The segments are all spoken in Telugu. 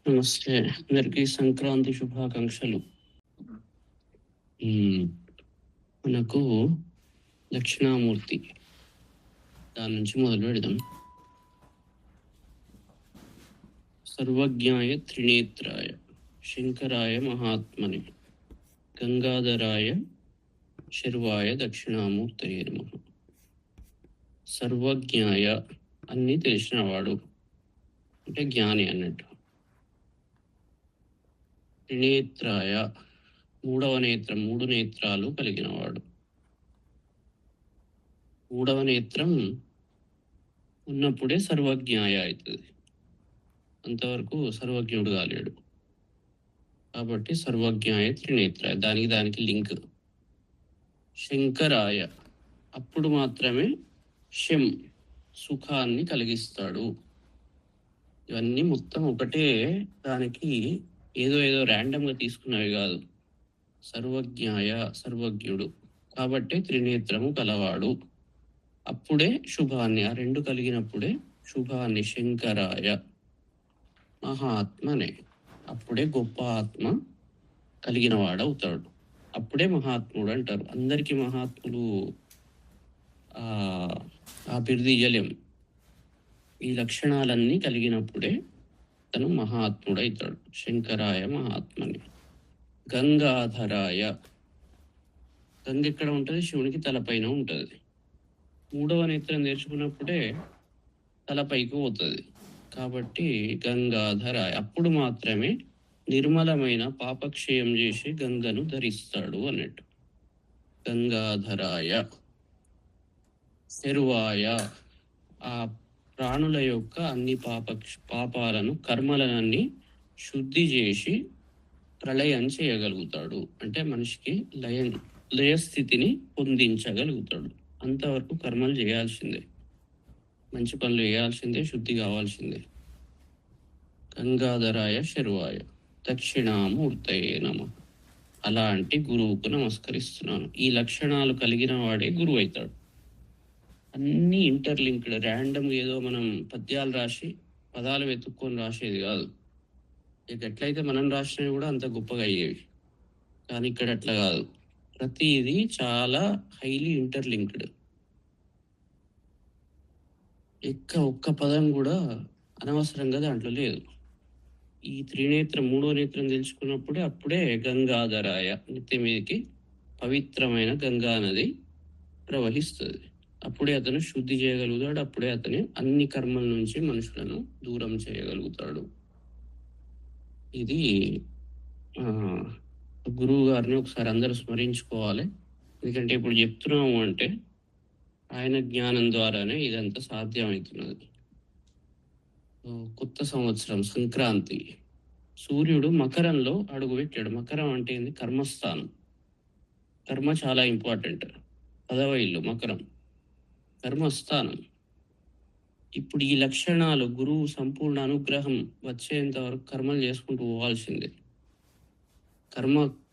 నమస్తే. అందరికీ సంక్రాంతి శుభాకాంక్షలు. హ్మ్. మనకు దక్షిణామూర్తి దాని నుంచి మొదలుపెడదాం. సర్వజ్ఞాయ త్రినేత్రాయ శంకరాయ మహాత్మనే గంగాధరాయ శర్వాయ దక్షిణామూర్తయే నమః. సర్వజ్ఞాయ అన్నీ తెలిసినవాడు అంటే జ్ఞాని అన్నట్టు. త్రినేత్రాయ మూడవ నేత్రం, 3 నేత్రాలు కలిగినవాడు. మూడవ నేత్రం ఉన్నప్పుడే సర్వజ్ఞాయ అవుతుంది. అంతవరకు సర్వజ్ఞుడు కాలేడు. కాబట్టి సర్వజ్ఞాయ త్రినేత్రాయ, దానికి లింక్. శంకరాయ అప్పుడు మాత్రమే శం సుఖాన్ని కలిగిస్తాడు. ఇవన్నీ మొత్తం ఒకటే, దానికి ఏదో ర్యాండమ్గా తీసుకున్నవి కాదు. సర్వజ్ఞాయ సర్వజ్ఞుడు కాబట్టి త్రినేత్రము కలవాడు. అప్పుడే శుభాన్ని, ఆ రెండు కలిగినప్పుడే శుభాన్ని. శంకరాయ మహాత్మనే, అప్పుడే గొప్ప ఆత్మ కలిగిన వాడవుతాడు. అప్పుడే మహాత్ముడు అంటారు. అందరికీ మహాత్ములు ఆ బిరుదు ఇయ్యలేం. ఈ లక్షణాలన్నీ కలిగినప్పుడే తను మహాత్ముడు అవుతాడు. శంకరాయ మహాత్మని. గంగాధరాయ, గంగ ఎక్కడ ఉంటుంది? శివునికి తలపైన ఉంటుంది. మూడవ నేత్రం తెరుచుకున్నప్పుడే తలపైకి పోతుంది. కాబట్టి గంగాధరాయ అప్పుడు మాత్రమే నిర్మలమైన పాపక్షయం చేసి గంగను ధరిస్తాడు అన్నట్టు. గంగాధరాయ. శర్వాయ ఆ ప్రాణుల యొక్క అన్ని పాపాలను, కర్మలనన్నీ శుద్ధి చేసి ప్రళయం చేయగలుగుతాడు. అంటే మనిషికి లయస్థితిని పొందించగలుగుతాడు. అంతవరకు కర్మలు చేయాల్సిందే, మంచి పనులు చేయాల్సిందే, శుద్ధి కావాల్సిందే. గంగాధరాయ శర్వాయ దక్షిణామూర్తయే నమః. అలాంటి గురువుకు నమస్కరిస్తున్నాను. ఈ లక్షణాలు కలిగిన వాడే గురువు అవుతాడు. అన్నీ ఇంటర్లింక్డ్. ర్యాండమ్ ఏదో మనం పద్యాలు రాసి పదాలు వెతుక్కొని రాసేది కాదు. ఇక ఎట్లయితే మనం రాసినవి కూడా అంత గొప్పగా అయ్యేవి. కానీ ఇక్కడ అట్లా కాదు. ప్రతిదీ చాలా హైలీ ఇంటర్లింక్డ్. ఒక్క పదం కూడా అనవసరంగా దాంట్లో లేదు. ఈ త్రినేత్రం, మూడో నేత్రం తెలుసుకున్నప్పుడే అప్పుడే గంగాధరాయ నెత్తి మీదకి పవిత్రమైన గంగా నది ప్రవహిస్తుంది. అప్పుడే అతను శుద్ధి చేయగలుగుతాడు. అప్పుడే అతని అన్ని కర్మల నుంచి మనుషులను దూరం చేయగలుగుతాడు. ఇది గురువు గారిని ఒకసారి అందరూ స్మరించుకోవాలి. ఎందుకంటే ఇప్పుడు చెప్తున్నాము అంటే ఆయన జ్ఞానం ద్వారానే ఇదంతా సాధ్యమవుతున్నది. కొత్త సంవత్సరం సంక్రాంతి, సూర్యుడు మకరంలో అడుగుపెట్టాడు. మకరం అంటే ఏంది? కర్మస్థానం. కర్మ చాలా ఇంపార్టెంట్. 10వ ఇల్లు మకరం, కర్మస్థానం. ఇప్పుడు ఈ లక్షణాలు, గురువు సంపూర్ణ అనుగ్రహం వచ్చేంత వరకు కర్మలు చేసుకుంటూ పోవాల్సిందే.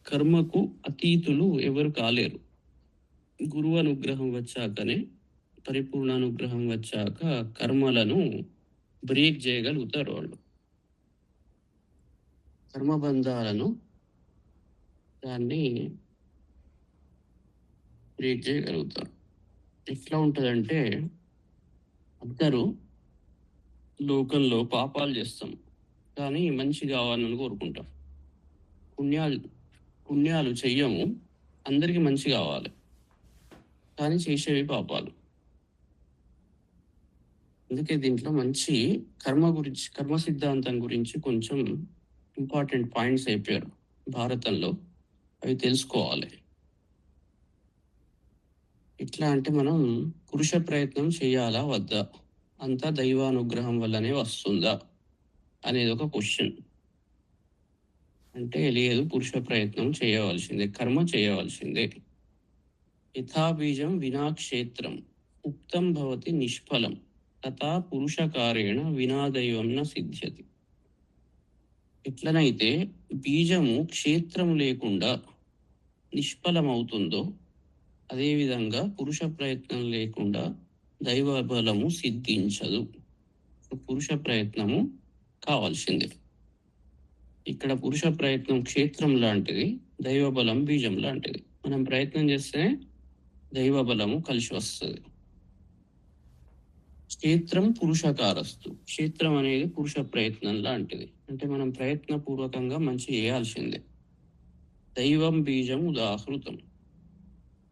కర్మకు అతీతులు ఎవరు కాలేరు. గురువు అనుగ్రహం వచ్చాకనే, పరిపూర్ణ అనుగ్రహం వచ్చాక కర్మలను బ్రేక్ చేయగలుగుతారు వాళ్ళు. కర్మబంధాలను దాన్ని బ్రేక్ చేయగలుగుతారు. ఎట్లా ఉంటుందంటే, అందరూ లోకంలో పాపాలు చేస్తాం కానీ మంచి కావాలని కోరుకుంటాం. పుణ్యాలు చెయ్యము, అందరికీ మంచి కావాలి కానీ చేసేవి పాపాలు. అందుకే దీంట్లో మంచి కర్మ సిద్ధాంతం గురించి కొంచెం ఇంపార్టెంట్ పాయింట్స్ అయిపోయారు భారతంలో. అవి తెలుసుకోవాలి. ఎట్లా అంటే, మనం పురుష ప్రయత్నం చేయాలా వద్దా, అంతా దైవానుగ్రహం వల్లనే వస్తుందా అనేది ఒక క్వశ్చన్. అంటే లేదు, పురుష ప్రయత్నం చేయవలసిందే, కర్మ చేయవలసిందే. యథాబీజం వినాక్షేత్రం ఉక్తం భవతి నిష్ఫలం తథా పురుషకారేణ వినాదైవం న సిద్ధ్యతి. ఎట్లనైతే బీజము క్షేత్రం లేకుండా నిష్ఫలమవుతుందో, అదేవిధంగా పురుష ప్రయత్నం లేకుండా దైవ బలము సిద్ధించదు. పురుష ప్రయత్నము కావాల్సిందే. ఇక్కడ పురుష ప్రయత్నం క్షేత్రం లాంటిది, దైవ బలం బీజం లాంటిది. మనం ప్రయత్నం చేస్తే దైవ బలము కలిసి వస్తుంది. క్షేత్రం పురుషకారస్తు. క్షేత్రం అనేది పురుష ప్రయత్నం లాంటిది. అంటే మనం ప్రయత్నపూర్వకంగా మంచి చేయాల్సిందే. దైవం బీజం ఉదాహృతం.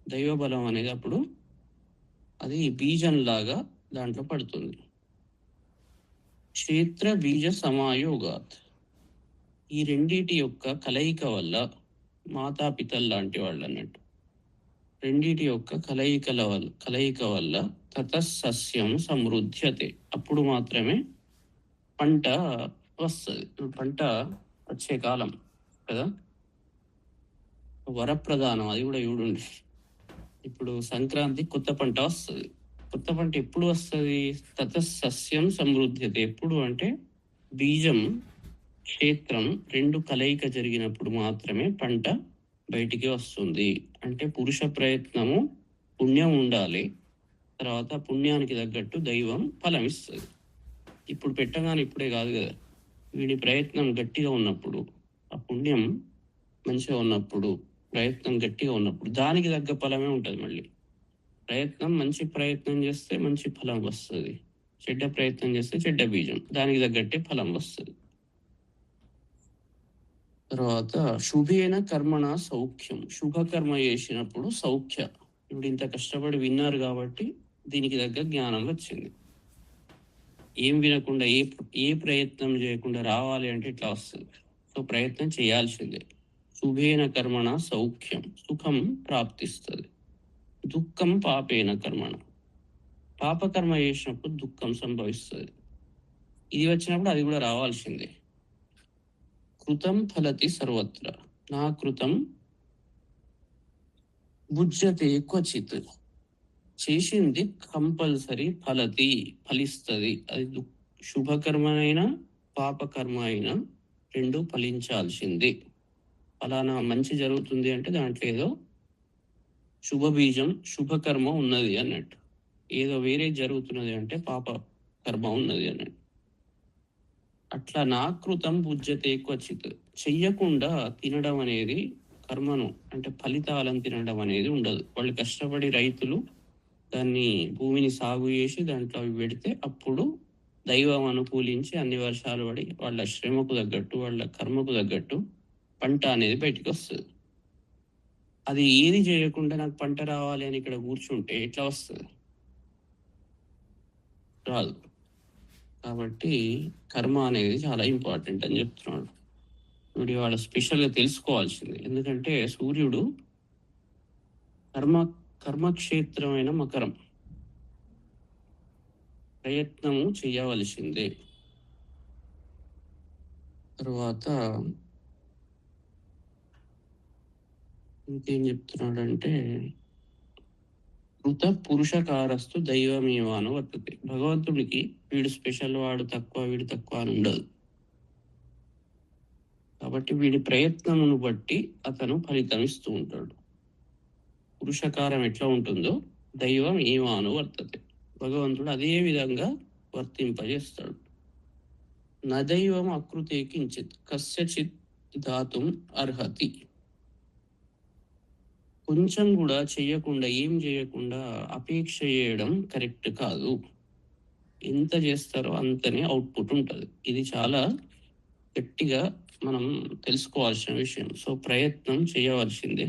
దైవ బలం అనేది అప్పుడు అది బీజం లాగా దాంట్లో పడుతుంది. క్షేత్ర బీజ సమాయోగాత్. ఈ రెండిటి యొక్క కలయిక వల్ల, మాతాపితల్ లాంటి వాళ్ళు అన్నట్టు, రెండిటి యొక్క కలయిక వల్ల తతసస్యం సమృద్ధ్యతే. అప్పుడు మాత్రమే పంట వస్తుంది. పంట వచ్చే కాలం కదా, వరప్రధానం. అది కూడా చూడండి, ఇప్పుడు సంక్రాంతి కొత్త పంట వస్తుంది. కొత్త పంట ఎప్పుడు వస్తుంది? తతసస్యం సమృద్ధ్యతే. ఎప్పుడు అంటే బీజం క్షేత్రం రెండు కలయిక జరిగినప్పుడు మాత్రమే పంట బయటికి వస్తుంది. అంటే పురుష ప్రయత్నము పుణ్యం ఉండాలి, తర్వాత పుణ్యానికి తగ్గట్టు దైవం ఫలం ఇస్తుంది. ఇప్పుడు పెట్టగానే ఇప్పుడే కాదు కదా, వీడి ప్రయత్నం గట్టిగా ఉన్నప్పుడు, ఆ పుణ్యం మంచిగా ఉన్నప్పుడు, ప్రయత్నం గట్టిగా ఉన్నప్పుడు దానికి తగ్గ ఫలమే ఉంటుంది. మళ్ళీ ప్రయత్నం, మంచి ప్రయత్నం చేస్తే మంచి ఫలం వస్తుంది, చెడ్డ ప్రయత్నం చేస్తే చెడ్డ బీజం, దానికి తగ్గట్టే ఫలం వస్తుంది. తర్వాత శుభేన కర్మణ సౌఖ్యం. శుభకర్మ చేసినప్పుడు సౌఖ్య. ఇప్పుడు ఇంత కష్టపడి విన్నారు కాబట్టి దీనికి తగ్గ జ్ఞానం వచ్చింది. ఏం వినకుండా ఏ ప్రయత్నం చేయకుండా రావాలి అంటే ఇట్లా వస్తుంది. సో ప్రయత్నం చేయాల్సిందే. శుభేన కర్మణ సౌఖ్యం, సుఖం ప్రాప్తిస్తుంది. దుఃఖం పాపేన కర్మణ. పాపకర్మ చేసినప్పుడు దుఃఖం సంభవిస్తుంది. ఇది వచ్చినప్పుడు అది కూడా రావాల్సిందే. కృతం ఫలతి సర్వత్ర, నా కృతం భుజ్యతే క్వచిత్. చేసింది కంపల్సరీ ఫలిస్తుంది. అది శుభకర్మ అయినా పాపకర్మ అయినా రెండు ఫలించాల్సిందే. ఫలానా మంచి జరుగుతుంది అంటే దాంట్లో ఏదో శుభ బీజం, శుభకర్మ ఉన్నది అన్నట్టు. ఏదో వేరే జరుగుతున్నది అంటే పాప కర్మ ఉన్నది అన్నట్టు. అట్లా నాకృతం భుజ్యతే క్వచిత్. చెయ్యకుండా తినడం అనేది, కర్మను అంటే ఫలితాలను తినడం అనేది ఉండదు. వాళ్ళు కష్టపడి రైతులు దాన్ని, భూమిని సాగు చేసి దాంట్లో అవి పెడితే అప్పుడు దైవం అనుకూలించి అన్ని వర్షాలు పడి వాళ్ళ శ్రమకు తగ్గట్టు, వాళ్ళ కర్మకు తగ్గట్టు పంట అనేది బయటికి వస్తుంది. అది ఏది చేయకుండా నాకు పంట రావాలి అని ఇక్కడ కూర్చుంటే ఎట్లా వస్తుంది? రాదు. కాబట్టి కర్మ అనేది చాలా ఇంపార్టెంట్ అని చెప్తున్నాడు. వీడి వాళ్ళ స్పెషల్గా తెలుసుకోవాల్సింది. ఎందుకంటే సూర్యుడు కర్మక్షేత్రమైన మకరం, ప్రయత్నము చేయవలసిందే. తర్వాత ఇంకేం చెప్తున్నాడంటే కృత పురుషకారస్తు దైవమేవాను వర్తతే. భగవంతుడికి వీడు స్పెషల్, వాడు తక్కువ, వీడు తక్కువ అని ఉండదు. కాబట్టి వీడి ప్రయత్నమును బట్టి అతను ఫలితం ఇస్తూ ఉంటాడు. పురుషకారం ఎట్లా ఉంటుందో దైవం ఏమాను వర్తతే, భగవంతుడు అదే విధంగా వర్తింపజేస్తాడు. నదైవం అకృతే కించిత్ కస్యచిత్ దాతుం అర్హతి. కొంచెం కూడా చేయకుండా, ఏం చేయకుండా అపేక్ష చేయడం కరెక్ట్ కాదు. ఎంత చేస్తారో అంతనే అవుట్పుట్ ఉంటుంది. ఇది చాలా గట్టిగా మనం తెలుసుకోవాల్సిన విషయం. సో ప్రయత్నం చేయవలసిందే,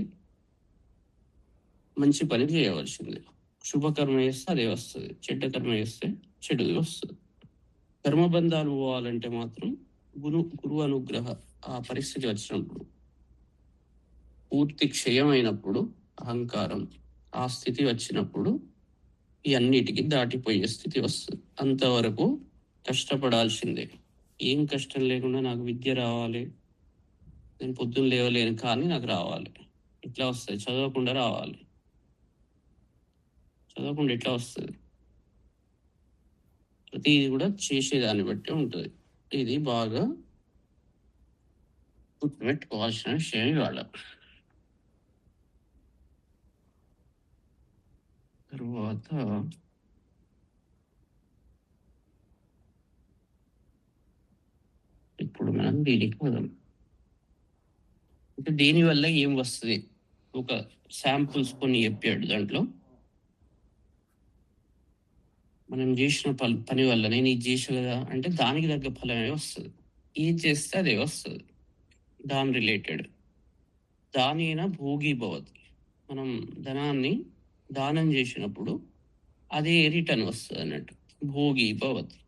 మంచి పని చేయవలసిందే. శుభకర్మ చేస్తే అదే వస్తుంది, చెడ్డ కర్మ చేస్తే చెడుది వస్తుంది. కర్మబంధాలు పోవాలంటే మాత్రం గురువు అనుగ్రహ ఆ పరిస్థితి వచ్చినప్పుడు, పూర్తి క్షయమైనప్పుడు, అహంకారం ఆ స్థితి వచ్చినప్పుడు ఈ అన్నిటికీ దాటిపోయే స్థితి వస్తుంది. అంతవరకు కష్టపడాల్సిందే. ఏం కష్టం లేకుండా నాకు విద్య రావాలి, నేను పొద్దున్న లేవలేను కానీ నాకు రావాలి, ఇట్లా వస్తుంది. చదవకుండా రావాలి, చదవకుండా ఎట్లా వస్తుంది? ప్రతిది కూడా చేసేదాన్ని బట్టి ఉంటుంది. ఇది బాగా గుర్తుపెట్టుకోవాల్సిన విషయం ఇవాళ. తర్వాత ఇప్పుడు మనం దీనికి పోదాం. అంటే దేనివల్ల ఏం వస్తుంది, ఒక శాంపుల్స్ కొన్ని చెప్పాడు. దాంట్లో మనం చేసిన పని వల్ల నేను ఇది చేసా కదా అంటే దానికి తగ్గ ఫలమే వస్తుంది. ఏది చేస్తే అదే వస్తుంది. దాని రిలేటెడ్ దానేన భోగి భవతి. మనం ధనాన్ని దానం చేసినప్పుడు అదే రిటర్న్ వస్తుంది అన్నట్టు. భోగి భవతి.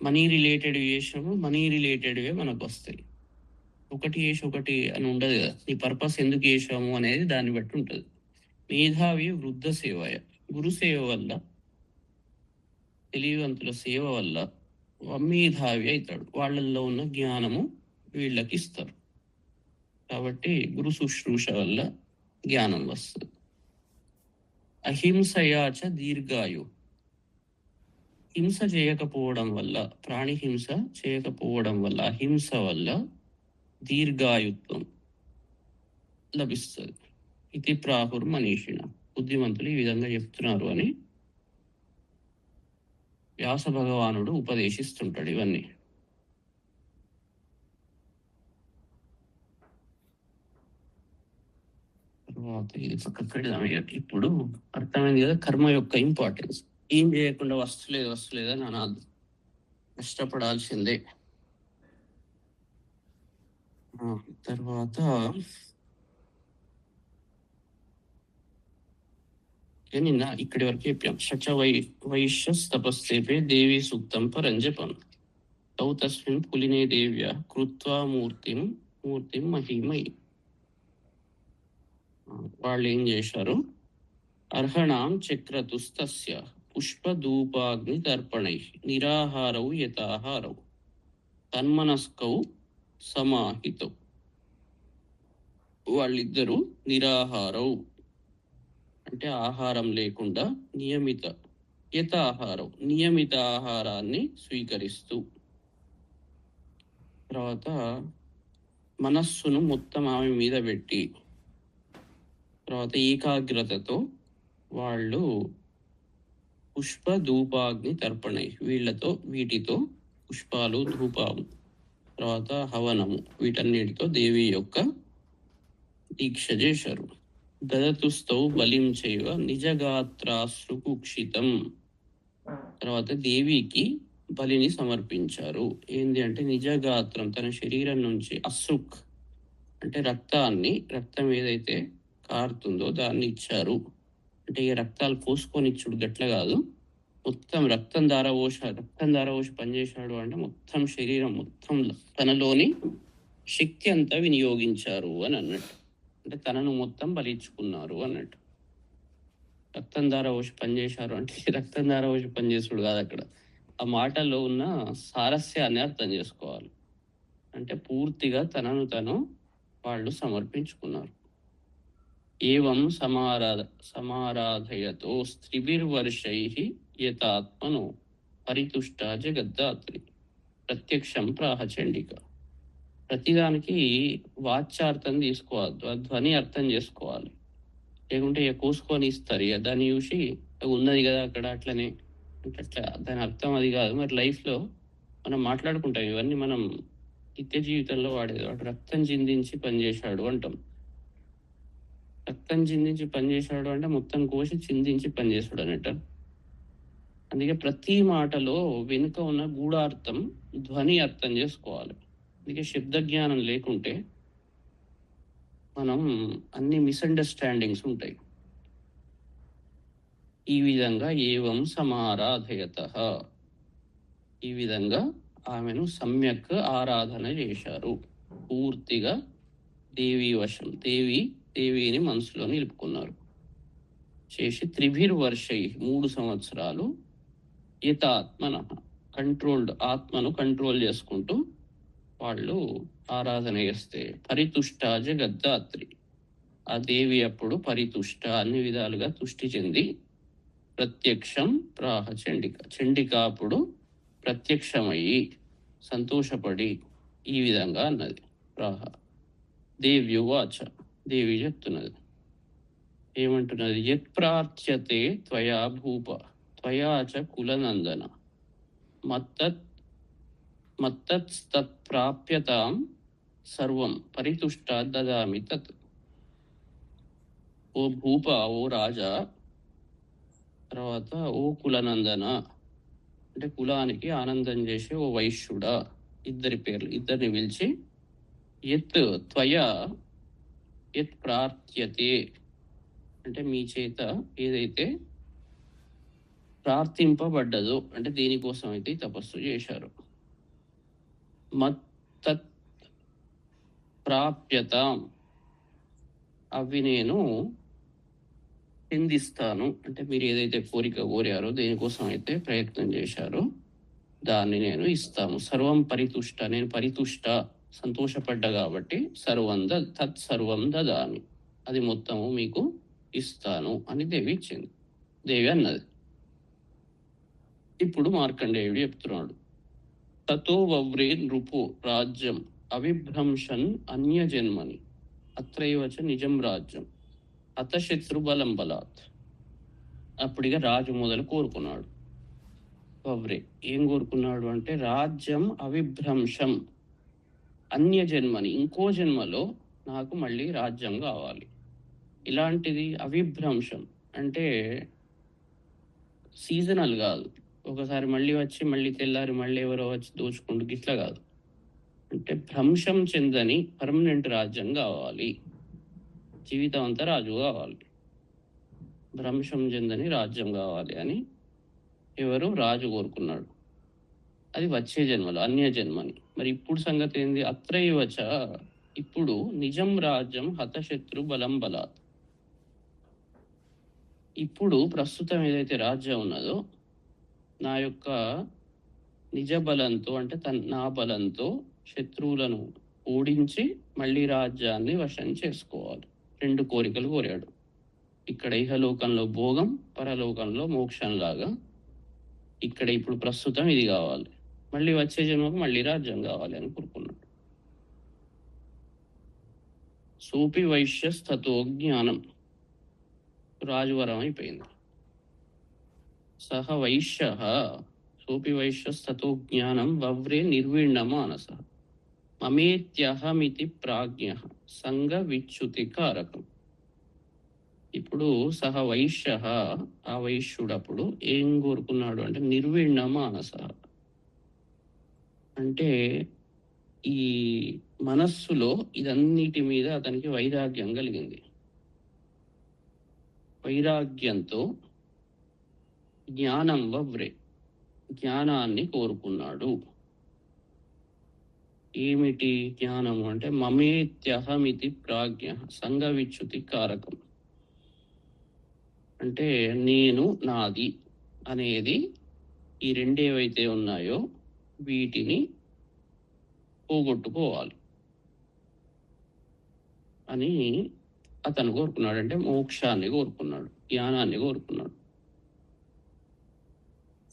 మనీ రిలేటెడ్ చేసినప్పుడు మనీ రిలేటెడ్వే మనకు వస్తాయి. ఒకటి చేసి ఒకటి అని ఉండదు కదా. నీ పర్పస్ ఎందుకు చేసాము అనేది దాన్ని బట్టి ఉంటుంది. మేధావి వృద్ధ సేవయ. గురు సేవ వల్ల, తెలివివంతుల సేవ వల్ల మేధావి అవుతాడు. వాళ్ళల్లో ఉన్న జ్ఞానము వీళ్ళకి ఇస్తారు. కాబట్టి గురు శుశ్రూష వల్ల జ్ఞానం వస్తుంది. అహింసయాచ దీర్ఘాయు. హింస చేయకపోవడం వల్ల, ప్రాణి హింస చేయకపోవడం వల్ల, అహింస వల్ల దీర్ఘాయుత్వం లభిస్తుంది. ఇది ప్రాహుర్ మనీషిణ. బుద్ధిమంతులు ఈ విధంగా చెప్తున్నారు అని వ్యాస భగవానుడు ఉపదేశిస్తుంటాడు ఇవన్నీ. తర్వాత ఇది పక్కకు పెడదాం. ఇప్పుడు అర్థమైంది కదా కర్మ యొక్క ఇంపార్టెన్స్. ఏం చేయకుండా వస్తలేదు అని అనాలి, కష్టపడాల్సిందే. తర్వాత నిన్న ఇక్కడి వరకు చెప్పాం. శచ వైశ్య తపస్సేపే దేవి సూక్తం పరంజపం తౌ తస్మిన్ పులినే దేవ్య కృత్వా మూర్తిం మహిమయి. వాళ్ళు ఏం చేశారు? అర్హణాం చక్రతుస్తస్య పుష్పధూపాగ్ని తర్పణై నిరాహారౌ యథాహారౌ తన్మనస్కౌ సమాహితౌ. వాళ్ళిద్దరూ నిరాహారౌ అంటే ఆహారం లేకుండా నియమిత ఆహారాన్ని స్వీకరిస్తూ, తర్వాత మనస్సును మొత్తం ఆమె మీద పెట్టి, తర్వాత ఏకాగ్రతతో వాళ్ళు పుష్ప ధూపాగ్ని తర్పణై వీటితో పుష్పాలు, ధూపాలు, తర్వాత హవనము, వీటన్నిటితో దేవి యొక్క దీక్ష చేశారు. దదతుస్తౌ బలిం చైవ నిజగాత్రాశ్రుకుక్షితం. తర్వాత దేవికి బలిని సమర్పించారు. ఏంది అంటే నిజగాత్రం, తన శరీరం నుంచి అశ్రుక్ అంటే రక్తం ఏదైతే కారుతుందో దాన్ని ఇచ్చారు. అంటే ఈ రక్తాలు పోసుకొని ఇచ్చుడు గట్ల కాదు, మొత్తం రక్తం దారపోసి పనిచేశాడు అంటే మొత్తం శరీరం మొత్తం తనలోని శక్తి అంతా వినియోగించారు అని అన్నట్టు. అంటే తనను మొత్తం బలిచ్చుకున్నారు అన్నట్టు. రక్తం దారపోసి పనిచేశారు అంటే రక్తం దారపోసి పనిచేసుడు కాదు. అక్కడ ఆ మాటల్లో ఉన్న సారస్యాన్ని అర్థం చేసుకోవాలి. అంటే పూర్తిగా తనను వాళ్ళు సమర్పించుకున్నారు. ఏవం సమారాధయతో స్త్రిభిర్వర్షై యతాత్మనో పరితుష్ట జగద్ధాత్రి ప్రత్యక్షం ప్రాహ చండిక. ప్రతిదానికి వాచ్యార్థం తీసుకోవద్దు, ధ్వని అర్థం చేసుకోవాలి. లేకుంటే కోసుకొని ఇస్తారు. దాన్ని చూసి ఉన్నది కదా అక్కడ అట్లనే అట్లా దాని అర్థం అది కాదు. మరి లైఫ్లో మనం మాట్లాడుకుంటాం ఇవన్నీ, మనం నిత్య జీవితంలో వాడేది. వాడు రక్తం చిందించి పనిచేశాడు అంటాం. రక్తం చిందించి పనిచేశాడు అంటే మొత్తం కోసి చిందించి పనిచేశాడు అన్నట్టు. అందుకే ప్రతి మాటలో వెనుక ఉన్న గూఢార్థం, ధ్వని అర్థం చేసుకోవాలి. అందుకే శబ్ద జ్ఞానం లేకుంటే మనం అన్ని మిస్అండర్స్టాండింగ్స్ ఉంటాయి. ఈ విధంగా ఏవం సమారాధయత, ఈ విధంగా ఆమెను సమ్యక్ ఆరాధన చేశారు. పూర్తిగా దేవి వశం, దేవిని మనసులో నిలుపుకున్నారు. చేసి త్రిభిర్వర్షై 3 సంవత్సరాలు యతాత్మన ఆత్మను కంట్రోల్ చేసుకుంటూ వాళ్ళు ఆరాధన చేస్తే పరితుష్ట జగద్ధాత్రి, ఆ దేవి అప్పుడు పరితుష్ట అన్ని విధాలుగా తుష్టి చెంది ప్రత్యక్షం ప్రాహ చండిక అప్పుడు ప్రత్యక్షమయ్యి సంతోషపడి ఈ విధంగా అన్నది. ప్రాహ దేవ్యువాచ, దేవి చెప్తున్నది, ఏమంటున్నది? యత్ ప్రార్థ్యతే త్వయా భూప త్వయా చ కులనందన మత్తత్ప్రాప్యతాం సర్వం పరితుష్టాత్ దదామి తత్. ఓ భూప, ఓ రాజా, తర్వాత ఓ కులనందన అంటే కులానికి ఆనందం చేసే ఓ వైశ్యుడా, ఇద్దరి పేర్లు, ఇద్దరిని పిలిచి యత్ త్వయా యత్ ప్రార్థ్యతే అంటే మీ చేత ఏదైతే ప్రార్థింపబడ్డదో అంటే దేనికోసం అయితే తపస్సు చేశారు, మత్ తత్ ప్రాప్యతాం అవి నేను చెందిస్తాను. అంటే మీరు ఏదైతే కోరిక కోరారో, దేనికోసం అయితే ప్రయత్నం చేశారో దాన్ని నేను ఇస్తాను. సర్వం పరితుష్ట, నేను పరితుష్ట సంతోషపడ్డా కాబట్టి తత్ సర్వం దదామి అది మొత్తము మీకు ఇస్తాను అని దేవి ఇచ్చింది. దేవి అన్నది. ఇప్పుడు మార్కండేయుడు చెప్తున్నాడు, తతో వవ్రే నృపు రాజ్యం అవిభ్రంశన్ అన్యజన్మని అత్రైవచ నిజం రాజ్యం అతశత్రు బలం బలాత్. అప్పుడిగా రాజు మొదలు కోరుకున్నాడు. వవ్రే ఏం కోరుకున్నాడు అంటే రాజ్యం అవిభ్రంశం అన్యజన్మని, ఇంకో జన్మలో నాకు మళ్ళీ రాజ్యం కావాలి. ఇలాంటిది అవిభ్రంశం అంటే సీజనల్ కాదు, ఒకసారి మళ్ళీ వచ్చి మళ్ళీ తెల్లారి మళ్ళీ ఎవరో వచ్చి దోచుకుంటూ ఇట్లా కాదు. అంటే భ్రంశం చెందని పర్మనెంట్ రాజ్యం కావాలి, జీవితం అంతా రాజు కావాలి. భ్రంశం చెందని రాజ్యం కావాలి అని ఎవరు రాజు కోరుకున్నాడు. అది వచ్చే జన్మలో, అన్య జన్మని. మరి ఇప్పుడు సంగతి ఏంది? అత్రైవచ ఇప్పుడు నిజం రాజ్యం హతశత్రు బలం బలాత్. ఇప్పుడు ప్రస్తుతం ఏదైతే రాజ్యం ఉన్నదో నా యొక్క నిజ బలంతో అంటే నా బలంతో శత్రువులను ఓడించి మళ్ళీ రాజ్యాన్ని వశం చేసుకోవాలి. 2 కోరికలు కోరాడు. ఇక్కడ ఇహలోకంలో భోగం, పరలోకంలో మోక్షం లాగా ఇక్కడ ఇప్పుడు ప్రస్తుతం ఇది కావాలి, మళ్ళీ వచ్చే జన్మకు మళ్ళీ రాజ్యం కావాలి అని కోరుకున్నాడు. సోపి వైశ్యస్తతో జ్ఞానం, రాజువరం అయిపోయింది. సహ వైశ్య సోపి వైశ్యస్తతో జ్ఞానం వవ్రే నిర్వీణ మానస మమేత్యహమితి ప్రాజ్ఞ సంగ విచ్యుతి కారకం. ఇప్పుడు సహ వైశ్య, ఆ వైశ్యుడప్పుడు ఏం కోరుకున్నాడు అంటే నిర్వీణ మానస అంటే ఈ మనస్సులో ఇదన్నిటి మీద అతనికి వైరాగ్యం కలిగింది. వైరాగ్యంతో జ్ఞానం వవ్రే జ్ఞానాన్ని కోరుకున్నాడు. ఏమిటి జ్ఞానము అంటే మమేత్యహమితి ప్రాజ్ఞ సంగ విచ్యుతి కారకం అంటే నేను నాది అనేది ఈ 2 ఏవైతే ఉన్నాయో వీటిని పోగొట్టుకోవాలి అని అతను కోరుకున్నాడు. అంటే మోక్షాన్ని కోరుకున్నాడు, జ్ఞానాన్ని కోరుకున్నాడు.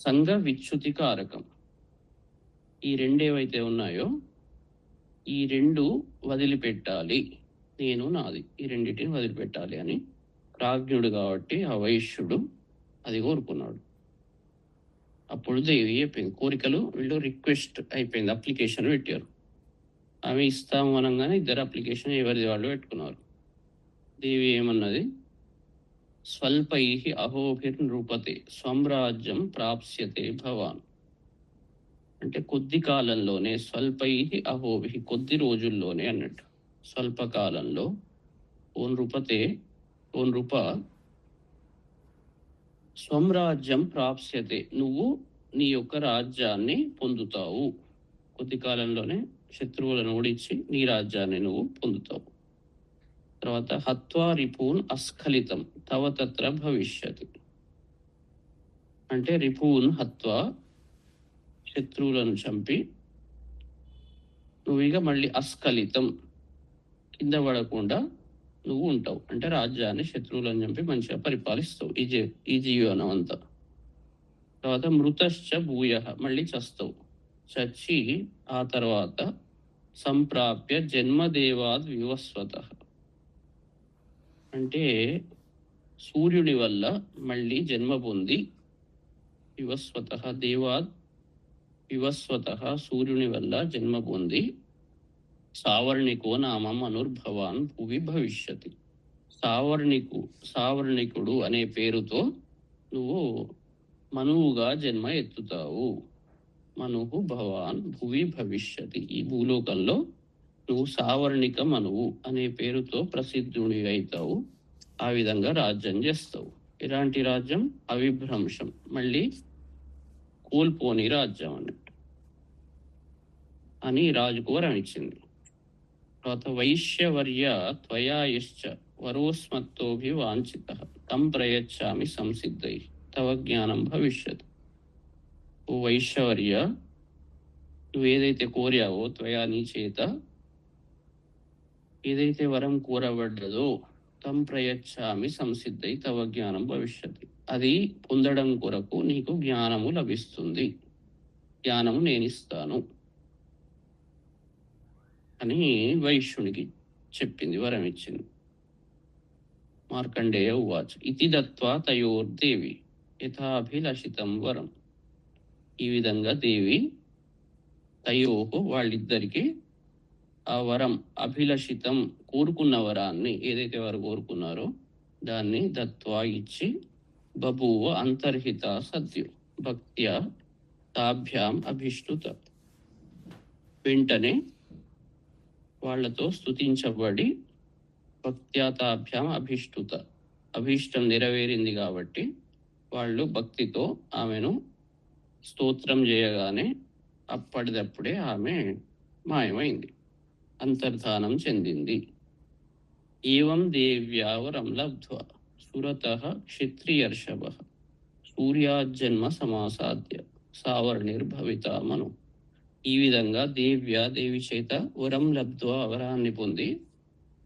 సంగ విచ్యుతి కారకం ఈ 2 ఏవైతే ఉన్నాయో ఈ 2 వదిలిపెట్టాలి, నేను నాది, ఈ రెండింటిని వదిలిపెట్టాలి అని ప్రాజ్ఞుడు కాబట్టి ఆ వైశ్యుడు అది కోరుకున్నాడు. అప్పుడు దేవి చెప్పింది, కోరికలు వీళ్ళు రిక్వెస్ట్ అయిపోయింది, అప్లికేషన్ పెట్టారు. ఆమె ఇస్తాము అనగానే ఇద్దరు అప్లికేషన్ ఎవరిది వాళ్ళు పెట్టుకున్నారు. దేవి ఏమన్నది, స్వల్పై అహోభిర్నృపతే స్వరాజ్యం ప్రాప్స్యతే భవాన్ అంటే కొద్ది కాలంలోనే, స్వల్పై అహోభి కొద్ది రోజుల్లోనే అన్నట్టు, స్వల్పకాలంలో ఓ నృపతే ఓ నృప స్వరాజ్యం ప్రాప్స్యతే నువ్వు నీ యొక్క రాజ్యాన్ని పొందుతావు. కొద్ది కాలంలోనే శత్రువులను ఓడించి నీ రాజ్యాన్ని నువ్వు పొందుతావు. తర్వాత హత్వా రిపూన్ అస్ఖలితం తవ తత్ర భవిష్యతి అంటే రిపూన్ హత్వా శత్రువులను చంపి నువ్వు ఇక మళ్ళీ అస్ఖలితం కింద పడకుండా నువ్వు ఉంటావు. అంటే రాజ్యాన్ని శత్రువులను చంపి మంచిగా పరిపాలిస్తావు ఈ జీవనం అంతా. తర్వాత మృతశ్చ భూయ మళ్ళీ చస్తావు, చచ్చి ఆ తర్వాత సంప్రాప్య జన్మదేవాద్ వివస్వత అంటే సూర్యుని వల్ల మళ్ళీ జన్మ పొంది, వివస్వత దేవాద్ వివస్వత సూర్యుని వల్ల జన్మ పొంది సావర్ణికో నామ మనుర్భవాన్ భువి భవిష్యతి. సావర్ణికుడు అనే పేరుతో నువ్వు మనువుగా జన్మ ఎత్తుతావు. మనువు భవాన్ భువి భవిష్యతి. ఈ భూలోకంలో నువ్వు సావర్ణిక మనువు అనే పేరుతో ప్రసిద్ధుడి అవుతావు. ఆ విధంగా రాజ్యం చేస్తావు. ఇలాంటి రాజ్యం అవిభ్రంశం, మళ్ళీ కోల్పోని రాజ్యం అన్నట్టు అని రాజుకు వరం ఇచ్చింది. తర్వాత వైశ్యవర్య త్వయాయశ్చ వరోస్మత్తోభివాంఛితః తం ప్రయచ్చామి సంసిద్ధై తవ జ్ఞానం భవిష్యత్. ఓ వైశ్యవర్య, నువ్వు ఏదైతే కోరావో, త్వయా నీ చేత ఏదైతే వరం కోరబడ్డదో, తం ప్రయచ్చామి సంసిద్ధై తవ జ్ఞానం భవిష్యత్, అది పొందడం కొరకు నీకు జ్ఞానము లభిస్తుంది, జ్ఞానము నేనిస్తాను అని వైశ్యునికి చెప్పింది, వరం ఇచ్చింది. మార్కండేయ ఉవాచ ఇతి దత్వా తయోర్దేవి యథాభిలషితం వరం. ఈ విధంగా దేవి తయోహు వాళ్ళిద్దరికి ఆ వరం, అభిలషితం కోరుకున్న వరాన్ని, ఏదైతే వారు కోరుకున్నారో దాన్ని దత్వా ఇచ్చి, బభూవ అంతర్హిత సద్యు భక్త్యా తాభ్యాం అభిష్టుత, వెంటనే వాళ్లతో స్తుతించబడి, భక్త్యా తాభ్యాం అభిష్టుత, అభీష్టం నెరవేరింది కాబట్టి వాళ్ళు భక్తితో ఆమెను స్తోత్రం చేయగానే అప్పటిదప్పుడే ఆమె మాయమైంది, అంతర్ధానం చెందింది. ఏవం దేవ్యా వరం లబ్ధ్వా సురతః క్షత్రియర్షభః సూర్యాజన్మ సమాసాద్య సావర్ణిర్భవిత మను. ఈ విధంగా దేవి చేత వరం లబ్ధ్వా, వరాన్ని పొంది,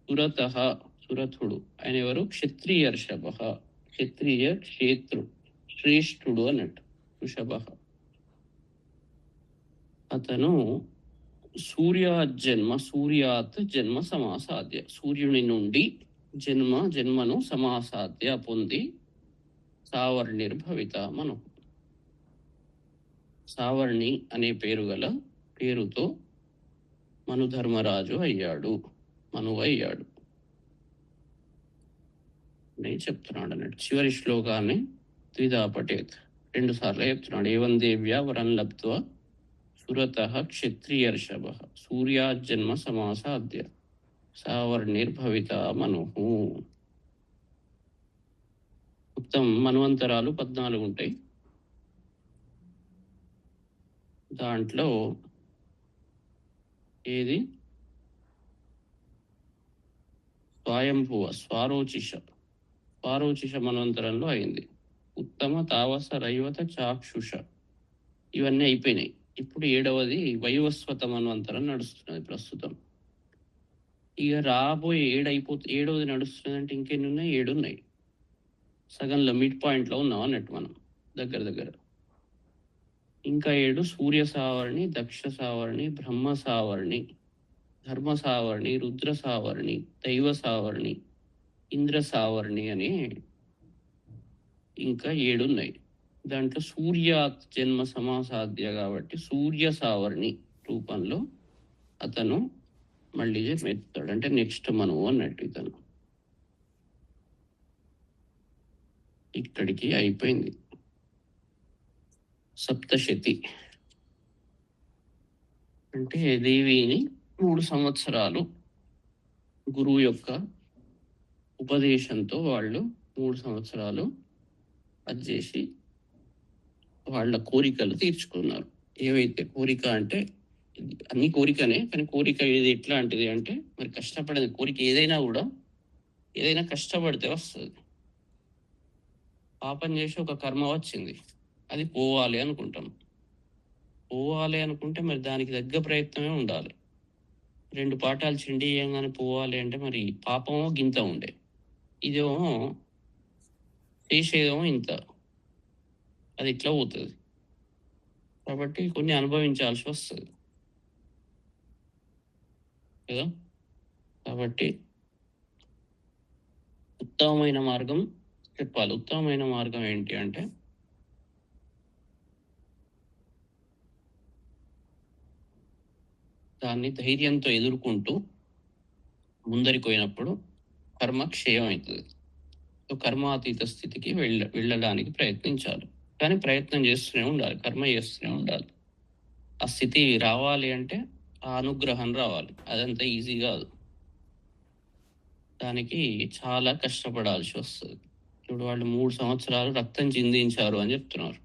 సురతః సురథుడు ఆయన ఎవరు, క్షత్రియర్షభః, క్షత్రియ శ్రేష్ఠుడు అన్నట్టు, వృషభః అతను సూర్యాత్ జన్మ సమాసాద్య, సూర్యుని నుండి జన్మను సమాసాద్య పొంది, సావర్ణిర్భవిత మను, సావర్ణి అనే పేరుతో మనుధర్మరాజు అయ్యాడు, మనువయ్యాడు అని చెప్తున్నాడు అన్నట్టు. చివరి శ్లోకాన్ని ద్విధా పఠేత్, 2 సార్లు చెప్తున్నాడు. ఏవం దేవ్యా వరం లబ్ధ్వా సురతః క్షత్రియర్షభః సూర్యాజన్మ సమాసాద్య సావర్ణిర్భవిత మనుః. మొత్తం మన్వంతరాలు 14 ఉంటాయి. దాంట్లో ఏది స్వయంభువ స్వారోచిష మన్వంతరంలో అయింది. ఉత్తమ తావస రైవత చాక్షుష, ఇవన్నీ అయిపోయినాయి. ఇప్పుడు 7వది వైవస్వత మన్వంతరం నడుస్తున్నది ప్రస్తుతం. ఇక రాబోయే 7వది నడుస్తున్నది అంటే ఇంకెన్ని ఉన్నాయి, 7 ఉన్నాయి. సగంలో మిడ్ పాయింట్లో ఉన్నాం అన్నట్టు మనం, దగ్గర. ఇంకా 7 సూర్య సావర్ణి, దక్ష సావర్ణి, బ్రహ్మ సావర్ణి, ధర్మ సావర్ణి, రుద్ర సావర్ణి, దైవ సావర్ణి, ఇంద్ర సావర్ణి అని ఇంకా 7 ఉన్నాయి. దాంట్లో సూర్యాత్ జన్మ సమాసాద్య కాబట్టి సూర్య సావర్ణి రూపంలో అతను మళ్ళీ జన్మెత్తాడు, అంటే నెక్స్ట్ మనువు అన్నట్టు. ఇతను ఇక్కడికి అయిపోయింది సప్తశతి. అంటే దేవిని 3 సంవత్సరాలు గురువు యొక్క ఉపదేశంతో వాళ్ళు 3 సంవత్సరాలు అది చేసి వాళ్ళ కోరికలు తీర్చుకున్నారు. ఏవైతే కోరిక అంటే అన్ని కోరికనే, కానీ కోరిక ఇది ఎట్లాంటిది అంటే, మరి కష్టపడేది కోరిక ఏదైనా కూడా, ఏదైనా కష్టపడితే వస్తుంది. పాపం చేసి ఒక కర్మ వచ్చింది, అది పోవాలి అనుకుంటాం. పోవాలి అనుకుంటే మరి దానికి తగ్గ ప్రయత్నమే ఉండాలి. 2 పాఠాలు చిండి వేయంగానే పోవాలి అంటే మరి పాపమో గింత ఉండే, ఇదేమో చేసేదేమో ఇంత, అది ఇట్లా పోతుంది. కాబట్టి కొన్ని అనుభవించాల్సి వస్తుంది కదా. కాబట్టి ఉత్తమమైన మార్గం చెప్పాలి. ఉత్తమమైన మార్గం ఏంటి అంటే, దాన్ని ధైర్యంతో ఎదుర్కొంటూ ముందరికి పోయినప్పుడు కర్మ క్షయం అవుతుంది. సో కర్మాతీత స్థితికి వెళ్ళడానికి ప్రయత్నించాలి. కానీ ప్రయత్నం చేస్తూనే ఉండాలి, కర్మ చేస్తూనే ఉండాలి. ఆ స్థితి రావాలి అంటే ఆ అనుగ్రహం రావాలి. అదంతా ఈజీ కాదు. దానికి చాలా కష్టపడాల్సి వస్తుంది. ఇప్పుడు వాళ్ళు 3 సంవత్సరాలు రక్తం చిందించారు అని చెప్తున్నారు.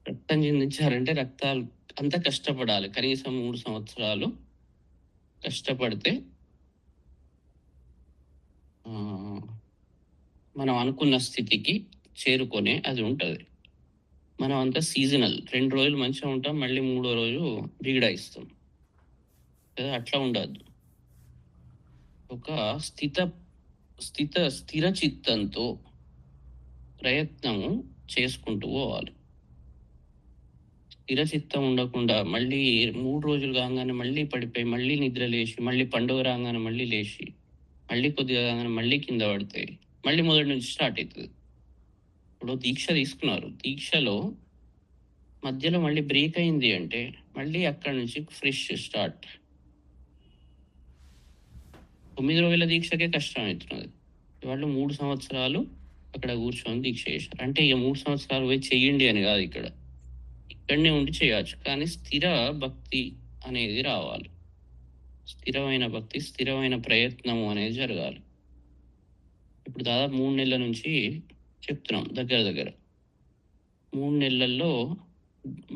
రక్తం చిందించారంటే రక్తాలు అంత కష్టపడాలి. కనీసం 3 సంవత్సరాలు కష్టపడితే మనం అనుకున్న స్థితికి చేరుకొని అది ఉంటుంది. మనం అంతా సీజనల్. 2 రోజులు మంచిగా ఉంటాం, మళ్ళీ 3వ రోజు బీడాయిస్తాం కదా. అట్లా ఉండద్దు. ఒక స్థిర చిత్తంతో ప్రయత్నము చేసుకుంటూ పోవాలి. స్థిర చిత్తం ఉండకుండా మళ్ళీ 3 రోజులు కాగానే మళ్ళీ పడిపోయి, మళ్ళీ నిద్ర లేచి, మళ్ళీ పండుగ రాగానే మళ్ళీ లేచి, మళ్ళీ కొద్దిగా కాగానే మళ్ళీ కింద పడితే మళ్ళీ మొదటి నుంచి స్టార్ట్ అవుతుంది. ఇప్పుడు దీక్ష తీసుకున్నారు, దీక్షలో మధ్యలో మళ్ళీ బ్రేక్ అయింది అంటే మళ్ళీ అక్కడి నుంచి ఫ్రెష్ స్టార్ట్. 9 రోజుల దీక్షకే కష్టం అవుతున్నది. వాళ్ళు 3 సంవత్సరాలు అక్కడ కూర్చొని దీక్ష చేశారు. అంటే ఇక 3 సంవత్సరాలు పోయి చెయ్యండి అని కాదు, ఇక్కడనే ఉండి చేయవచ్చు. కానీ స్థిర భక్తి అనేది రావాలి. స్థిరమైన భక్తి, స్థిరమైన ప్రయత్నము అనేది జరగాలి. ఇప్పుడు దాదాపు 3 నెలల నుంచి చెప్తున్నాం. దగ్గర 3 నెలల్లో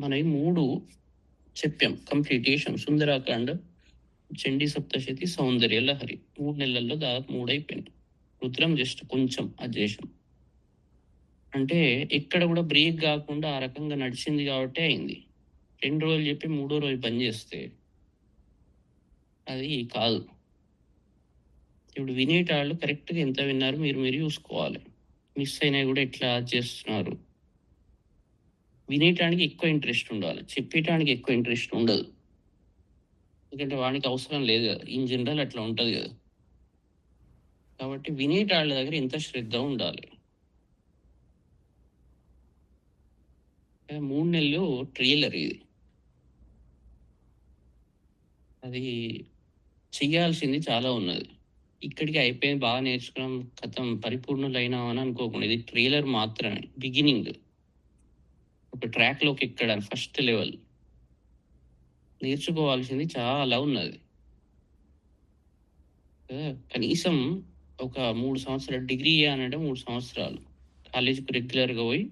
మనవి 3 చెప్పాం, కంప్లీట్ చేసాం. సుందరాకాండ, చండీ సప్తశతి, సౌందర్య లహరి 3 నెలల్లో దాదాపు 3 అయిపోయింది. రుద్రం జస్ట్ కొంచెం అది చేసాం. అంటే ఎక్కడ కూడా బ్రేక్ కాకుండా ఆ రకంగా నడిచింది కాబట్టి అయింది. 2 రోజులు చెప్పి 3వ రోజు బంద్ చేస్తే అది కాదు. ఇప్పుడు వినేటాళ్ళు కరెక్ట్గా ఎంత విన్నారు మీరు చూసుకోవాలి. మిస్ అయినా కూడా ఎట్లా చేస్తున్నారు. వినేటానికి ఎక్కువ ఇంట్రెస్ట్ ఉండాలి, చెప్పేటానికి ఎక్కువ ఇంట్రెస్ట్ ఉండదు. ఎందుకంటే వానికి అవసరం లేదు కదా, ఇన్ జనరల్ అట్లా ఉంటుంది కదా. కాబట్టి వినేటాళ్ళ దగ్గర ఎంత శ్రద్ధ ఉండాలి. 3 నెలలు ట్రైలర్ ఇది. అది చెయ్యాల్సింది చాలా ఉన్నది. ఇక్కడికి అయిపోయింది, బాగా నేర్చుకున్నాం, కథం పరిపూర్ణులైనాం అని అనుకోకుండా ఇది ట్రైలర్ మాత్రమే, బిగినింగ్. ఒక ట్రాక్లోకి ఎక్కడానికి ఫస్ట్ లెవెల్. నేర్చుకోవాల్సింది చాలా ఉన్నది. కనీసం ఒక 3 సంవత్సరాలు డిగ్రీ అనంటే 3 సంవత్సరాలు కాలేజీకి రెగ్యులర్గా పోయి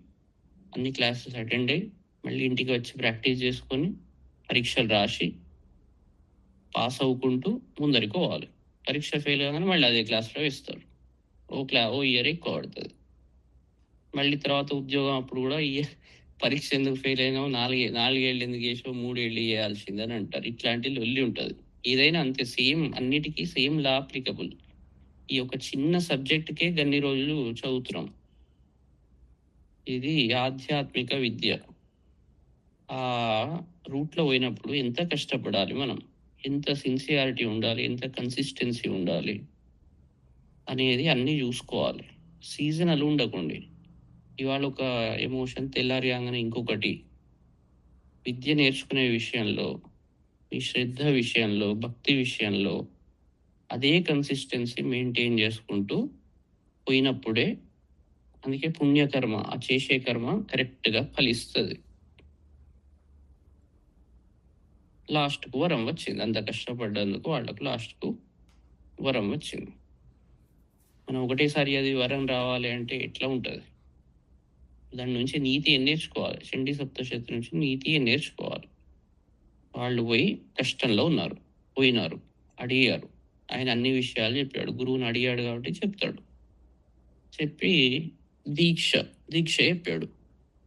అన్ని క్లాసెస్ అటెండ్ అయ్యి మళ్ళీ ఇంటికి వచ్చి ప్రాక్టీస్ చేసుకొని పరీక్షలు రాసి పాస్ అవ్వుకుంటూ ముందరికి పోవాలి. పరీక్ష ఫెయిల్ కాగానే మళ్ళీ అదే క్లాస్లో వేస్తారు. ఓ ఇయర్ ఎక్కువ పడుతుంది. మళ్ళీ తర్వాత ఉద్యోగం అప్పుడు కూడా పరీక్ష ఎందుకు ఫెయిల్ అయినావు, 4 ఏళ్ళు ఎందుకు చేసావు, 3 ఏళ్ళు చేయాల్సిందని అంటారు. ఇట్లాంటి లొల్లి ఉంటుంది. ఏదైనా అంతే, సేమ్ అన్నిటికీ సేమ్ లా అప్లికబుల్. ఈ ఒక చిన్న సబ్జెక్టుకే గన్ని రోజులు చదువుతున్నాం. ఇది ఆధ్యాత్మిక విద్య. ఆ రూట్లో పోయినప్పుడు ఎంత కష్టపడాలి మనం, ఎంత సిన్సియారిటీ ఉండాలి, ఎంత కన్సిస్టెన్సీ ఉండాలి అనేది అన్నీ చూసుకోవాలి. సీజనల్ ఉండకండి. ఇవాళ ఒక ఎమోషన్, తెల్లారి రాగానే ఇంకొకటి. విద్య నేర్చుకునే విషయంలో, మీ శ్రద్ధ విషయంలో, భక్తి విషయంలో అదే కన్సిస్టెన్సీ మెయింటైన్ చేసుకుంటూ పోయినప్పుడే, అందుకే పుణ్యకర్మ, ఆ చేసే కర్మ కరెక్ట్గా ఫలిస్తుంది. లాస్ట్కు వరం వచ్చింది. అంత కష్టపడ్డందుకు వాళ్ళకు లాస్ట్కు వరం వచ్చింది. మనం ఒకటేసారి అది వరం రావాలి అంటే ఎట్లా ఉంటుంది. దాని నుంచి నీతి ఏం నేర్చుకోవాలి. చండీ సప్తశతి నుంచి నీతి ఏం నేర్చుకోవాలి. వాళ్ళు పోయి కష్టంలో ఉన్నారు, పోయినారు, అడిగారు. ఆయన అన్ని విషయాలు చెప్పాడు. గురువుని అడిగాడు కాబట్టి చెప్తాడు. చెప్పి దీక్ష చెప్పాడు.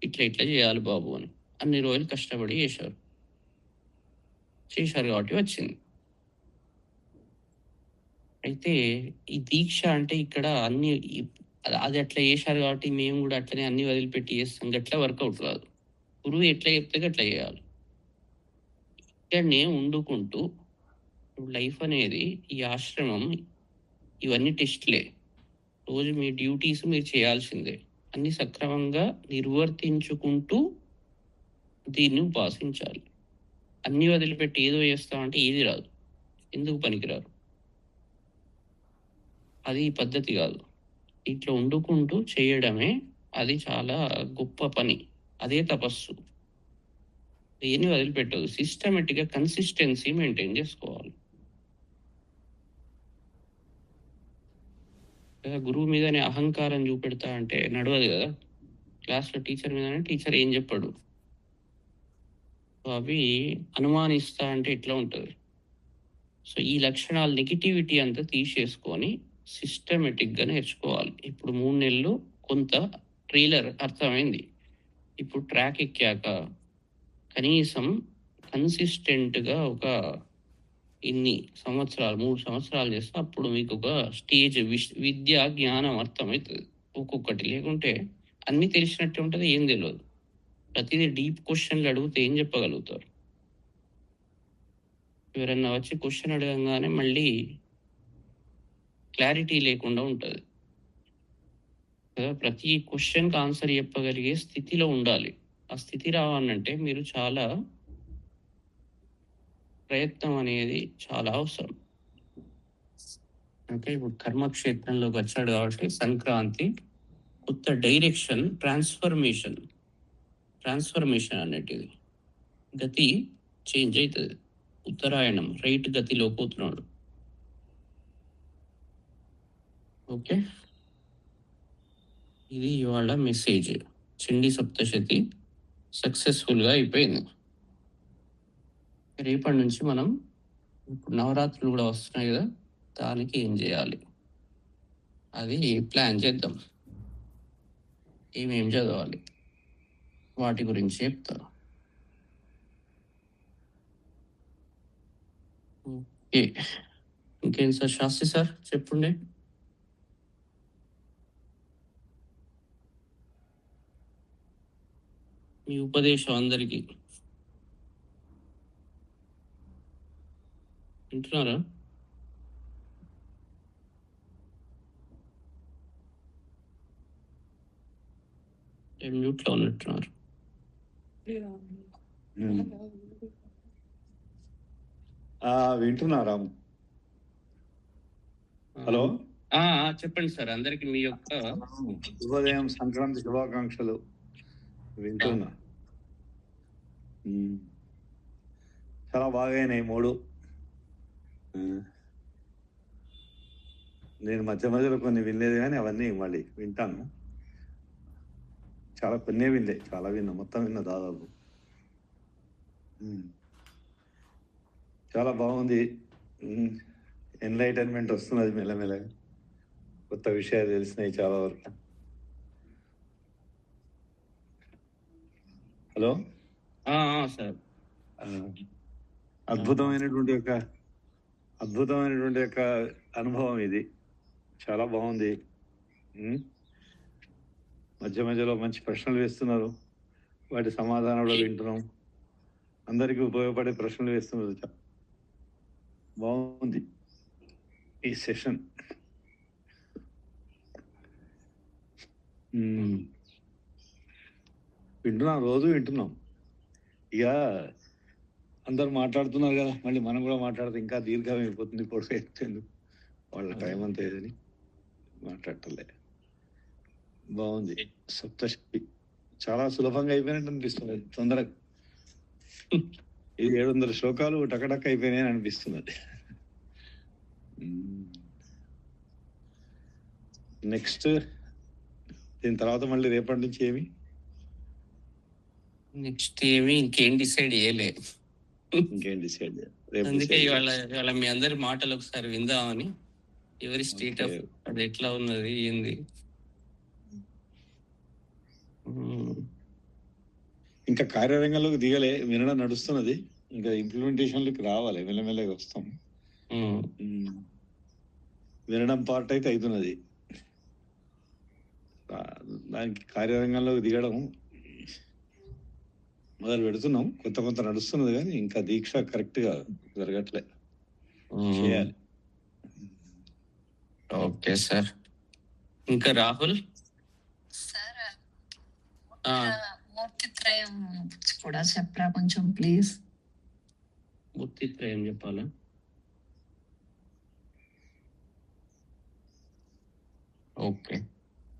ఇట్లా చేయాలి బాబు అని. అన్ని రోజులు కష్టపడి చేశారు కాబట్టి వచ్చింది. అయితే ఈ దీక్ష అంటే ఇక్కడ అన్ని అది అట్లా చేశారు కాబట్టి మేము కూడా అట్లనే అన్ని వదిలిపెట్టి చేస్తాం, గట్లా వర్కౌట్ కాదు. గురువు ఎట్లా చెప్తే అట్లా చేయాలి. ఇక్కడనే వండుకుంటూ లైఫ్ అనేది, ఈ ఆశ్రమం, ఇవన్నీ టెస్ట్లే. రోజు మీ డ్యూటీస్ మీరు చేయాల్సిందే. అన్ని సక్రమంగా నిర్వర్తించుకుంటూ దీన్ని ఉపాసించాలి. అన్ని వదిలిపెట్టి ఏదో చేస్తామంటే ఏది రాదు. ఎందుకు పనికిరారు? అది పద్ధతి కాదు. ఇట్లా వండుకుంటూ చేయడమే అది చాలా గొప్ప పని. అదే తపస్సు. దేన్ని వదిలిపెట్టదు. సిస్టమేటిక్‌గా కన్సిస్టెన్సీ మెయింటైన్ చేసుకోవాలి. గురువు మీదనే అహంకారం చూపెడతా అంటే నడవదు కదా! క్లాస్‌లో టీచర్ మీదనే టీచర్ ఏం చెప్పడు. సో, అవి అనుమానిస్తా అంటే ఎట్లా ఉంటది? సో, ఈ లక్షణాలు నెగటివిటీ అంతా తీసేసుకొని సిస్టమేటిక్‌గా నేర్చుకోవాలి. ఇప్పుడు 3 నెలలు కొంత ట్రైలర్ అర్థమైంది. ఇప్పుడు ట్రాక్ ఎక్కాక కనీసం కన్సిస్టెంట్‌గా ఒక ఇన్ని సంవత్సరాలు 3 సంవత్సరాలు చేస్తే అప్పుడు మీకు ఒక స్టేజ్ విద్య, జ్ఞానం అర్థమైతది. ఒక్కొక్కటి. లేకుంటే అన్నీ తెలిసినట్టే ఉంటది. ఏం తెలవదు. ప్రతిదీ డీప్ క్వెషన్‌లు అడిగితే ఏం చెప్పగలుగుతారు? ఎవరన్నా వచ్చి క్వెషన్ అడగంగానే మళ్ళీ క్లారిటీ లేకుండా ఉంటది. కదా! ప్రతి క్వెషన్‌కి ఆన్సర్ చెప్పగలిగే స్థితిలో ఉండాలి. ఆ స్థితి రావాలంటే మీరు చాలా ప్రయత్నం అనేది చాలా అవసరం. ఓకే. ఇప్పుడు కర్మక్షేత్రంలోకి వచ్చాడు కాబట్టి సంక్రాంతి కొత్త డైరెక్షన్, ట్రాన్స్‌ఫర్మేషన్ అన్నట్టిది. గతి చేంజ్ అయితది. ఉత్తరాయణం రైట్ గతిలో పోతున్నాడు. ఓకే. ఇది ఇవాళ మెసేజ్. చండీ సప్తశతి సక్సెస్‌ఫుల్‌గా అయిపోయింది. రేపటి నుంచి మనం ఇప్పుడు నవరాత్రులు కూడా వస్తున్నాయి కదా! దానికి ఏం చేయాలి? అది ప్లాన్ చేద్దాం. ఏమేం చదవాలి? వాటి గురించి చెప్తా. ఓకే. ఇంకేం సార్? శాస్త్రి సార్ చెప్పండి. మీ ఉపదేశం అందరికీ. వింటున్నారా? మ్యూట్‌లో ఉన్నట్టున్నారు. వింటున్నా రాము. హలో. చెప్పండి సార్. అందరికి మీ యొక్క శుభోదయం, సంక్రాంతి శుభాకాంక్షలు. వింటున్నా. చాలా బాగా అయినాయి 3. నేను మధ్య మధ్యలో కొన్ని వినలేదు కానీ అవన్నీ మళ్ళీ వింటాను. చాలా కొన్నే వినలే, చాలా విన్నా, మొత్తం విన్నా దాదాపు. చాలా బాగుంది. ఎన్లైటన్మెంట్ వస్తున్నది మెల్లమెల్లగా. కొత్త విషయాలు తెలిసినాయి చాలా వరకు. హలో. సార్. అద్భుతమైనటువంటి యొక్క అనుభవం ఇది. చాలా బాగుంది. మధ్య మధ్యలో మంచి ప్రశ్నలు వేస్తున్నారు, వాటి సమాధానాలు వింటున్నాం. అందరికీ ఉపయోగపడే ప్రశ్నలు వేస్తున్నారు. బాగుంది ఈ సెషన్. వింటున్నాం, రోజు వింటున్నాం. ఇక అందరు మాట్లాడుతున్నారు కదా, మళ్ళీ మనం కూడా మాట్లాడితే ఇంకా దీర్ఘం అయిపోతుంది. పొడిపోతుంది వాళ్ళ టైం అంతా ఏదని మాట్లాడటలే. బాగుంది. సప్తశక్తి చాలా సులభంగా అయిపోయినట్టు అనిపిస్తుంది. తొందరగా ఇది 700 శ్లోకాలు టకటక్ అయిపోయినాయని అనిపిస్తున్నది. నెక్స్ట్ దీని తర్వాత మళ్ళీ రేపటి నుంచి ఇంకేం డిసైడ్ చేయలే. అందుకే ఇవాళ మీ అందరి మాటలు ఒకసారి విందామని. ఎవరి స్టేట్ ఆఫ్ అది ఎట్లా ఉన్నది, ఏంది. ఇంకా కార్యరంగంలోకి దిగలే, వినడం నడుస్తున్నది. ఇంకా ఇంప్లిమెంటేషన్లోకి రావాలి, మెల్లమెల్లగా వస్తాం. వినడం పార్ట్ అయితే అవుతున్నది, దానికి కార్యరంగంలోకి దిగడం మొదలు పెడుతున్నాం. కొంత నడుస్తున్నది కానీ ఇంకా దీక్ష కరెక్ట్ గా జరగట్లే. చేయాలి. Okay sir. ఇంకా రాహుల్ సార్, మూర్తిత్రయం కూడా చెప్పరా కొంచెం ప్లీజ్. బుద్ధిత్రయం చెప్పాలా? ఓకే.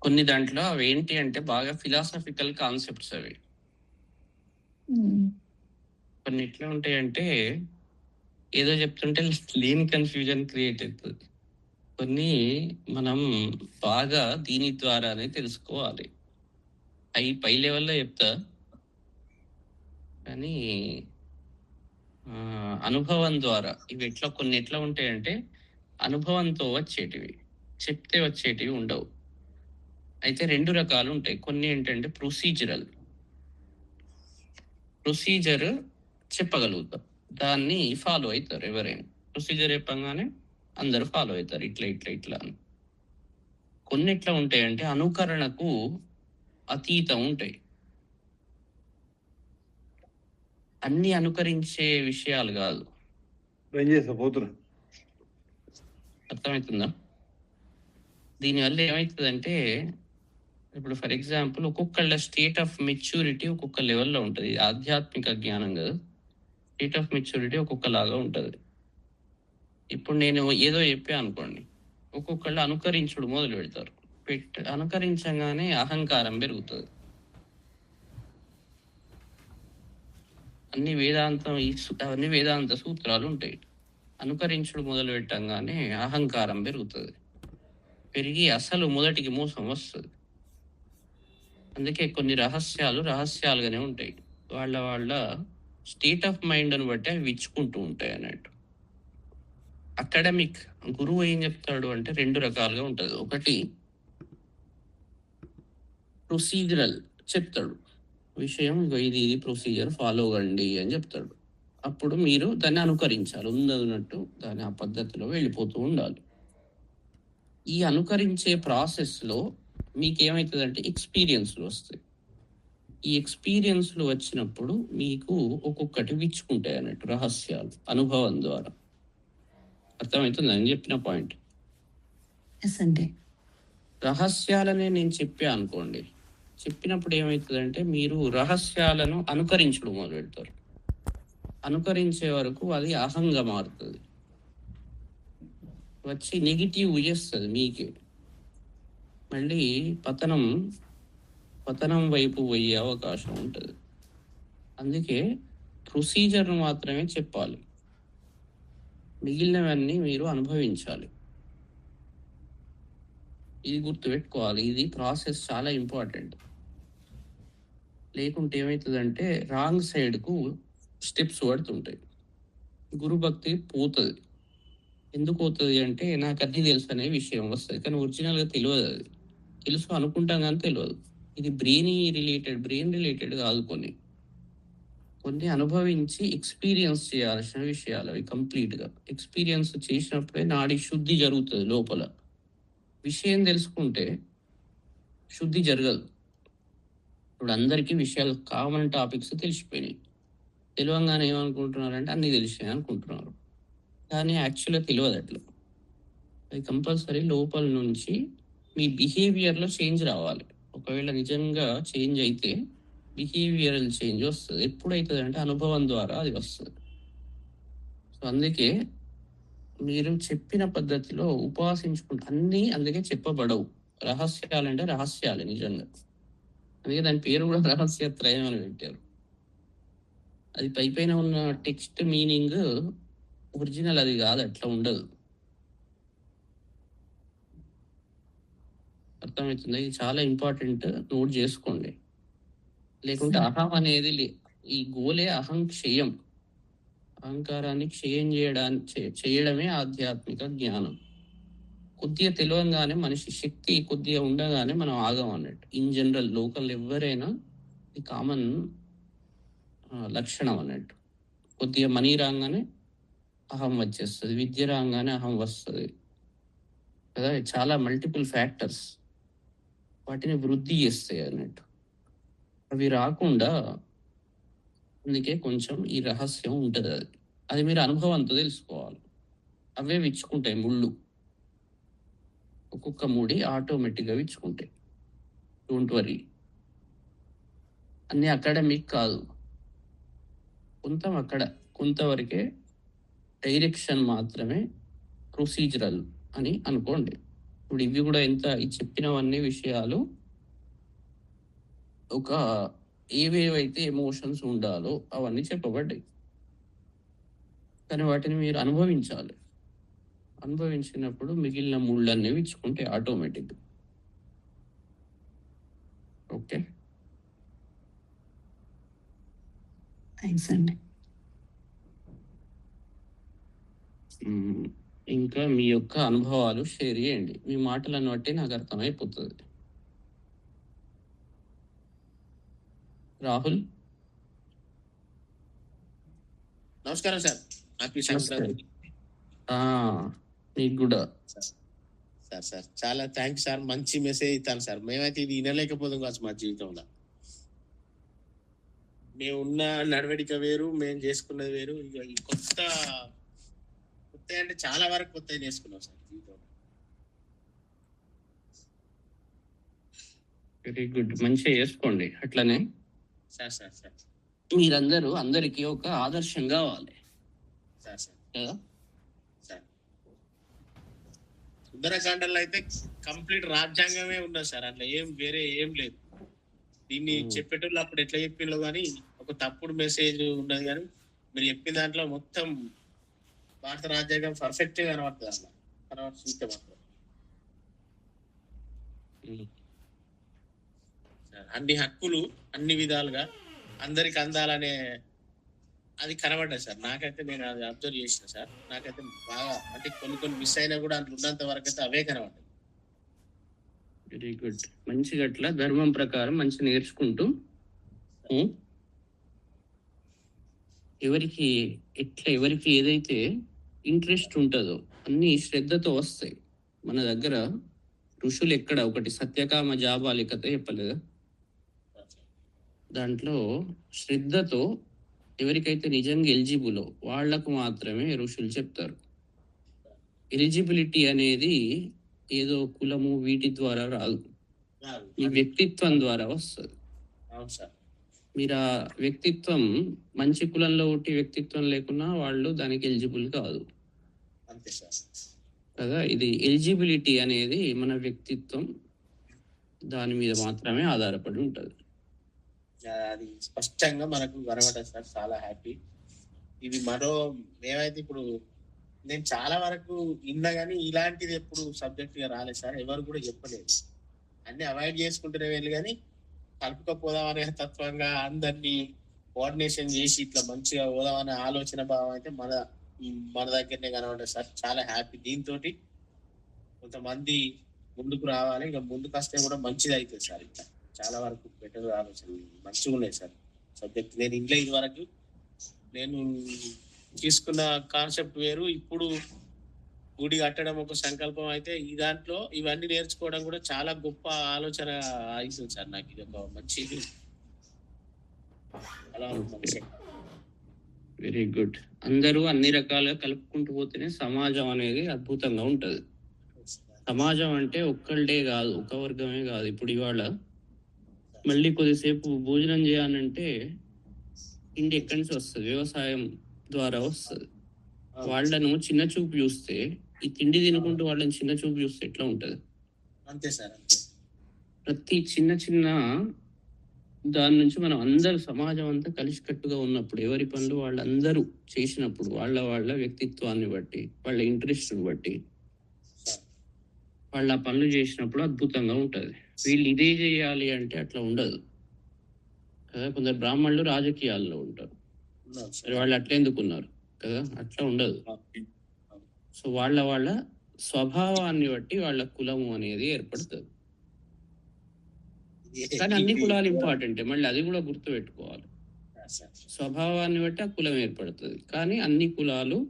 కొన్ని దాంట్లో అవి ఏంటి అంటే బాగా ఫిలాసఫికల్ కాన్సెప్ట్స్ అవి. కొన్ని ఎట్లా ఉంటాయంటే ఏదో చెప్తుంటే లేని కన్ఫ్యూజన్ క్రియేట్ అవుతుంది. కొన్ని మనం బాగా దీని ద్వారానే తెలుసుకోవాలి. అవి పై లెవెల్లో చెప్తా, కానీ అనుభవం ద్వారా ఇవి కొన్ని ఎట్లా ఉంటాయంటే అనుభవంతో వచ్చేటివి, చెప్తే వచ్చేటివి ఉండవు. అయితే 2 రకాలు ఉంటాయి. కొన్ని ఏంటంటే ప్రొసీజర్ చెప్పగలుగుతాం, దాన్ని ఫాలో అవుతారు ఎవరైనా. ప్రొసీజర్ చెప్పగానే అందరూ ఫాలో అవుతారు, ఇట్లా ఇట్లా ఇట్లా అని. కొన్ని ఎట్లా ఉంటాయంటే అనుకరణకు అతీతం ఉంటాయి. అన్ని అనుకరించే విషయాలు కాదు. ఏం చేస్తా పోతున్నా, అర్థమవుతుందా? దీనివల్ల ఏమవుతుందంటే ఇప్పుడు ఫర్ ఎగ్జాంపుల్ ఒక్కొక్కళ్ళ స్టేట్ ఆఫ్ మెచ్యూరిటీ ఒక్కొక్క లెవెల్లో ఉంటుంది. ఆధ్యాత్మిక జ్ఞానం కదా, స్టేట్ ఆఫ్ మెచ్యూరిటీ ఒక్కొక్కలాగా ఉంటుంది. ఇప్పుడు నేను ఏదో చెప్పా అనుకోండి, ఒక్కొక్కళ్ళు అనుకరించుడు మొదలు పెడతారు. అనుకరించగానే అహంకారం పెరుగుతుంది. అన్ని వేదాంత సూత్రాలు ఉంటాయి. అనుకరించుడు మొదలు పెట్టంగానే అహంకారం పెరుగుతుంది. పెరిగి అసలు మొదటికి మోసం వస్తుంది. అందుకే కొన్ని రహస్యాలుగానే ఉంటాయి. వాళ్ళ స్టేట్ ఆఫ్ మైండ్ అని బట్టి అవి విచ్చుకుంటూ ఉంటాయి అన్నట్టు. అకాడమిక్ గురువు ఏం చెప్తాడు అంటే 2 రకాలుగా ఉంటుంది. ఒకటి ప్రొసీజరల్ చెప్తాడు, విషయం ఇది ప్రొసీజర్ ఫాలో కండి అని చెప్తాడు. అప్పుడు మీరు దాన్ని అనుకరించాలి, ఉన్నట్టు దాన్ని ఆ పద్ధతిలో వెళ్ళిపోతూ ఉండాలి. ఈ అనుకరించే ప్రాసెస్లో మీకేమవుతుందంటే ఎక్స్పీరియన్స్లు వస్తాయి. ఈ ఎక్స్పీరియన్స్లు వచ్చినప్పుడు మీకు ఒక్కొక్కటి విచ్చుకుంటాయి అన్నట్టు రహస్యాలు అనుభవం ద్వారా. అర్థమవుతుంది అని చెప్పిన పాయింట్? రహస్యాలనే నేను చెప్పా అనుకోండి, చెప్పినప్పుడు ఏమవుతుందంటే మీరు రహస్యాలను అనుకరించడం మొదలు పెడతారు. అనుకరించే వరకు అది అహంగా మారుతుంది, వచ్చి నెగిటివ్ చేస్తుంది మీకే. మళ్ళీ పతనం వైపు పోయే అవకాశం ఉంటుంది. అందుకే ప్రొసీజర్ను మాత్రమే చెప్పాలి, మిగిలినవన్నీ మీరు అనుభవించాలి. ఇది గుర్తుపెట్టుకోవాలి. ఇది ప్రాసెస్ చాలా ఇంపార్టెంట్. లేకుంటే ఏమవుతుందంటే రాంగ్ సైడ్కు స్టెప్స్ పడుతుంటాయి, గురుభక్తి పోతుంది. ఎందుకు పోతుంది అంటే నాకు అన్నీ తెలుసు అనే విషయం వస్తుంది, కానీ ఒరిజినల్గా తెలియదు. అది తెలుసు అనుకుంటాం కానీ తెలియదు. ఇది బ్రెయిన్ రిలేటెడ్ కాదు. కొన్ని అనుభవించి ఎక్స్పీరియన్స్ చేయాల్సిన విషయాలు అవి. కంప్లీట్గా ఎక్స్పీరియన్స్ చేసినప్పుడే నాడి శుద్ధి జరుగుతుంది లోపల. విషయం తెలుసుకుంటే శుద్ధి జరగదు. ఇప్పుడు అందరికీ విషయాలు, కామన్ టాపిక్స్ తెలిసిపోయినాయి. తెలియంగానే ఏమనుకుంటున్నారంటే అన్నీ తెలిసినాయి అనుకుంటున్నారు, కానీ యాక్చువల్గా తెలియదు అట్లా. అది కంపల్సరీ లోపల నుంచి మీ బిహేవియర్లో చేంజ్ రావాలి. ఒకవేళ నిజంగా చేంజ్ అయితే బిహేవియరల్ చేంజ్ వస్తుంది. ఎప్పుడైతుంది అంటే అనుభవం ద్వారా అది వస్తుంది. సో అందుకే మీరు చెప్పిన పద్ధతిలో ఉపాసించుకుంటే అన్నీ అందుకే చెప్పబడవు. రహస్యాలంటే రహస్యాలు నిజంగా. అందుకే దాని పేరు కూడా రహస్యత్రయం అని పెట్టారు. అది పైన ఉన్న టెక్స్ట్ మీనింగ్ ఒరిజినల్ అది కాదు, అట్లా ఉండదు. అర్థమవుతుంది? ఇది చాలా ఇంపార్టెంట్, నోట్ చేసుకోండి. లేకుంటే అహం అనేది ఈ గోలే అహం క్షయం. అహంకారాన్ని క్షయం చేయడమే ఆధ్యాత్మిక జ్ఞానం. కొద్దిగా తెలియంగానే మనిషి శక్తి కొద్దిగా ఉండగానే మనం ఆగం అన్నట్టు. ఇన్ జనరల్ లోకల్ ఎవరైనా ఈ కామన్ లక్షణం అన్నట్టు. కొద్దిగా మనీ రాగానే అహం వచ్చేస్తుంది, విద్య రాగానే అహం వస్తుంది కదా. చాలా మల్టిపుల్ ఫ్యాక్టర్స్ వాటిని వృద్ధి చేస్తాయి అన్నట్టు. అవి రాకుండా అందుకే కొంచెం ఈ రహస్యం ఉంటుంది. అది మీరు అనుభవంతో తెలుసుకోవాలి. అవే విచ్చుకుంటాయి ముళ్ళు, ఒక్కొక్క ముడి ఆటోమేటిక్గా విచ్చుకుంటాయి. Don't worry. అన్ని అకాడమిక్ కాదు, కొంతవరకే డైరెక్షన్ మాత్రమే ప్రొసీజరల్ అని అనుకోండి. ఇప్పుడు ఇవి కూడా ఈ చెప్పినవన్నీ విషయాలు ఒక ఏవేవైతే ఎమోషన్స్ ఉండాలో అవన్నీ చెప్పబడ్డాయి. కానీ వాటిని మీరు అనుభవించాలి. అనుభవించినప్పుడు మిగిలిన ముళ్ళన్నీ ఇచ్చుకుంటే ఆటోమేటిక్. ఓకే, థ్యాంక్స్ అండి. ఇంకా మీ యొక్క అనుభవాలు షేర్ చేయండి. మీ మాటలను బట్టి నాకు అర్థమైపోతుంది. రాహుల్, నమస్కారం సార్. నీకు కూడా సార్ చాలా థ్యాంక్స్ సార్. మంచి మెసేజ్ ఇస్తాను సార్. మేమైతే ఇది వినలేకపోతాం కావచ్చు మా జీవితంలో. మేము ఉన్న నడవడిక వేరు, మేము చేసుకున్నది వేరు. ఇక ఈ కొత్త అంటే చాలా వరకు కొత్త చేసుకున్నాం సార్ జీవితంలో. వెరీ గుడ్, మంచిగా చేసుకోండి అట్లనే. సార్ మీరందరూ అందరికీ ఒక ఆదర్శం కావాలి కదా. సుందరకాండలో అయితే కంప్లీట్ రాజ్యాంగమే ఉన్నది సార్. అట్లా వేరే ఏం లేదు. దీన్ని చెప్పేటోళ్ళు అప్పుడు ఎట్లా చెప్పిండ్రో కానీ ఒక తప్పుడు మెసేజ్ ఉన్నది. కానీ మీరు చెప్పిన దాంట్లో మొత్తం భారత రాజ్యాంగం పర్ఫెక్ట్ గా కనబడుతుంది. అట్లా కనబడుతుంటే మాత్రం అన్ని హక్కులు అన్ని విధాలుగా అందరికి అందాలనే అది కనబడ్డా సార్. నాకైతే నేను అది అబ్జర్వ్ చేసిన సార్. నాకైతే బాగా అంటే కొన్ని మిస్ అయినా కూడా అందులో ఉన్నంత వరకు అయితే అవే కనబడ్డాయి. వెరీ గుడ్, మంచిగా అట్లా ధర్మం ప్రకారం మంచి నేర్చుకుంటూ ఎవరికి ఏదైతే ఇంట్రెస్ట్ ఉంటుందో అన్ని శ్రద్ధతో వస్తాయి. మన దగ్గర ఋషులు ఎక్కడ ఒకటి సత్యకామ జాబాలికత చెప్పలేదా? దాంట్లో శ్రద్ధతో ఎవరికైతే నిజంగా ఎలిజిబులో వాళ్లకు మాత్రమే ఋషులు చెప్తారు. ఎలిజిబిలిటీ అనేది ఏదో కులము వీటి ద్వారా రాదు, మీ వ్యక్తిత్వం ద్వారా వస్తుంది. మీరు ఆ వ్యక్తిత్వం మంచి కులంలో ఉంటే వ్యక్తిత్వం లేకున్నా వాళ్ళు దానికి ఎలిజిబుల్ కాదు కదా. ఇది ఎలిజిబిలిటీ అనేది మన వ్యక్తిత్వం, దాని మీద మాత్రమే ఆధారపడి ఉంటుంది. అది స్పష్టంగా మనకు కనబడదు సార్. చాలా హ్యాపీ. ఇది మేమైతే ఇప్పుడు నేను చాలా వరకు విన్నా కానీ ఇలాంటిది ఎప్పుడు సబ్జెక్ట్ గా రాలేదు సార్. ఎవరు కూడా చెప్పలేదు. అన్ని అవాయిడ్ చేసుకుంటూనే వెళ్ళి కానీ కలుపుకపోదాం అనే తత్వంగా అందరినీ కోఆర్డినేషన్ చేసి ఇట్లా మంచిగా పోదాం అనే ఆలోచన భావం అయితే మన దగ్గరనే కనబడదు సార్. చాలా హ్యాపీ. దీంతో కొంతమంది ముందుకు రావాలి. ఇంకా ముందుకు వస్తే కూడా మంచిది అవుతుంది సార్. ఇట్లా చాలా వరకు బెటర్ ఆలోచన మంచిగా ఉన్నాయి సార్ సబ్జెక్ట్. నేను ఇంట్లో ఇది వరకు నేను తీసుకున్న కాన్సెప్ట్ వేరు. ఇప్పుడు గుడి కట్టడం ఒక సంకల్పం అయితే ఈ దాంట్లో ఇవన్నీ నేర్చుకోవడం కూడా చాలా గొప్ప ఆలోచన అవుతుంది సార్. నాకు ఇది ఒక మంచి అలా వెరీ గుడ్. అందరూ అన్ని రకాలుగా కలుపుకుంటూ పోతేనే సమాజం అనేది అద్భుతంగా ఉంటది. సమాజం అంటే ఒక్కళ్ళే కాదు, ఒక వర్గమే కాదు. ఇప్పుడు ఇవాళ మళ్ళీ కొద్దిసేపు భోజనం చేయాలంటే తిండి ఎక్కడి నుంచి వస్తుంది? వ్యవసాయం ద్వారా వస్తుంది. వాళ్ళను చిన్న చూపు చూస్తే, ఈ తిండి తినుకుంటూ వాళ్ళని చిన్న చూపు చూస్తే ఎట్లా ఉంటది? అంతే సార్. ప్రతి చిన్న దాని నుంచి మనం అందరూ సమాజం అంతా కలిసికట్టుగా ఉన్నప్పుడు, ఎవరి పనులు వాళ్ళందరూ చేసినప్పుడు, వాళ్ళ వ్యక్తిత్వాన్ని బట్టి, వాళ్ళ ఇంట్రెస్ట్ బట్టి వాళ్ళ పనులు చేసినప్పుడు అద్భుతంగా ఉంటది. వీళ్ళు ఇదే చేయాలి అంటే అట్లా ఉండదు కదా. కొందరు బ్రాహ్మణులు రాజకీయాల్లో ఉంటారు, వాళ్ళు అట్లా ఎందుకున్నారు కదా, అట్లా ఉండదు. సో వాళ్ళ స్వభావాన్ని బట్టి వాళ్ళ కులము అనేది ఏర్పడుతుంది. కానీ అన్ని కులాలు ఇంపార్టెంటే, మళ్ళీ అది కూడా గుర్తు పెట్టుకోవాలి. స్వభావాన్ని బట్టి ఆ కులం ఏర్పడుతుంది. కానీ అన్ని కులాలు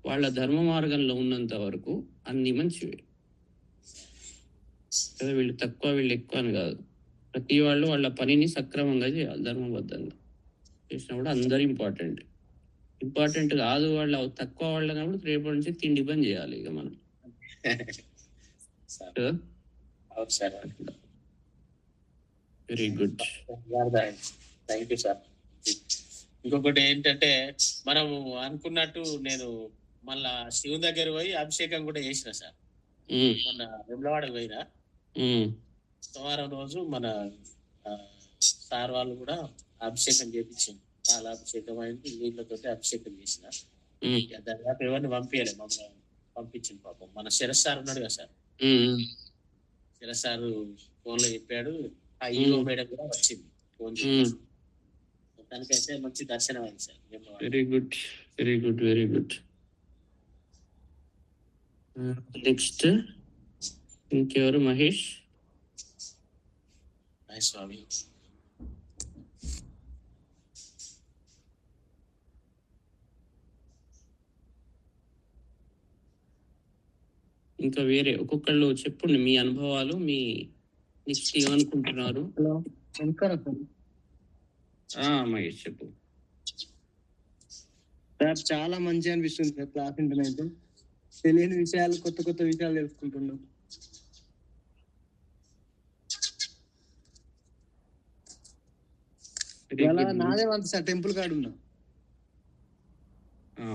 వాళ్ళ ధర్మ మార్గంలో ఉన్నంత వరకు అన్ని మంచివే కదా. వీళ్ళు తక్కువ వీళ్ళు ఎక్కువ అని కాదు. ప్రతి వాళ్ళు వాళ్ళ పనిని సక్రమంగా చేయాలి, ధర్మబద్ధంగా చేసినప్పుడు అందరు ఇంపార్టెంట్ కాదు. వాళ్ళు తక్కువ వాళ్ళనప్పుడు రేపటి నుంచి తిండి పని చేయాలి ఇక మనం. Very good, thank you sir. ఇంకొకటి ఏంటంటే మనము అనుకున్నట్టు నేను మళ్ళా శివుని దగ్గర పోయి అభిషేకం కూడా చేసిన సార్. ఉమ్, మొన్న వెమ్లవాడకు పోయినా ఉమ్, సోమవారం రోజు మన ఆ, సార్ వాళ్ళు కూడా అభిషేకం చేపించింది. పాలాభిషేకం అయింది, నీళ్ళతోటి అభిషేకం చేసిన. ఉమ్, ఇక దాదాపు ఎవరిని పంపించలే, మమ్మల్ని పంపించింది పాపం. మన శరత్ సార్ ఉన్నాడు కదా సార్, ఉమ్, శరత్ సార్ ఫోన్ లో చెప్పాడు. ఆ ఈఓ మేడం కూడా వచ్చింది ఫోన్ చేసి. దానికైతే మంచి దర్శనం అయింది sir Vemulawada. Very good, very good, very good. Next ఇంకెవరు? మహేష్. హాయ్ స్వామి. ఇంకా వేరే ఒక్కొక్కళ్ళు చెప్పండి మీ అనుభవాలు, మీ నెక్స్ట్ ఏమనుకుంటున్నారు. హలో, నమస్కారం సార్. మహేష్ చెప్పు. సార్ చాలా మంచి అనిపిస్తుంది సార్ క్లాస్ ఇంటర్నెట్. తెలియని విషయాలు, కొత్త కొత్త విషయాలు తెలుసుకుంటున్నాం. ఇవాళ నాదే వంత సార్, టెంపుల్ కాడ ఉన్నా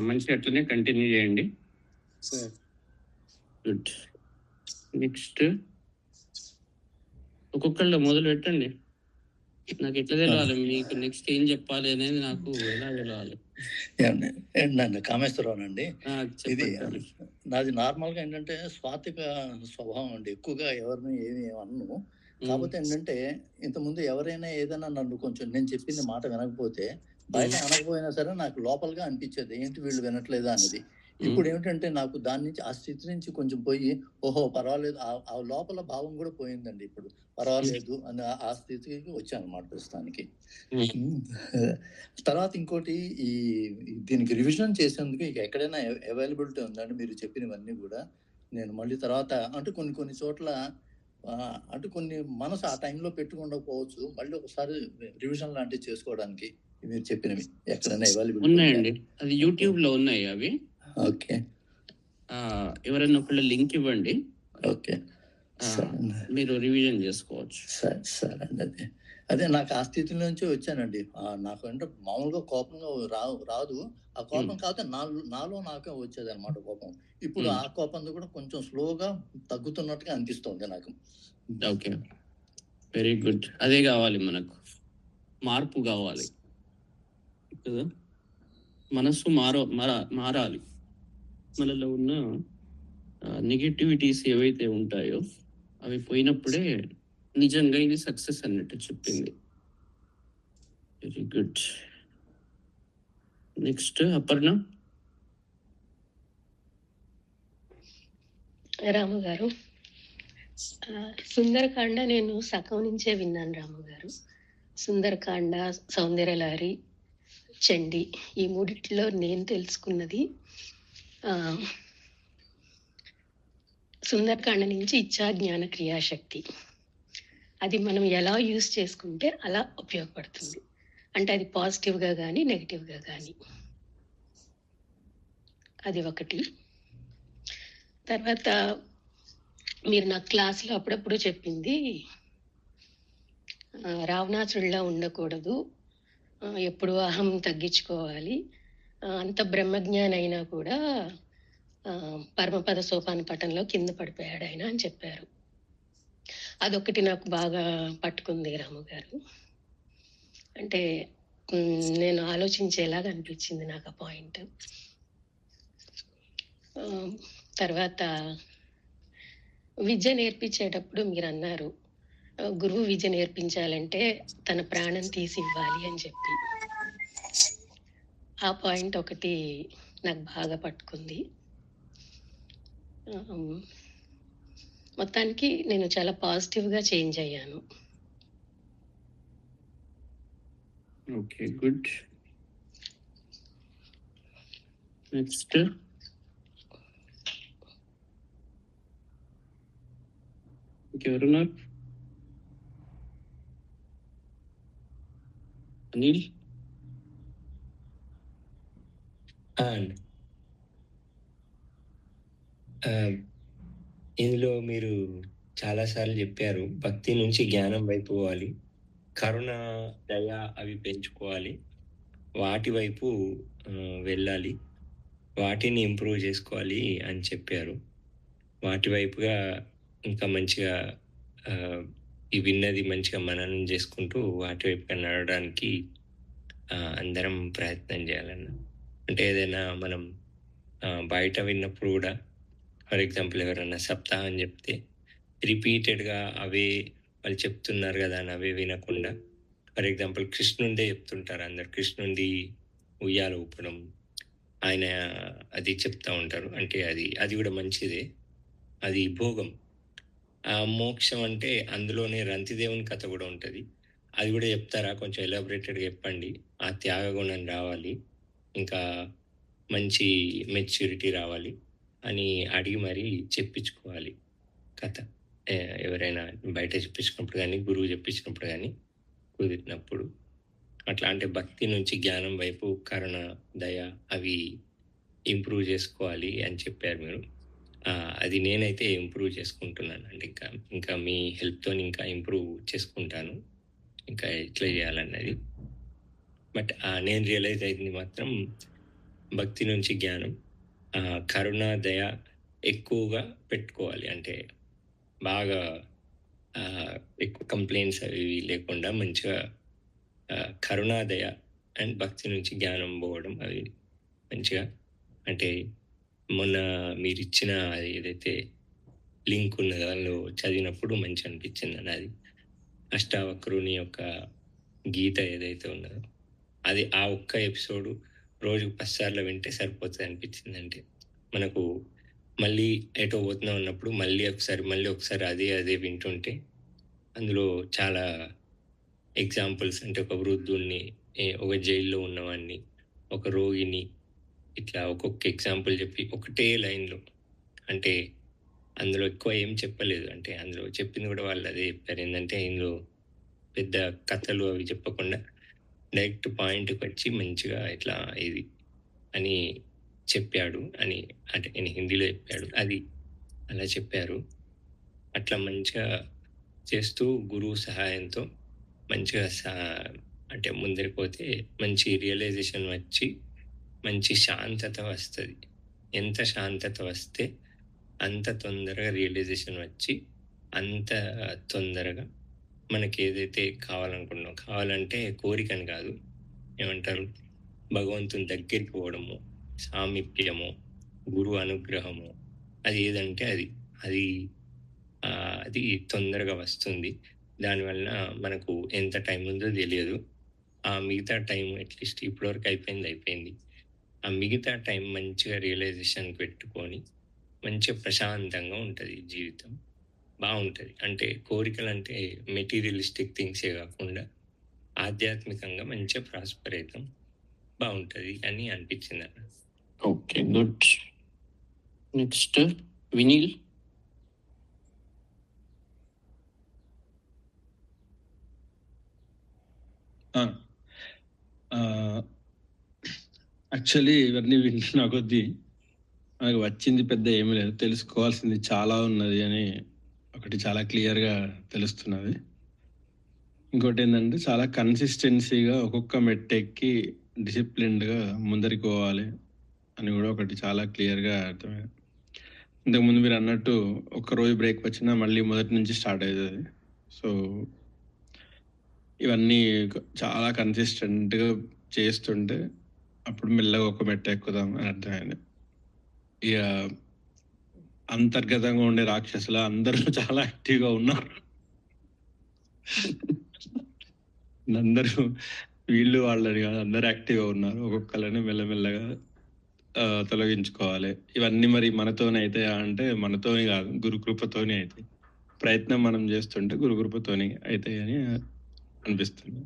మంచి అట్లనే కంటిన్యూ చేయండి. సార్. గుడ్. నెక్స్ట్ ఒక్కొక్కళ్ళు మొదలు పెట్టండి. నాకు ఎట్లా తెలవాలి మీకు నెక్స్ట్ ఏం చెప్పాలి అనేది, నాకు ఎలా తెలవాలి? ఏంటండి కామేశ్వరరావు అండి. ఇది చెప్పండి. నాది నార్మల్ గా ఏంటంటే స్వాతిక స్వభావం అండి, ఎక్కువగా ఎవరిని ఏమి అన్ను. కాకపోతే ఏంటంటే ఇంతకుముందు ఎవరైనా ఏదైనా నన్ను కొంచెం నేను చెప్పింది మాట వినకపోతే బయట అనకపోయినా సరే నాకు లోపలగా అనిపించేది, ఏంటి వీళ్ళు వినట్లేదా అనేది. ఇప్పుడు ఏమిటంటే నాకు దాని నుంచి, ఆ స్థితి నుంచి కొంచెం పోయి, ఓహో పర్వాలేదు, ఆ లోపల భావం కూడా పోయిందండి. ఇప్పుడు పర్వాలేదు అని ఆ స్థితికి వచ్చాను అన్నమాట ప్రస్తుతానికి. తర్వాత ఇంకోటి, ఈ దీనికి రివిజన్ చేసేందుకు ఇక ఎక్కడైనా అవైలబిలిటీ ఉందండి? మీరు చెప్పినవన్నీ కూడా నేను మళ్ళీ తర్వాత అంటే కొన్ని చోట్ల అంటే కొన్ని మనసు ఆ టైంలో పెట్టుకుండకపోవచ్చు, మళ్ళీ ఒకసారి రివిజన్ లాంటివి చేసుకోవడానికి మీరు చెప్పినవి ఎక్కడైనా అవైలబిలిటీ ఉన్నాయండి. అది యూట్యూబ్ లో ఉన్నాయి అవి. ఓకే, ఎవరైనా ఒకళ్ళు లింక్ ఇవ్వండి. ఓకే, మీరు రివిజన్ చేసుకోవచ్చు. సరే అండి. అదే నాకు ఆ స్థితి నుంచి వచ్చానండి. నాకు అంటే మామూలుగా కోపంగా రాదు. ఆ కోపం కాకపోతే నాలో నాకే వచ్చేది అనమాట కోపం. ఇప్పుడు ఆ కోపం కూడా కొంచెం స్లోగా తగ్గుతున్నట్టుగా అనిపిస్తుంది నాకు. Okay, very good. అదే కావాలి మనకు, మార్పు కావాలి కదా. మనసు మారాలి. మనలో ఉన్న నెగటివిటీస్ ఏవైతే ఉంటాయో అవి పోయినప్పుడే నిజంగా ఇది సక్సెస్ అన్నట్టు చెప్పింది. Very good. నెక్స్ట్ అపర్ణ. రాము గారు, సుందరకాండ నేను సగం నుంచే విన్నాను రాము గారు. సుందరకాండ, సౌందర్యలహరి, చండి, ఈ మూడిట్లో నేను తెలుసుకున్నది సుందరకాండ నుంచి ఇచ్చా జ్ఞాన క్రియాశక్తి. అది మనం ఎలా యూజ్ చేసుకుంటే అలా ఉపయోగపడుతుంది. అంటే అది పాజిటివ్గా కానీ నెగిటివ్గా కానీ. అది ఒకటి. తర్వాత మీరు నా క్లాస్లో అప్పుడప్పుడు చెప్పింది, రావణాసుడిలా ఉండకూడదు, ఎప్పుడు అహం తగ్గించుకోవాలి, అంత బ్రహ్మజ్ఞాని అయినా కూడా పరమపద సోపాన పటంలో కింద పడిపోయాడు ఆయన అని చెప్పారు. అదొకటి నాకు బాగా పట్టుకుంది రాము గారు. అంటే నేను ఆలోచించేలాగా అనిపించింది నాకు ఆ పాయింట్. తర్వాత విద్య నేర్పించేటప్పుడు మీరు అన్నారు, గురువు విద్య నేర్పించాలంటే తన ప్రాణం తీసి ఇవ్వాలి అని చెప్పి. ఆ పాయింట్ ఒకటి నాకు బాగా పట్టుకుంది. మొత్తానికి నేను చాలా పాజిటివ్గా చేంజ్ అయ్యాను. Okay, good. నెక్స్ట్ ఇంకెవరున్నారు? అనిల్. ఇందులో మీరు చాలాసార్లు చెప్పారు, భక్తి నుంచి జ్ఞానం వైపు పోవాలి, కరుణ, దయ అవి పెంచుకోవాలి, వాటి వైపు వెళ్ళాలి. వాటిని ఇంప్రూవ్ చేసుకోవాలి అని చెప్పారు. వాటి వైపుగా ఇంకా మంచిగా ఈ విన్నది మంచిగా మననం చేసుకుంటూ వాటి వైపుగా నడవడానికి అందరం ప్రయత్నం చేయాలన్న. అంటే ఏదైనా మనం బయట విన్నప్పుడు కూడా, ఫర్ ఎగ్జాంపుల్ ఎవరైనా సప్తాహం చెప్తే రిపీటెడ్గా అవే వాళ్ళు చెప్తున్నారు కదా అని అవే వినకుండా, ఫర్ ఎగ్జాంపుల్ కృష్ణుండే చెప్తుంటారు అందరు, కృష్ణుండి ఉయ్యాల ఊపడం ఆయన అది చెప్తా ఉంటారు. అంటే అది కూడా మంచిదే, అది భోగం. ఆ మోక్షం అంటే అందులోనే రంతిదేవుని కథ కూడా ఉంటుంది, అది కూడా చెప్తారా కొంచెం ఎలాబొరేటెడ్గా చెప్పండి. ఆ త్యాగ గుణం రావాలి, ఇంకా మంచి మెచ్యూరిటీ రావాలి అని అడిగి మరీ చెప్పించుకోవాలి కథ. ఎవరైనా బయట చెప్పించినప్పుడు కానీ, గురువు చెప్పించినప్పుడు కానీ, కుదిరినప్పుడు అట్లా. అంటే భక్తి నుంచి జ్ఞానం వైపు కరుణ, దయ అవి ఇంప్రూవ్ చేసుకోవాలి అని చెప్పారు మీరు. అది నేనైతే ఇంప్రూవ్ చేసుకుంటున్నాను. అంటే ఇంకా మీ హెల్ప్తో ఇంకా ఇంప్రూవ్ చేసుకుంటాను, ఇంకా ఎట్లా చేయాలన్నది. బట్ నేను రియలైజ్ అయింది మాత్రం భక్తి నుంచి జ్ఞానం, కరుణ, దయ ఎక్కువగా పెట్టుకోవాలి. అంటే బాగా ఎక్కువ కంప్లైంట్స్ అవి లేకుండా మంచిగా కరుణాదయ అండ్ భక్తి నుంచి జ్ఞానం పోవడం అవి మంచిగా. అంటే మొన్న మీరు ఇచ్చిన ఏదైతే లింక్ ఉన్నదో దానిలో చదివినప్పుడు మంచి అనిపించింది అన్నది. అష్టావక్రుని యొక్క గీత ఏదైతే ఉన్నదో అది ఆ ఒక్క ఎపిసోడు రోజుకు 10 సార్లు వింటే సరిపోతుంది అనిపించింది. అంటే మనకు మళ్ళీ ఎటో పోతున్నా ఉన్నప్పుడు మళ్ళీ ఒకసారి అదే వింటుంటే అందులో చాలా ఎగ్జాంపుల్స్, అంటే ఒక వృద్ధుణ్ణి, ఒక జైల్లో ఉన్నవాడిని, ఒక రోగిని, ఇట్లా ఒక్కొక్క ఎగ్జాంపుల్ చెప్పి ఒకటే లైన్లో, అంటే అందులో ఎక్కువ ఏం చెప్పలేదు. అంటే అందులో చెప్పింది కూడా వాళ్ళు అదే చెప్పారు. ఏంటంటే ఇందులో పెద్ద కథలు అవి చెప్పకుండా డైరెక్ట్ పాయింట్కి వచ్చి మంచిగా ఇట్లా ఇది అని చెప్పాడు అని, అంటే నేను హిందీలో చెప్పాడు, అది అలా చెప్పారు. అట్లా మంచిగా చేస్తూ గురువు సహాయంతో మంచిగా అంటే ముందరికి పోతే మంచి రియలైజేషన్ వచ్చి మంచి శాంతత వస్తుంది. ఎంత శాంతత వస్తే అంత తొందరగా రియలైజేషన్ వచ్చి అంత తొందరగా మనకి ఏదైతే కావాలనుకుంటున్నాం, కావాలంటే కోరికని కాదు, ఏమంటారు, భగవంతుని దగ్గరికి పోవడము, సామీప్యము, గురువు అనుగ్రహము, అది ఏదంటే అది తొందరగా వస్తుంది. దానివల్ల మనకు ఎంత టైం ఉందో తెలియదు. ఆ మిగతా టైం అట్లీస్ట్ ఇప్పటివరకు అయిపోయింది. ఆ మిగతా టైం మంచిగా రియలైజేషన్ పెట్టుకొని మంచిగా ప్రశాంతంగా ఉంటుంది జీవితం, బాగుంటుంది. అంటే కోరికలు అంటే మెటీరియలిస్టిక్ థింగ్సే కాకుండా ఆధ్యాత్మికంగా మంచిగా ప్రాస్పర్ అవుతాం, బాగుంటుంది అని అనిపించింది అన్న. Okay, good. Next Vineel. Actually ఇవన్నీ వింటున్నా కొద్దీ నాకు వచ్చింది పెద్ద ఏమీ లేదు, తెలుసుకోవాల్సింది చాలా ఉన్నది అని ఒకటి చాలా క్లియర్గా తెలుస్తున్నది. ఇంకోటి ఏంటంటే చాలా కన్సిస్టెన్సీగా ఒక్కొక్క మెట్టెక్కి డిసిప్లిన్డ్గా ముందరికి పోవాలి అని కూడా ఒకటి చాలా క్లియర్గా అర్థమైంది. ఇంతకుముందు మీరు అన్నట్టు ఒక్కరోజు బ్రేక్ వచ్చినా మళ్ళీ మొదటి నుంచి స్టార్ట్ అవుతుంది. సో ఇవన్నీ చాలా కన్సిస్టెంట్గా చేస్తుంటే అప్పుడు మెల్లగా ఒక మెట్ట ఎక్కుదాం అని అర్థమైంది. ఇక అంతర్గతంగా ఉండే రాక్షసులు అందరూ చాలా యాక్టివ్గా ఉన్నారు. అందరూ వీళ్ళు వాళ్ళని కాదు, అందరూ యాక్టివ్గా ఉన్నారు. ఒక్కొక్కరిని మెల్లమెల్లగా తొలగించుకోవాలి. ఇవన్నీ మరి మనతోనే అవుతాయా అంటే మనతోనే కాదు, గురుకృపతోనే అవుతాయి. ప్రయత్నం మనం చేస్తుంటే గురుకృపతోనే అవుతాయి అని అనిపిస్తుంది.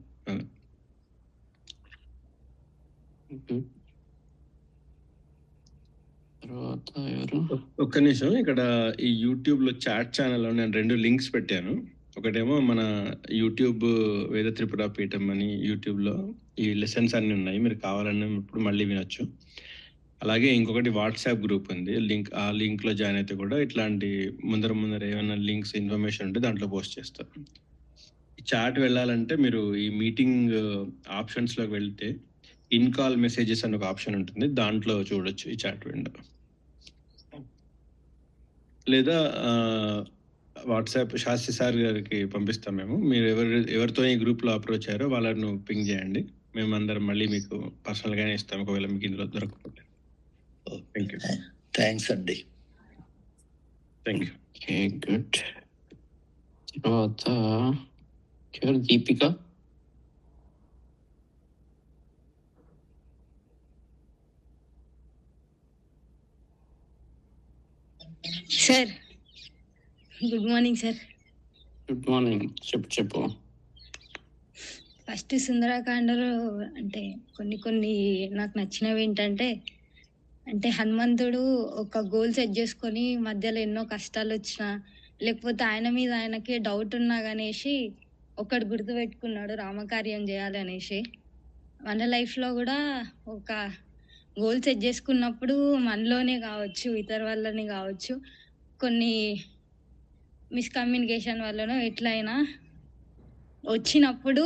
ఒక్క నిమిషం, ఇక్కడ ఈ యూట్యూబ్లో చాట్ ఛానల్లో నేను 2 లింక్స్ పెట్టాను. ఒకటేమో మన యూట్యూబ్ వేద త్రిపుర పీఠం అని యూట్యూబ్లో ఈ లెసన్స్ అన్నీ ఉన్నాయి, మీరు కావాలన్నప్పుడు మళ్ళీ వినొచ్చు. అలాగే ఇంకొకటి వాట్సాప్ గ్రూప్ ఉంది, ఆ లింక్లో జాయిన్ అయితే కూడా ఇట్లాంటి ముందర ఏమైనా లింక్స్ ఇన్ఫర్మేషన్ ఉంటే దాంట్లో పోస్ట్ చేస్తారు. ఈ చాట్ వెళ్ళాలంటే మీరు ఈ మీటింగ్ ఆప్షన్స్లోకి వెళ్తే ఇన్ కాల్ మెసేజెస్ అని ఒక ఆప్షన్ ఉంటుంది, దాంట్లో చూడొచ్చు ఈ చాట్ విండో. లేదా వాట్సాప్ శాస్త్రి సార్ గారికి పంపిస్తాం మేము. మీరు ఎవరితో ఈ గ్రూప్లో అప్రోచ్ అయ్యారో వాళ్ళను పింగ్ చేయండి, మేమందరం మళ్ళీ మీకు పర్సనల్గానే ఇస్తాం ఒకవేళ మీకు ఇందులో దొరకకపోతే. Thank you. థ్యాంక్స్ అండి. Thank you. Okay, good. తర్వాత Deepika. Sir good morning sir. Good morning. చెప్పు. ఫస్ట్ సుందరకాండలో అంటే కొన్ని నాకు నచ్చినవి ఏంటంటే, అంటే హనుమంతుడు ఒక గోల్ సెట్ చేసుకొని మధ్యలో ఎన్నో కష్టాలు వచ్చినా, లేకపోతే ఆయన మీద ఆయనకే డౌట్ ఉన్నా గనేసి ఒకటి గుర్తుపెట్టుకున్నాడు, రామకార్యం చేయాలనేసి. మన లైఫ్లో కూడా ఒక గోల్ సెట్ చేసుకున్నప్పుడు మనలోనే కావచ్చు, ఇతర వాళ్ళని కావచ్చు, కొన్ని మిస్కమ్యూనికేషన్ వల్లనో ఎట్లయినా వచ్చినప్పుడు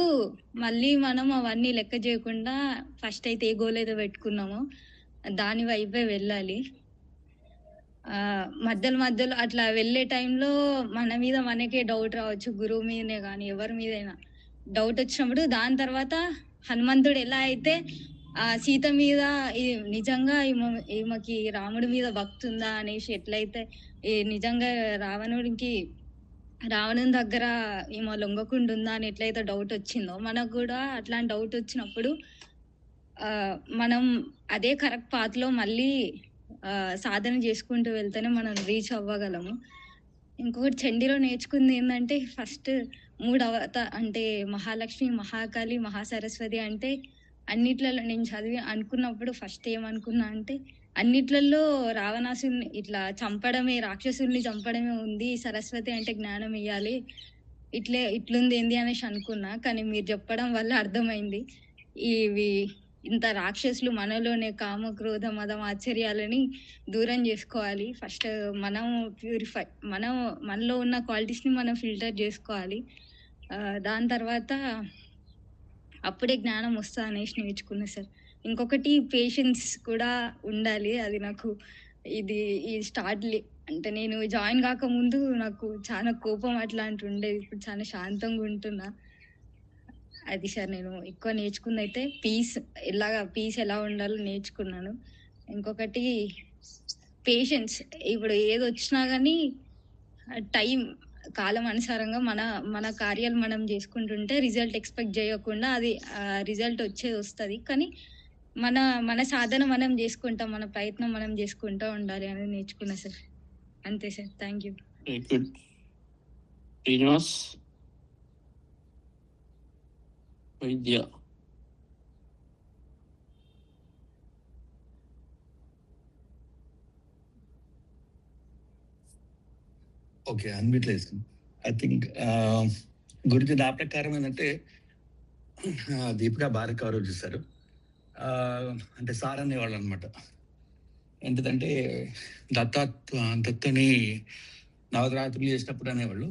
మళ్ళీ మనం అవన్నీ లెక్క చేయకుండా ఫస్ట్ అయితే ఏ గోల్ అయితే పెట్టుకున్నామో దాని వైపే వెళ్ళాలి. మధ్యలో అట్లా వెళ్ళే టైంలో మన మీద మనకే డౌట్ రావచ్చు, గురువు మీదనే కానీ ఎవరి మీదైనా డౌట్ వచ్చినప్పుడు దాని తర్వాత హనుమంతుడు ఎలా అయితే సీత మీద నిజంగా ఈమెకి రాముడి మీద భక్తి ఉందా అనేసి ఎట్లయితే నిజంగా రావణుని దగ్గర ఈమె లొంగకుండా ఉందా అని ఎట్లయితే డౌట్ వచ్చిందో, మనకు కూడా అట్లాంటి డౌట్ వచ్చినప్పుడు మనం అదే కరెక్ట్ పాత్లో మళ్ళీ సాధన చేసుకుంటూ వెళ్తేనే మనం రీచ్ అవ్వగలము. ఇంకొకటి చండీలో నేర్చుకుంది ఏంటంటే, ఫస్ట్ 3 అంటే మహాలక్ష్మి, మహాకాళి, మహాసరస్వతి అంటే అన్నిట్లలో నేను చదివి అనుకున్నప్పుడు ఫస్ట్ ఏమనుకున్నా అంటే, అన్నిట్లలో రావణాసుని ఇట్లా చంపడమే, రాక్షసుల్ని చంపడమే ఉంది, సరస్వతి అంటే జ్ఞానం ఇవ్వాలి, ఇట్లుంది ఏంది అనేసి అనుకున్నా. కానీ మీరు చెప్పడం వల్ల అర్థమైంది, ఇవి ఇంత రాక్షసులు మనలోనే కామ, క్రోధ, మదం, ఆశ్చర్యాలని దూరం చేసుకోవాలి. ఫస్ట్ మనం ప్యూరిఫై, మనలో ఉన్న క్వాలిటీస్ని మనం ఫిల్టర్ చేసుకోవాలి. దాని తర్వాత అప్పుడే జ్ఞానం వస్తా అనేసి నేర్చుకున్నా సార్. ఇంకొకటి పేషెన్స్ కూడా ఉండాలి. అది నాకు ఈ స్టార్ట్ అంటే నేను జాయిన్ కాకముందు నాకు చాలా కోపం అట్లాంటి ఉండేది, ఇప్పుడు చాలా శాంతంగా ఉంటున్నా. అది సార్ నేను ఎక్కువ నేర్చుకుంది అయితే పీస్ ఎలా ఉండాలో నేర్చుకున్నాను. ఇంకొకటి పేషెన్స్. ఇప్పుడు ఏది వచ్చినా కానీ కాలం అనుసారంగా మన కార్యాలు మనం చేసుకుంటుంటే రిజల్ట్ ఎక్స్పెక్ట్ చేయకుండా అది రిజల్ట్ వచ్చేది వస్తుంది. కానీ మన సాధన మనం చేసుకుంటాం, మన ప్రయత్నం మనం చేసుకుంటూ ఉండాలి అని నేర్చుకున్నా సార్. అంతే sir. Thank you. Good. Srinivas వైద్య. ఓకే, అన్మిట్లేదు. ఐ థింక్ గురించి నా ప్రకారం ఏంటంటే, దీపికా బాగా కవర్ చేశారు. అంటే సార్ అనేవాళ్ళు అనమాట. ఏంటిదంటే దత్తని నవరాత్రులు చేసినప్పుడు అనేవాళ్ళు,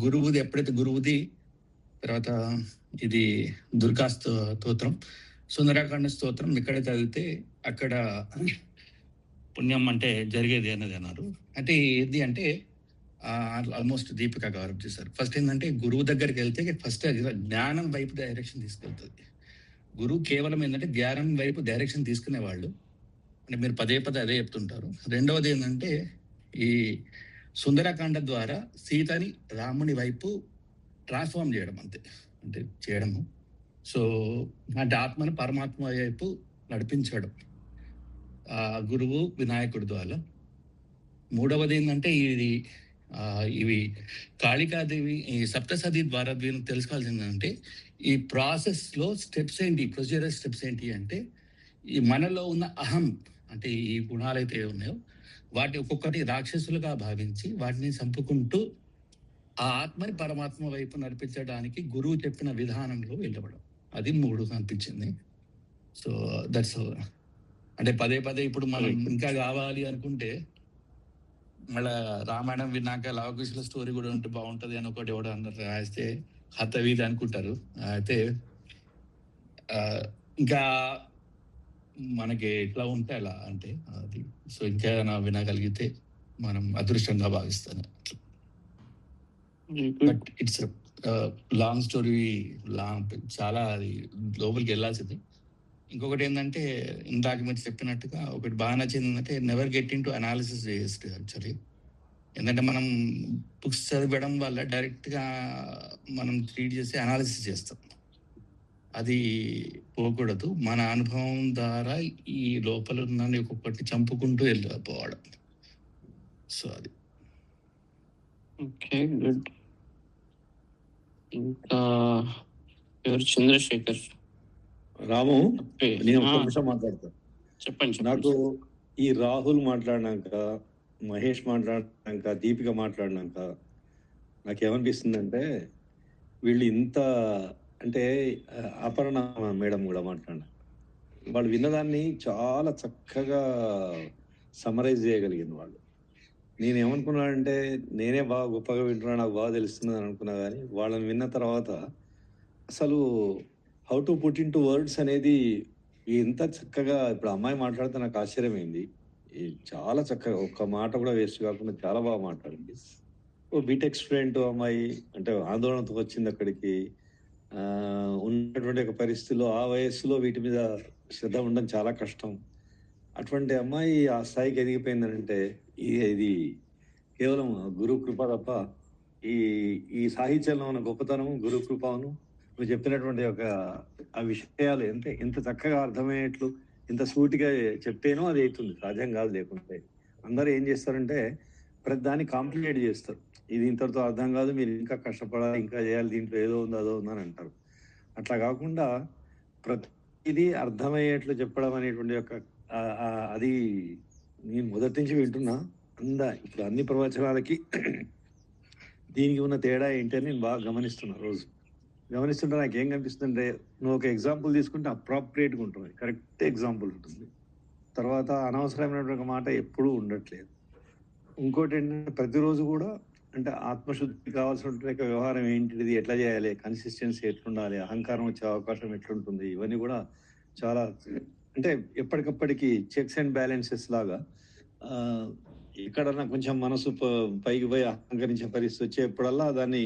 గురువుది ఎప్పుడైతే గురువుది తర్వాత ఇది దుర్గా స్తోత్రం, సుందరాకాండ స్తోత్రం ఎక్కడైతే చదివితే అక్కడ పుణ్యం అంటే జరిగేది అనేది అన్నారు. అంటే ఏంది అంటే ఆల్మోస్ట్ దీపిక కవర్ చేశారు. ఫస్ట్ ఏంటంటే గురువు దగ్గరికి వెళ్తే ఫస్ట్ జ్ఞానం వైపు డైరెక్షన్ తీసుకెళ్తుంది. గురువు కేవలం ఏంటంటే జ్ఞానం వైపు డైరెక్షన్ తీసుకునేవాళ్ళు, అంటే మీరు పదే అదే చెప్తుంటారు. రెండవది ఏంటంటే ఈ సుందరకాండ ద్వారా సీతని రాముని వైపు ట్రాన్స్ఫార్మ్ చేయడం, అంతే, అంటే చేయడము. సో అంటే ఆత్మని పరమాత్మ వైపు నడిపించడం గురువు వినాయకుడి ద్వారా. మూడవది ఏంటంటే ఇవి కాళికాదేవి ఈ సప్తసతి ద్వారా వీళ్ళు తెలుసుకోవాల్సింది ఏంటంటే ఈ ప్రాసెస్లో స్టెప్స్ ఏంటి, ప్రొసీజర్ స్టెప్స్ ఏంటి అంటే ఈ మనలో ఉన్న అహం అంటే ఈ గుణాలు అయితే ఉన్నాయో వాటి ఒక్కొక్కటి రాక్షసులుగా భావించి వాటిని చంపుకుంటూ ఆ ఆత్మని పరమాత్మ వైపు నడిపించడానికి గురువు చెప్పిన విధానంలో వెళ్ళవడం, అది 3 అనిపించింది. సో దట్స్ అంటే పదే ఇప్పుడు మనం ఇంకా కావాలి అనుకుంటే మళ్ళా రామాయణం విన్నాక లవకుశుల స్టోరీ కూడా ఉంటే బాగుంటది అని ఒకటి ఎవడో అన్నారు, రాస్తే హతవీది అనుకుంటారు. అయితే ఇంకా మనకి ఎట్లా ఉంటే అలా అంటే అది. సో ఇంకా వినగలిగితే మనం అదృష్టంగా భావిస్తాను. బట్ ఇట్స్ లాంగ్ స్టోరీ, చాలా అది లోపలికి వెళ్ళాల్సింది. ఇంకొకటి ఏంటంటే ఇందాక మీరు చెప్పినట్టుగా ఒకటి బాగా నచ్చింది ఏంటంటే never get in to analysis waste actually. ఎందుకంటే మనం బుక్స్ చదివడం వల్ల డైరెక్ట్గా మనం ట్రీట్ చేసి అనాలిసిస్ చేస్తాం. అది పోకూడదు. మన అనుభవం ద్వారా ఈ లోపల ఉన్న ఒక్కొక్కటి చంపుకుంటూ వెళ్ళిపోవడం. సో అది ఓకే, గుడ్. ఇంకా ఎవరు? చంద్రశేఖర్. రాము, చెప్పే. నేను ఒక ఆ, నిమిషం మాట్లాడతా. చెప్పండి నాకు చెప్పండి. ఈ రాహుల్ మాట్లాడినాక, మహేష్ మాట్లాడినాక, దీపిక మాట్లాడినాక నాకేమనిపిస్తుందంటే వీళ్ళు ఇంత అంటే అపర్ణ మేడం కూడా మాట్లాడిన వాళ్ళు విన్నదాన్ని చాలా చక్కగా సమరైజ్ చేయగలిగింది వాళ్ళు. నేనేమనుకున్నానంటే నేనే బాగా గొప్పగా వింటున్నా, నాకు బాగా తెలుస్తుంది అని అనుకున్నా, కానీ వాళ్ళని విన్న తర్వాత అసలు how to put in to words అనేది ఎంత చక్కగా ఇప్పుడు అమ్మాయి మాట్లాడితే నాకు ఆశ్చర్యమైంది. చాలా చక్కగా ఒక్క మాట కూడా వేస్ట్ కాకుండా చాలా బాగా మాట్లాడింది. ఓ బీటెక్ స్టూడెంట్ అమ్మాయి అంటే ఆందోళనతో వచ్చింది అక్కడికి. ఉన్నటువంటి ఒక పరిస్థితుల్లో ఆ వయస్సులో వీటి మీద శ్రద్ధ ఉండడం చాలా కష్టం. అటువంటి అమ్మాయి ఆ స్థాయికి ఎదిగిపోయిందనంటే ఇది కేవలం గురు కృప తప్ప. ఈ ఈ సాహిత్యంలో ఉన్న గొప్పతనం గురు కృపను నువ్వు చెప్పినటువంటి ఒక ఆ విషయాలు ఎంత చక్కగా అర్థమయ్యేట్లు ఇంత సూటిగా చెప్తేనో అది అవుతుంది. సాధ్యం కాదు లేకుంటే. అందరూ ఏం చేస్తారంటే ప్రతి దాన్ని కాంప్లికేట్ చేస్తారు. ఇది ఇంతటితో అర్థం కాదు, మీరు ఇంకా కష్టపడాలి, ఇంకా చేయాలి, దీంట్లో ఏదో ఉంది అదో ఉందని అంటారు. అట్లా కాకుండా ప్రతిదీ అర్థమయ్యేట్లు చెప్పడం అనేటువంటి ఒక అది నేను మొదటి నుంచి వింటున్నా. ఇప్పుడు అన్ని ప్రవచనాలకి దీనికి ఉన్న తేడా ఏంటని నేను బాగా గమనిస్తున్నా. రోజు గమనిస్తుంటే నాకు ఏం కనిపిస్తుందంటే నువ్వు ఒక ఎగ్జాంపుల్ తీసుకుంటే అప్రాప్రియేట్గా ఉంటుంది, కరెక్ట్ ఎగ్జాంపుల్ ఉంటుంది. తర్వాత అనవసరమైనటువంటి మాట ఎప్పుడూ ఉండట్లేదు. ఇంకోటి ఏంటంటే ప్రతిరోజు కూడా అంటే ఆత్మశుద్ధి కావాల్సిన వ్యవహారం ఏంటిది, ఎట్లా చేయాలి, కన్సిస్టెన్సీ ఎట్లుండాలి, అహంకారం వచ్చే అవకాశం ఎట్లుంటుంది, ఇవన్నీ కూడా చాలా అంటే ఎప్పటికప్పటికి చెక్స్ అండ్ బ్యాలెన్సెస్ లాగా. ఎక్కడన్నా కొంచెం మనసు పైకి పోయి అహంకరించే పరిస్థితి వచ్చేప్పుడల్లా దాన్ని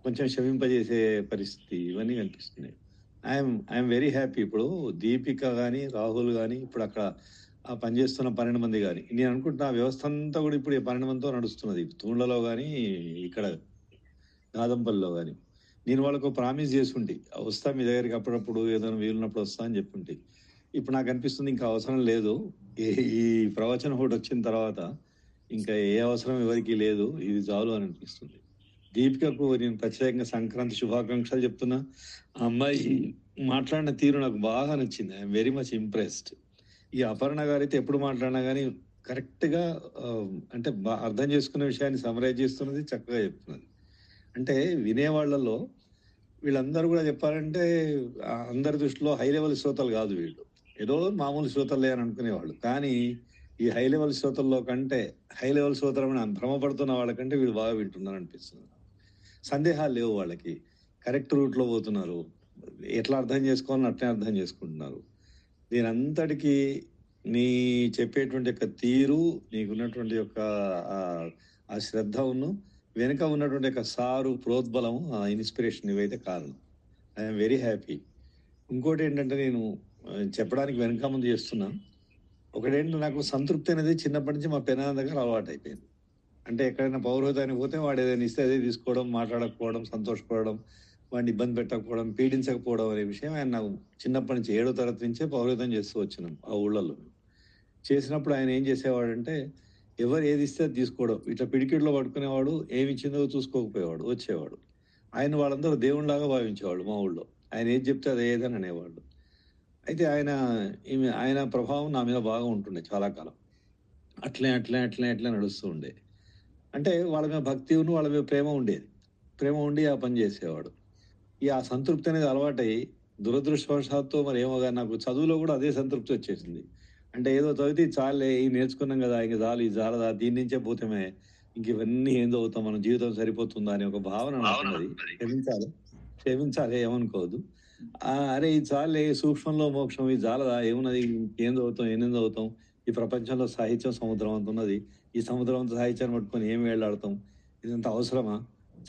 కొంచెం క్షమింపజేసే పరిస్థితి, ఇవన్నీ కనిపిస్తున్నాయి. I'm very happy. ఇప్పుడు దీపిక కానీ రాహుల్ కానీ ఇప్పుడు అక్కడ ఆ పనిచేస్తున్న 12 మంది కానీ నేను అనుకుంటున్నా ఆ వ్యవస్థ అంతా కూడా ఇప్పుడు 12 మందితో నడుస్తున్నది. తూళ్ళలో కానీ ఇక్కడ గాదంపల్లిలో కానీ నేను వాళ్ళకు ప్రామిస్ చేసుకుంటే వస్తా మీ దగ్గరికి అప్పుడప్పుడు ఏదైనా వీలున్నప్పుడు వస్తా అని చెప్పుంటే. ఇప్పుడు నాకు అనిపిస్తుంది ఇంకా అవసరం లేదు. ఈ ప్రవచనం ఒకటి వచ్చిన తర్వాత ఇంకా ఏ అవసరం ఎవరికి లేదు, ఇది చాలు అని అనిపిస్తుంది. దీపికకు నేను ప్రత్యేకంగా సంక్రాంతి శుభాకాంక్షలు చెప్తున్నా. ఆ అమ్మాయి మాట్లాడిన తీరు నాకు బాగా నచ్చింది. I'm very much impressed. ఈ అపర్ణ గారు అయితే ఎప్పుడు మాట్లాడినా కానీ కరెక్ట్గా అంటే అర్థం చేసుకున్న విషయాన్ని సమరైజ్ చేస్తున్నది, చక్కగా చెప్తున్నది. అంటే వినేవాళ్లలో వీళ్ళందరూ కూడా చెప్పాలంటే అందరి దృష్టిలో హై లెవెల్ శ్రోతలు కాదు వీళ్ళు, ఏదో మామూలు శ్రోతలే అని అనుకునేవాళ్ళు. కానీ ఈ హై లెవెల్ శ్రోతల్లో కంటే హై లెవెల్ శ్రోతలని భ్రమపడుతున్న వాళ్ళకంటే వీళ్ళు బాగా వింటున్నారు అనిపిస్తుంది. సందేహాలు లేవు వాళ్ళకి, కరెక్ట్ రూట్లో పోతున్నారు, ఎట్లా అర్థం చేసుకోవాలని అట్లే అర్థం చేసుకుంటున్నారు. దీనంతటికీ నీ చెప్పేటువంటి యొక్క తీరు, నీకున్నటువంటి యొక్క ఆ శ్రద్ధ వెనుక ఉన్నటువంటి యొక్క సారు ప్రోద్బలం, ఆ ఇన్స్పిరేషన్ ఇవైతే కారణం. I'm very happy. ఇంకోటి ఏంటంటే నేను చెప్పడానికి వెనక ముందు చేస్తున్నా. ఒకటేంటంటే నాకు సంతృప్తి అనేది చిన్నప్పటి నుంచి మా పెనాన్న దగ్గర అలవాటు అయిపోయింది. అంటే ఎక్కడైనా పౌరోహితానికి పోతే వాడు ఏదైనా ఇస్తే అదే తీసుకోవడం, మాట్లాడకపోవడం, సంతోషపడడం, వాడిని ఇబ్బంది పెట్టకపోవడం, పీడించకపోవడం అనే విషయం ఆయన నాకు చిన్నప్పటి నుంచి 7వ తరగతి నుంచే పౌరోహితం చేస్తూ వచ్చినాం ఆ ఊళ్ళల్లో. చేసినప్పుడు ఆయన ఏం చేసేవాడంటే ఎవరు ఏది ఇస్తే అది తీసుకోవడం, ఇట్లా పిడికిట్లో పట్టుకునేవాడు, ఏమి ఇచ్చిందో చూసుకోకపోయేవాడు, వచ్చేవాడు. ఆయన వాళ్ళందరూ దేవుళ్ళలాగా భావించేవాడు మా ఊళ్ళో. ఆయన ఏది చెప్తే అది ఏదని అనేవాళ్ళు. అయితే ఆయన ప్రభావం నా మీద బాగా ఉంటుండే చాలా కాలం. అట్లే నడుస్తూ ఉండే. అంటే వాళ్ళ మీద భక్తి వాళ్ళ మీద ప్రేమ ఉండి ఆ పని చేసేవాడు. ఆ సంతృప్తి అనేది అలవాటై దురదృష్టవశాత్తు మరి ఏమో కానీ నాకు చదువులో కూడా అదే సంతృప్తి వచ్చేసింది. అంటే ఏదో చదివితే చాలే, ఇవి నేర్చుకున్నాం కదా, ఇంక చాలు, ఇది చాలదా, దీని నుంచే పోతామే, ఇంక ఇవన్నీ ఏం చదువుతాం, మన జీవితం సరిపోతుందా అనే ఒక భావన నాకున్నది. క్షమించాలి, ఏమనుకోవద్దు. అరే ఇది చాలే, సూక్ష్మంలో మోక్షం ఇది చాలదా, ఏమున్నది, ఏం చదువుతాం, ఏం చదువుతాం, ఈ ప్రపంచంలో సాహిత్యం సముద్రం అంత ఉన్నది, ఈ సముద్రం అంత సాహిత్యాన్ని పట్టుకొని ఏం వేళ్లాడతాం, ఇదంతా అవసరమా,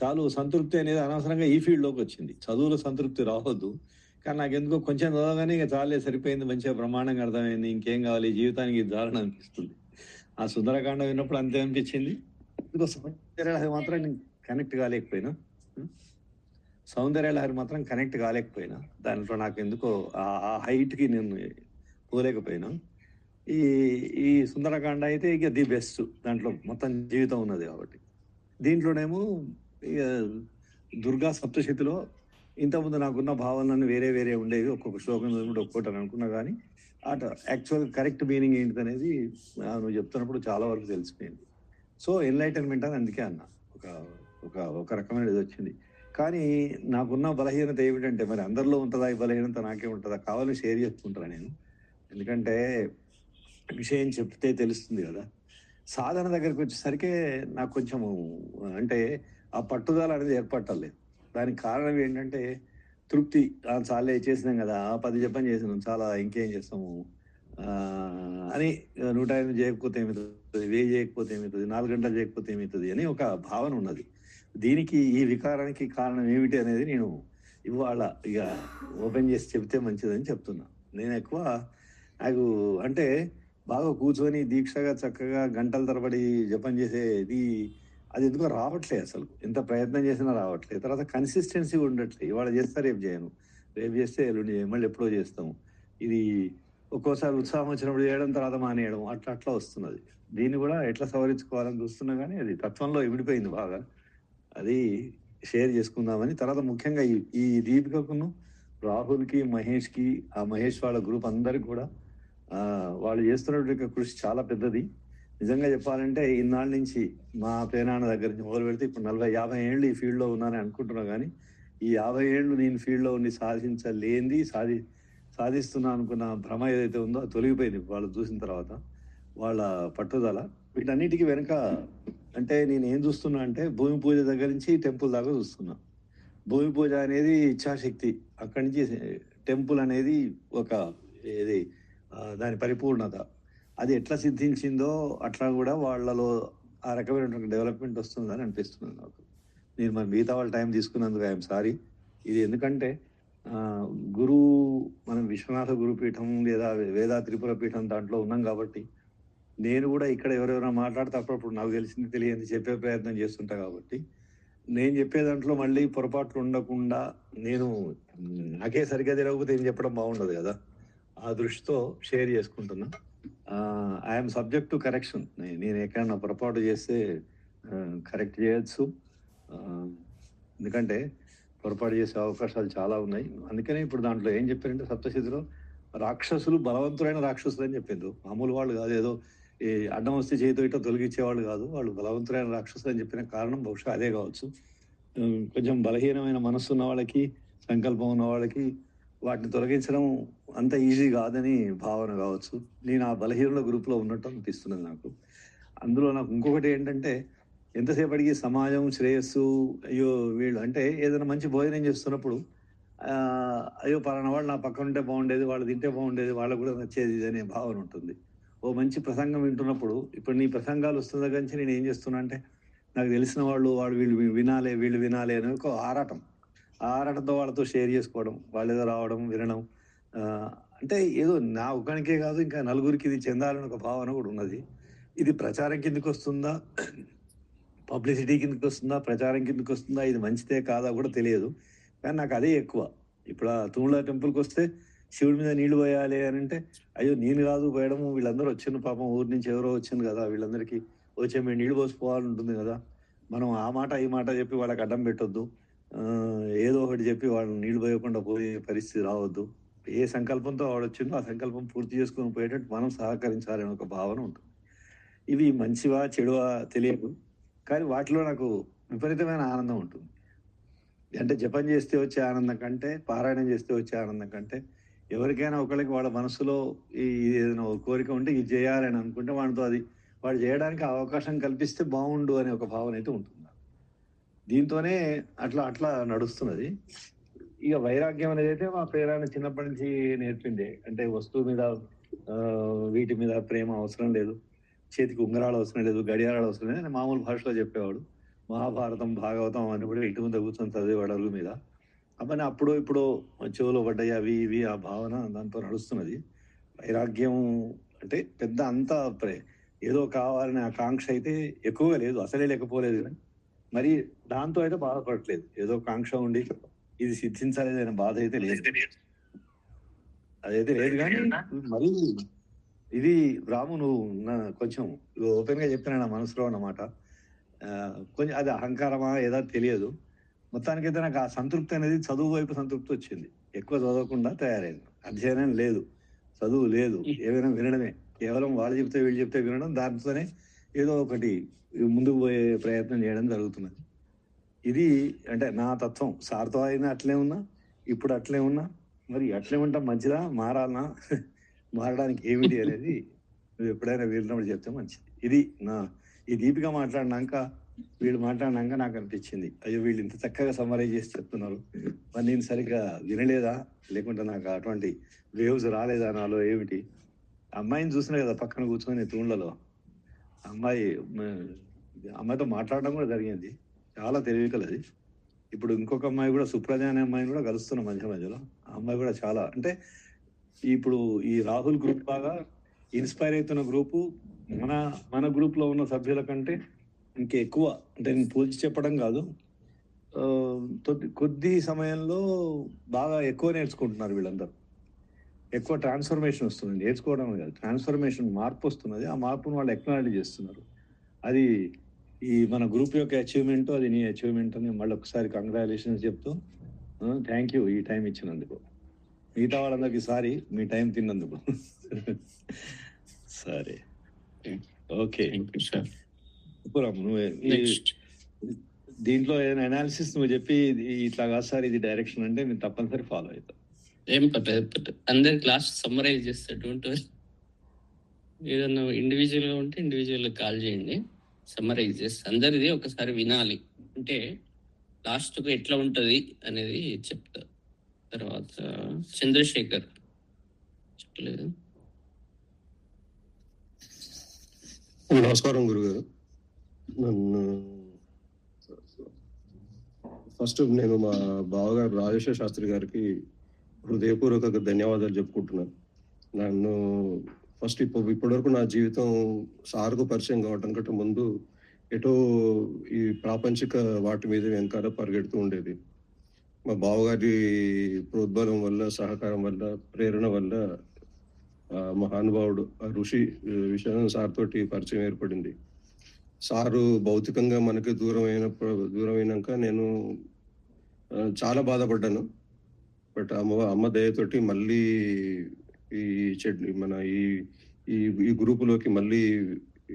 చాలు సంతృప్తి అనేది అనవసరంగా ఈ ఫీల్డ్లోకి వచ్చింది. చదువులో సంతృప్తి రావద్దు, కానీ నాకు ఎందుకో కొంచెం చదవగానే ఇక చాలే, సరిపోయింది, మంచిగా బ్రహ్మాండంగా అర్థమైంది, ఇంకేం కావాలి జీవితానికి, ఇది చాలని అనిపిస్తుంది. ఆ సుందరకాండ విన్నప్పుడు అంతే అనిపించింది. ఎందుకో సౌందర్యలహరి మాత్రం నేను కనెక్ట్ కాలేకపోయినా, సౌందర్యలహరి మాత్రం కనెక్ట్ కాలేకపోయినా, దాంట్లో నాకు ఎందుకో ఆ హైట్కి నేను పోలేకపోయినా. ఈ ఈ సుందరకాండ అయితే ఇక ది బెస్ట్, దాంట్లో మొత్తం జీవితం ఉన్నది కాబట్టి. దీంట్లోనేమో ఇక దుర్గా సప్తశతిలో ఇంతకుముందు నాకున్న భావనలన్నీ వేరే వేరే ఉండేవి, ఒక్కొక్క శ్లోకం చదివినప్పుడు ఒక్కొక్కటి అని అనుకున్నా, కానీ అట యాక్చువల్ కరెక్ట్ మీనింగ్ ఏంటిది అనేది నువ్వు చెప్తున్నప్పుడు చాలా వరకు తెలిసిపోయింది. సో ఎన్లైటన్మెంట్ అని అందుకే అన్న, ఒక ఒక ఒక రకమైన ఇది వచ్చింది. కానీ నాకున్న బలహీనత ఏమిటంటే, మరి అందరిలో ఉంటుందా ఈ బలహీనత, నాకే ఉంటుందా, కావాలని షేర్ చేసుకుంటారా నేను, ఎందుకంటే విషయం చెప్తే తెలుస్తుంది కదా. సాధన దగ్గరికి వచ్చేసరికి నాకు కొంచెము అంటే ఆ పట్టుదల అనేది ఏర్పట్టలేదు. దానికి కారణం ఏంటంటే తృప్తి, చాలే చేసినాం కదా, 10 జపం చేసినాం చాలా, ఇంకేం చేస్తాము అని, 108 చేయకపోతే ఏమవుతుంది, 1000 చేయకపోతే ఏమవుతుంది, 4 గంటలు చేయకపోతే ఏమవుతుంది అని ఒక భావన ఉన్నది. దీనికి, ఈ వికారానికి కారణం ఏమిటి అనేది నేను ఇవాళ ఇక ఓపెన్ చేసి చెప్తే మంచిదని చెప్తున్నా. నేను ఎక్కువ నాకు అంటే బాగా కూర్చొని దీక్షగా చక్కగా గంటల తరబడి జపం చేసేది అది ఎందుకో రావట్లేదు, అసలు ఎంత ప్రయత్నం చేసినా రావట్లేదు. తర్వాత కన్సిస్టెన్సీ ఉండట్లేదు, ఇవాళ చేస్తా రేపు చేయను, రేపు చేస్తే ఎల్లుండి చేయను, మళ్ళీ ఎప్పుడో చేస్తాము. ఇది ఒక్కోసారి ఉత్సాహం వచ్చినప్పుడు చేయడం, తర్వాత మానేయడం, అట్లా అట్లా వస్తున్నది. దీన్ని కూడా ఎట్లా సవరించుకోవాలని చూస్తున్నా, కానీ అది తత్వంలో ఇమిడిపోయింది బాగా. అది షేర్ చేసుకుందామని. తర్వాత ముఖ్యంగా ఈ దీపికకును, రాహుల్కి, మహేష్కి, ఆ మహేష్ వాళ్ళ గ్రూప్ అందరికి కూడా వాళ్ళు చేస్తున్నటువంటి కృషి చాలా పెద్దది. నిజంగా చెప్పాలంటే ఇన్నాళ్ళ నుంచి మా పేనాన్న దగ్గర నుంచి మొదలు పెడితే ఇప్పుడు 40-50 ఏళ్ళు ఈ ఫీల్డ్లో ఉన్నానని అనుకుంటున్నా, కానీ ఈ 50 ఏళ్ళు నేను ఫీల్డ్లో ఉండి సాధించలేంది సాధిస్తున్నా అనుకున్న భ్రమ ఏదైతే ఉందో అది తొలగిపోయింది వాళ్ళు చూసిన తర్వాత. వాళ్ళ పట్టుదల వీటన్నిటికీ వెనుక అంటే నేను ఏం చూస్తున్నా అంటే, భూమి పూజ దగ్గర నుంచి టెంపుల్ దాకా చూస్తున్నా. భూమి పూజ అనేది ఇచ్ఛాశక్తి, అక్కడి నుంచి టెంపుల్ అనేది ఒక ఏది దాని పరిపూర్ణత, అది ఎట్లా సిద్ధించిందో అట్లా కూడా వాళ్ళలో ఆ రకమైనటువంటి డెవలప్మెంట్ వస్తుందని అనిపిస్తుంది నాకు. నేను మరి మిగతా వాళ్ళ టైం తీసుకున్నందుకు ఐఎమ్ సారీ. ఇది ఎందుకంటే గురువు, మనం విశ్వనాథ గురుపీఠం లేదా వేదా త్రిపుర పీఠం దాంట్లో ఉన్నాం కాబట్టి, నేను కూడా ఇక్కడ ఎవరెవరైనా మాట్లాడితే అప్పుడప్పుడు నాకు తెలిసింది తెలియంది చెప్పే ప్రయత్నం చేస్తుంటా కాబట్టి, నేను చెప్పే దాంట్లో మళ్ళీ పొరపాట్లు ఉండకుండా, నేను నాకే సరిగ్గా తెలియకపోతే ఏం చెప్పడం బాగుండదు కదా, ఆ దృష్టితో షేర్ చేసుకుంటున్నా. ఐఎమ్ సబ్జెక్ట్ టు కరెక్షన్, నేను ఎక్కడన్నా పొరపాటు చేస్తే కరెక్ట్ చేయొచ్చు, ఎందుకంటే పొరపాటు చేసే అవకాశాలు చాలా ఉన్నాయి. అందుకనే ఇప్పుడు దాంట్లో ఏం చెప్పారంటే, సప్తశతిలో రాక్షసులు బలవంతులైన రాక్షసులు అని చెప్పిండ్రు, మామూలు వాళ్ళు కాదు, ఏదో ఈ అడ్డం వస్తే చేతితో ఇట్లా తొలగించేవాళ్ళు కాదు, వాళ్ళు బలవంతులైన రాక్షసులు అని చెప్పిన కారణం బహుశా అదే కావచ్చు. కొంచెం బలహీనమైన మనస్సు ఉన్న వాళ్ళకి, సంకల్పం ఉన్న వాళ్ళకి వాటిని తొలగించడం అంత ఈజీ కాదని భావన కావచ్చు. నేను ఆ బలహీనుల గ్రూప్లో ఉన్నట్టు అనిపిస్తున్నది నాకు. అందులో నాకు ఇంకొకటి ఏంటంటే, ఎంతసేపటికి సమాజం శ్రేయస్సు, అయ్యో వీళ్ళు అంటే ఏదైనా మంచి భోజనం చేస్తున్నప్పుడు అయ్యో పలానా వాళ్ళు నా పక్కన ఉంటే బాగుండేది, వాళ్ళు తింటే బాగుండేది, వాళ్ళకు కూడా నచ్చేది అనే భావన ఉంటుంది. ఓ మంచి ప్రసంగం వింటున్నప్పుడు, ఇప్పుడు నీ ప్రసంగాలు వస్తున్న దగ్గర నుంచి నేను ఏం చేస్తున్నా అంటే, నాకు తెలిసిన వాళ్ళు వీళ్ళు వినాలి అని ఒక ఆరాటం, ఆ ఆరాటంతో వాళ్ళతో షేర్ చేసుకోవడం, వాళ్ళు ఏదో రావడం వినడం, అంటే ఏదో నా ఒక్కనికే కాదు ఇంకా నలుగురికి ఇది చెందాలని ఒక భావన కూడా ఉన్నది. ఇది ప్రచారం కిందకి వస్తుందా, పబ్లిసిటీ కిందకి వస్తుందా, ప్రచారం కిందకి వస్తుందా, ఇది మంచిదే కాదా కూడా తెలియదు, కానీ నాకు అదే ఎక్కువ. ఇప్పుడు ఆ తూముల టెంపుల్కి వస్తే శివుడి మీద నీళ్లు పోయాలి అని అంటే, అయ్యో నేను కాదు పోయడము, వీళ్ళందరూ వచ్చిన పాపం ఊరి నుంచి ఎవరో వచ్చింది కదా, వీళ్ళందరికీ వచ్చే మేము నీళ్లు పోసిపోవాలని ఉంటుంది కదా, మనం ఆ మాట ఈ మాట చెప్పి వాళ్ళకి అడ్డం పెట్టొద్దు, ఏదో ఒకటి చెప్పి వాళ్ళని నీళ్లు పోయకుండా పోయే పరిస్థితి రావద్దు. ఏ సంకల్పంతో వాడు వచ్చిందో ఆ సంకల్పం పూర్తి చేసుకొని పోయేటట్టు మనం సహకరించాలని ఒక భావన ఉంటుంది. ఇవి మంచివా చెడువా తెలియదు, కానీ వాటిలో నాకు విపరీతమైన ఆనందం ఉంటుంది. అంటే జపం చేస్తే వచ్చే ఆనందం కంటే, పారాయణం చేస్తే వచ్చే ఆనందం కంటే, ఎవరికైనా ఒకరికి వాళ్ళ మనసులో ఈ ఏదైనా ఒక కోరిక ఉంటే ఇది చేయాలని అనుకుంటే వాడితో అది వాడు చేయడానికి అవకాశం కల్పిస్తే బాగుండు అనే ఒక భావన అయితే ఉంటుంది. దీంతోనే అట్లా నడుస్తున్నది. ఇక వైరాగ్యం అనేది అయితే మా ప్రేరణ చిన్నప్పటి నుంచి నేర్పింది. అంటే వస్తువు మీద వీటి మీద ప్రేమ అవసరం లేదు, చేతికి ఉంగరాలు అవసరం లేదు, గడియారాలు అవసరం లేదు అని మామూలు భాషలో చెప్పేవాడు. మహాభారతం, భాగవతం అని కూడా ఇంటి ముందు కూర్చొని చదివేవాడు అరుగు మీద. అవన్నీ అప్పుడు ఇప్పుడు చెవులో పడ్డాయి అవి ఇవి, ఆ భావన దాంతో నడుస్తున్నది. వైరాగ్యం అంటే పెద్ద అంతా ఏదో కావాలనే ఆకాంక్ష అయితే ఎక్కువగా లేదు, అసలే లేకపోలేదు. కానీ మరి దాంతో అయితే బాధపడట్లేదు. ఏదో కాంక్ష ఉండి ఇది సిద్ధించలేదనే బాధ అయితే లేదు, అదైతే లేదు. కానీ మరి ఇది రాము, నువ్వు కొంచెం ఓపెన్ గా చెప్తున్నా నా మనసులో అన్నమాట. కొంచెం అది అహంకారమా ఏదో తెలియదు. మొత్తానికైతే నాకు ఆ సంతృప్తి అనేది చదువు వైపు సంతృప్తి వచ్చింది. ఎక్కువ చదవకుండా తయారైంది. అధ్యయనం లేదు, చదువు లేదు, ఏమైనా వినడమే. కేవలం వాళ్ళు చెప్తే వీళ్ళు చెప్తే వినడం, దాంతోనే ఏదో ఒకటి ముందుకు పోయే ప్రయత్నం చేయడం జరుగుతున్నది. ఇది అంటే నా తత్వం. సార్తో అయినా అట్లే ఉన్నా, ఇప్పుడు అట్లే ఉన్నా. మరి అట్లే ఉంటాం మంచిదా, మారాలనా, మారడానికి ఏమిటి అనేది నువ్వు ఎప్పుడైనా వీళ్ళినప్పుడు చెప్తే మంచిది. ఇది నా ఈ దీపిక మాట్లాడినాక, వీళ్ళు మాట్లాడినాక నాకు అనిపించింది, అయ్యో వీళ్ళు ఇంత చక్కగా సమ్మరైజ్ చేసి చెప్తున్నారు, మరి నేను సరిగ్గా వినలేదా, లేకుంటే నాకు అటువంటి వేవ్స్ రాలేదా నాలో, ఏమిటి. అమ్మాయిని చూసినా కదా పక్కన కూర్చొని తూళ్ళలో, అమ్మాయితో మాట్లాడడం కూడా జరిగింది. చాలా తెలివికలది. ఇప్పుడు ఇంకొక అమ్మాయి కూడా, సుప్రజ అనే అమ్మాయిని కూడా కలుస్తున్న మధ్య మధ్యలో. ఆ అమ్మాయి కూడా చాలా, అంటే ఇప్పుడు ఈ రాహుల్ గ్రూప్ బాగా ఇన్స్పైర్ అవుతున్న గ్రూపు మన గ్రూప్ లో ఉన్న సభ్యుల కంటే ఇంకా ఎక్కువ. అంటే నేను పోల్చి చెప్పడం కాదు, కొద్ది సమయంలో బాగా ఎక్కువ నేర్చుకుంటున్నారు వీళ్ళందరూ. ఎక్కువ ట్రాన్స్ఫర్మేషన్ వస్తుంది, నేర్చుకోవడం కాదు, ట్రాన్స్ఫర్మేషన్, మార్పు వస్తున్నది. ఆ మార్పును వాళ్ళు ఎక్నాలజీ చేస్తున్నారు. అది ఈ మన గ్రూప్ యొక్క అచీవ్మెంట్, అది నీ అచీవ్మెంట్ అని మళ్ళీ ఒకసారి కంగ్రాచులేషన్స్ చెప్తూ థ్యాంక్ యూ ఈ టైం ఇచ్చినందుకు. మిగతా వాళ్ళందరికీ సారీ మీ టైం తిన్నందుకు. సరే, ఓకే సార్. దీంట్లో ఏదైనా అనాలిసిస్ నువ్వు చెప్పి ఇట్లా కాదు సార్ ఇది డైరెక్షన్ అంటే నేను తప్పనిసరి ఫాలో అవుతాను. ఏం పట్టదు, అందరి క్లాస్ సమ్మరైజ్ చేస్తాడు. ఏదన్నా ఇండివిజువల్ గా ఉంటే ఇండివిజువల్ కాల్ చేయండి, సమ్మరైజ్ చేస్తే అందరిది ఒకసారి వినాలి. అంటే లాస్ట్ కు ఎట్లా ఉంటది అనేది చెప్తా. తర్వాత చంద్రశేఖర్ చెప్పలేదు. నమస్కారం గురుగారు. నన్ను ఫస్ట్ నేను మా బావగారు రాజేశ్వర శాస్త్రి గారికి హృదయపూర్వక ధన్యవాదాలు చెప్పుకుంటున్నాను. నన్ను ఫస్ట్ ఇప్పటివరకు నా జీవితం సార్కు పరిచయం కావటం కంటే ముందు ఎటో ఈ ప్రాపంచిక వాటి మీద వెనకాల పరిగెడుతూ ఉండేది. మా బావగారి ప్రోద్బలం వల్ల, సహకారం వల్ల, ప్రేరణ వల్ల మహానుభావుడు ఋషి విశ్వనాథ్ సార్ తోటి పరిచయం ఏర్పడింది. సారు భౌతికంగా మనకి దూరమైనాక నేను చాలా బాధపడ్డాను. బట్ అమ్మ దయతోటి మళ్ళీ ఈ మన ఈ గ్రూపులోకి మళ్ళీ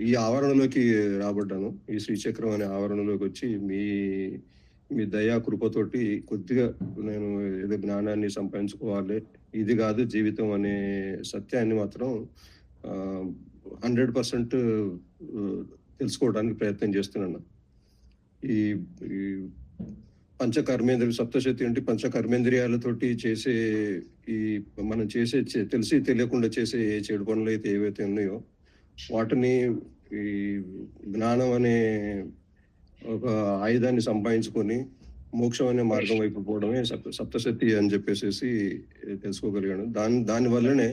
ఈ ఆవరణలోకి రాబడ్డాను. ఈ శ్రీచక్రం అనే ఆవరణలోకి వచ్చి మీ దయా కృపతోటి కొద్దిగా నేను ఏదో జ్ఞానాన్ని సంపాదించుకోవాలి, ఇది కాదు జీవితం అనే సత్యాన్ని మాత్రం 100% తెలుసుకోవడానికి ప్రయత్నం చేస్తున్నాను. ఈ పంచకర్మేంద్రియ సప్తశతి అంటే పంచకర్మేంద్రియాలతోటి చేసే ఈ మనం చేసే తెలిసి తెలియకుండా చేసే ఏ చెడు పనులు అయితే ఏవైతే ఉన్నాయో వాటిని ఈ జ్ఞానం అనే ఒక ఆయుధాన్ని సంపాదించుకొని మోక్షం అనే మార్గం వైపు పోవడమే సప్తశతి అని చెప్పేసి తెలుసుకోగలిగాను. దాని వల్లనే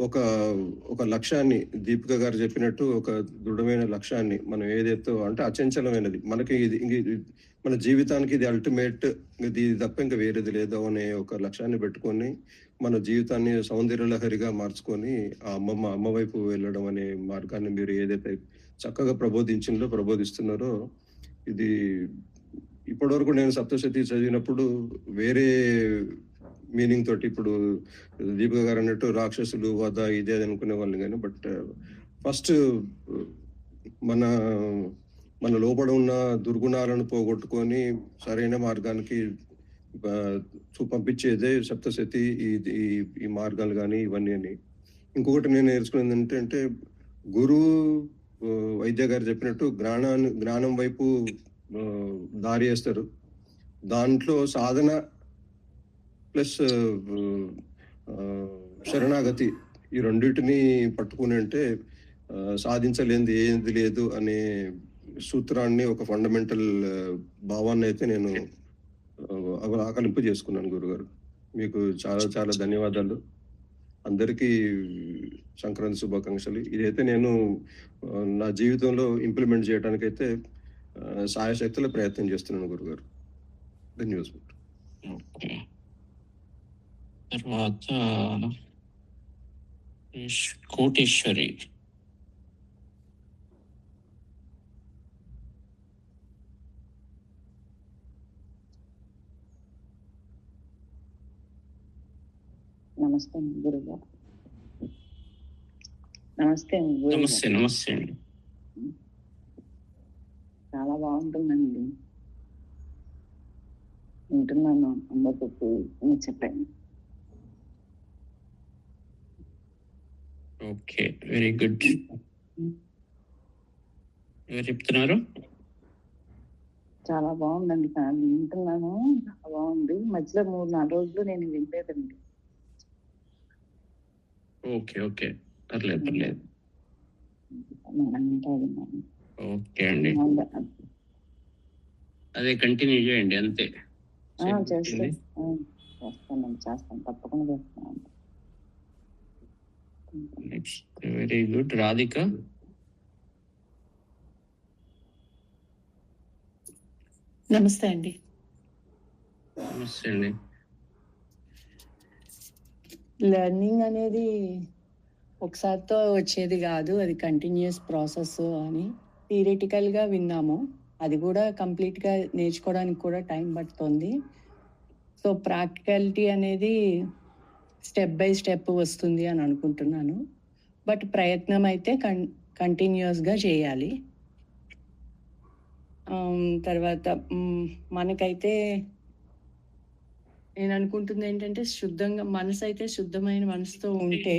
ఒక లక్ష్యాన్ని, దీపిక గారు చెప్పినట్టు ఒక దృఢమైన లక్ష్యాన్ని మనం ఏదైతే అంటే అచంచలమైనది, మనకి మన జీవితానికి ఇది అల్టిమేట్, ఇది తప్ప ఇంకా వేరేది లేదు అనే ఒక లక్ష్యాన్ని పెట్టుకొని మన జీవితాన్ని సౌందర్యలహరిగా మార్చుకొని ఆ అమ్మ వైపు వెళ్ళడం అనే మార్గాన్ని మీరు ఏదైతే చక్కగా ప్రబోధిస్తున్నారో, ఇది ఇప్పటివరకు నేను సప్తశతి చదివినప్పుడు వేరే మీనింగ్ తోటి, ఇప్పుడు దీపిక గారు అన్నట్టు రాక్షసులు వద ఇదే అనుకునే వాళ్ళని కానీ, బట్ ఫస్ట్ మన లోపల ఉన్న దుర్గుణాలను పోగొట్టుకొని సరైన మార్గానికి పంపించేదే సప్తశతి ఈ మార్గాలు కానీ ఇవన్నీ అని. ఇంకొకటి నేను నేర్చుకున్నది ఏంటంటే, గురువు వైద్య గారు చెప్పినట్టు జ్ఞానం వైపు దారి వేస్తారు. దాంట్లో సాధన ప్లస్ శరణాగతి, ఈ రెండింటిని పట్టుకుని అంటే సాధించలేనిది ఏది లేదు అనే సూత్రాన్ని, ఒక ఫండమెంటల్ భావాన్ని అయితే నేను ఆకలింపు చేసుకున్నాను గురుగారు. మీకు చాలా చాలా ధన్యవాదాలు. అందరికీ సంక్రాంతి శుభాకాంక్షలు. ఇదైతే నేను నా జీవితంలో ఇంప్లిమెంట్ చేయడానికైతే సాయశక్తుల ప్రయత్నం చేస్తున్నాను గురుగారు. ధన్యవాదాలు. ఓకే. తర్వాత కోటేశ్వరి. నమస్తే గురుగారు. నమస్తే గురుగారు. నమస్తే నమస్తే అండి. చాలా బాగుంటుందండి, వింటున్నాను. అందరికీ మీరు చెప్పండి. Okay, very good. ఎవరు చెప్తున్నారు? చాలా బాగుందండి, వింటున్నాను. చాలా బాగుంది. మధ్యలో 3-4 రోజులు నేను వినలేదండి. ఓకే ఓకే, పర్లేదు పర్లేదు. ఓకే అండి, అదే కంటిన్యూ చేయండి అంతే. చేస్తాను, తప్పకుండా చేస్తాను. Next, very good. రాధిక. నమస్తే అండి. నమస్తే అండి. లెర్నింగ్ అనేది ఒకసారితో వచ్చేది కాదు, అది కంటిన్యూస్ ప్రాసెస్ అని థియరిటికల్గా విన్నాము. అది కూడా కంప్లీట్గా నేర్చుకోవడానికి కూడా టైం పడుతుంది. సో ప్రాక్టికాలిటీ అనేది స్టెప్ బై స్టెప్ వస్తుంది అని అనుకుంటున్నాను. బట్ ప్రయత్నం అయితే కంటిన్యూస్గా చేయాలి. తర్వాత మనకైతే నేను అనుకుంటుంది ఏంటంటే, మనసు అయితే శుద్ధమైన మనసుతో ఉంటే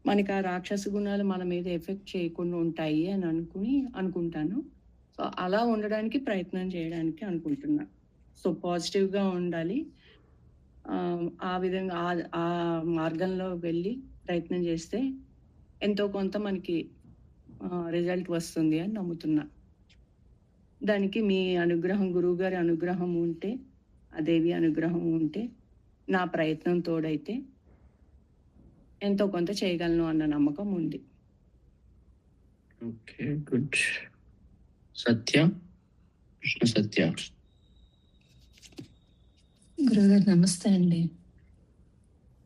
మనకి ఆ రాక్షస గుణాలు మన మీద ఎఫెక్ట్ చేయకుండా ఉంటాయి అని అనుకుంటాను. సో అలా ఉండడానికి ప్రయత్నం చేయడానికి అనుకుంటున్నా. సో పాజిటివ్గా ఉండాలి. ఆ విధంగా ఆ మార్గంలో వెళ్ళి ప్రయత్నం చేస్తే ఎంతో కొంత మనకి రిజల్ట్ వస్తుంది అని నమ్ముతున్నా. దానికి మీ అనుగ్రహం, గురువు గారి అనుగ్రహం ఉంటే, ఆ దేవి అనుగ్రహం ఉంటే, నా ప్రయత్నం తోడైతే ఎంతో కొంత చేయగలను అన్న నమ్మకం ఉంది. Okay, good. సత్య, కృష్ణ సత్య. గురుగారు నమస్తే అండి.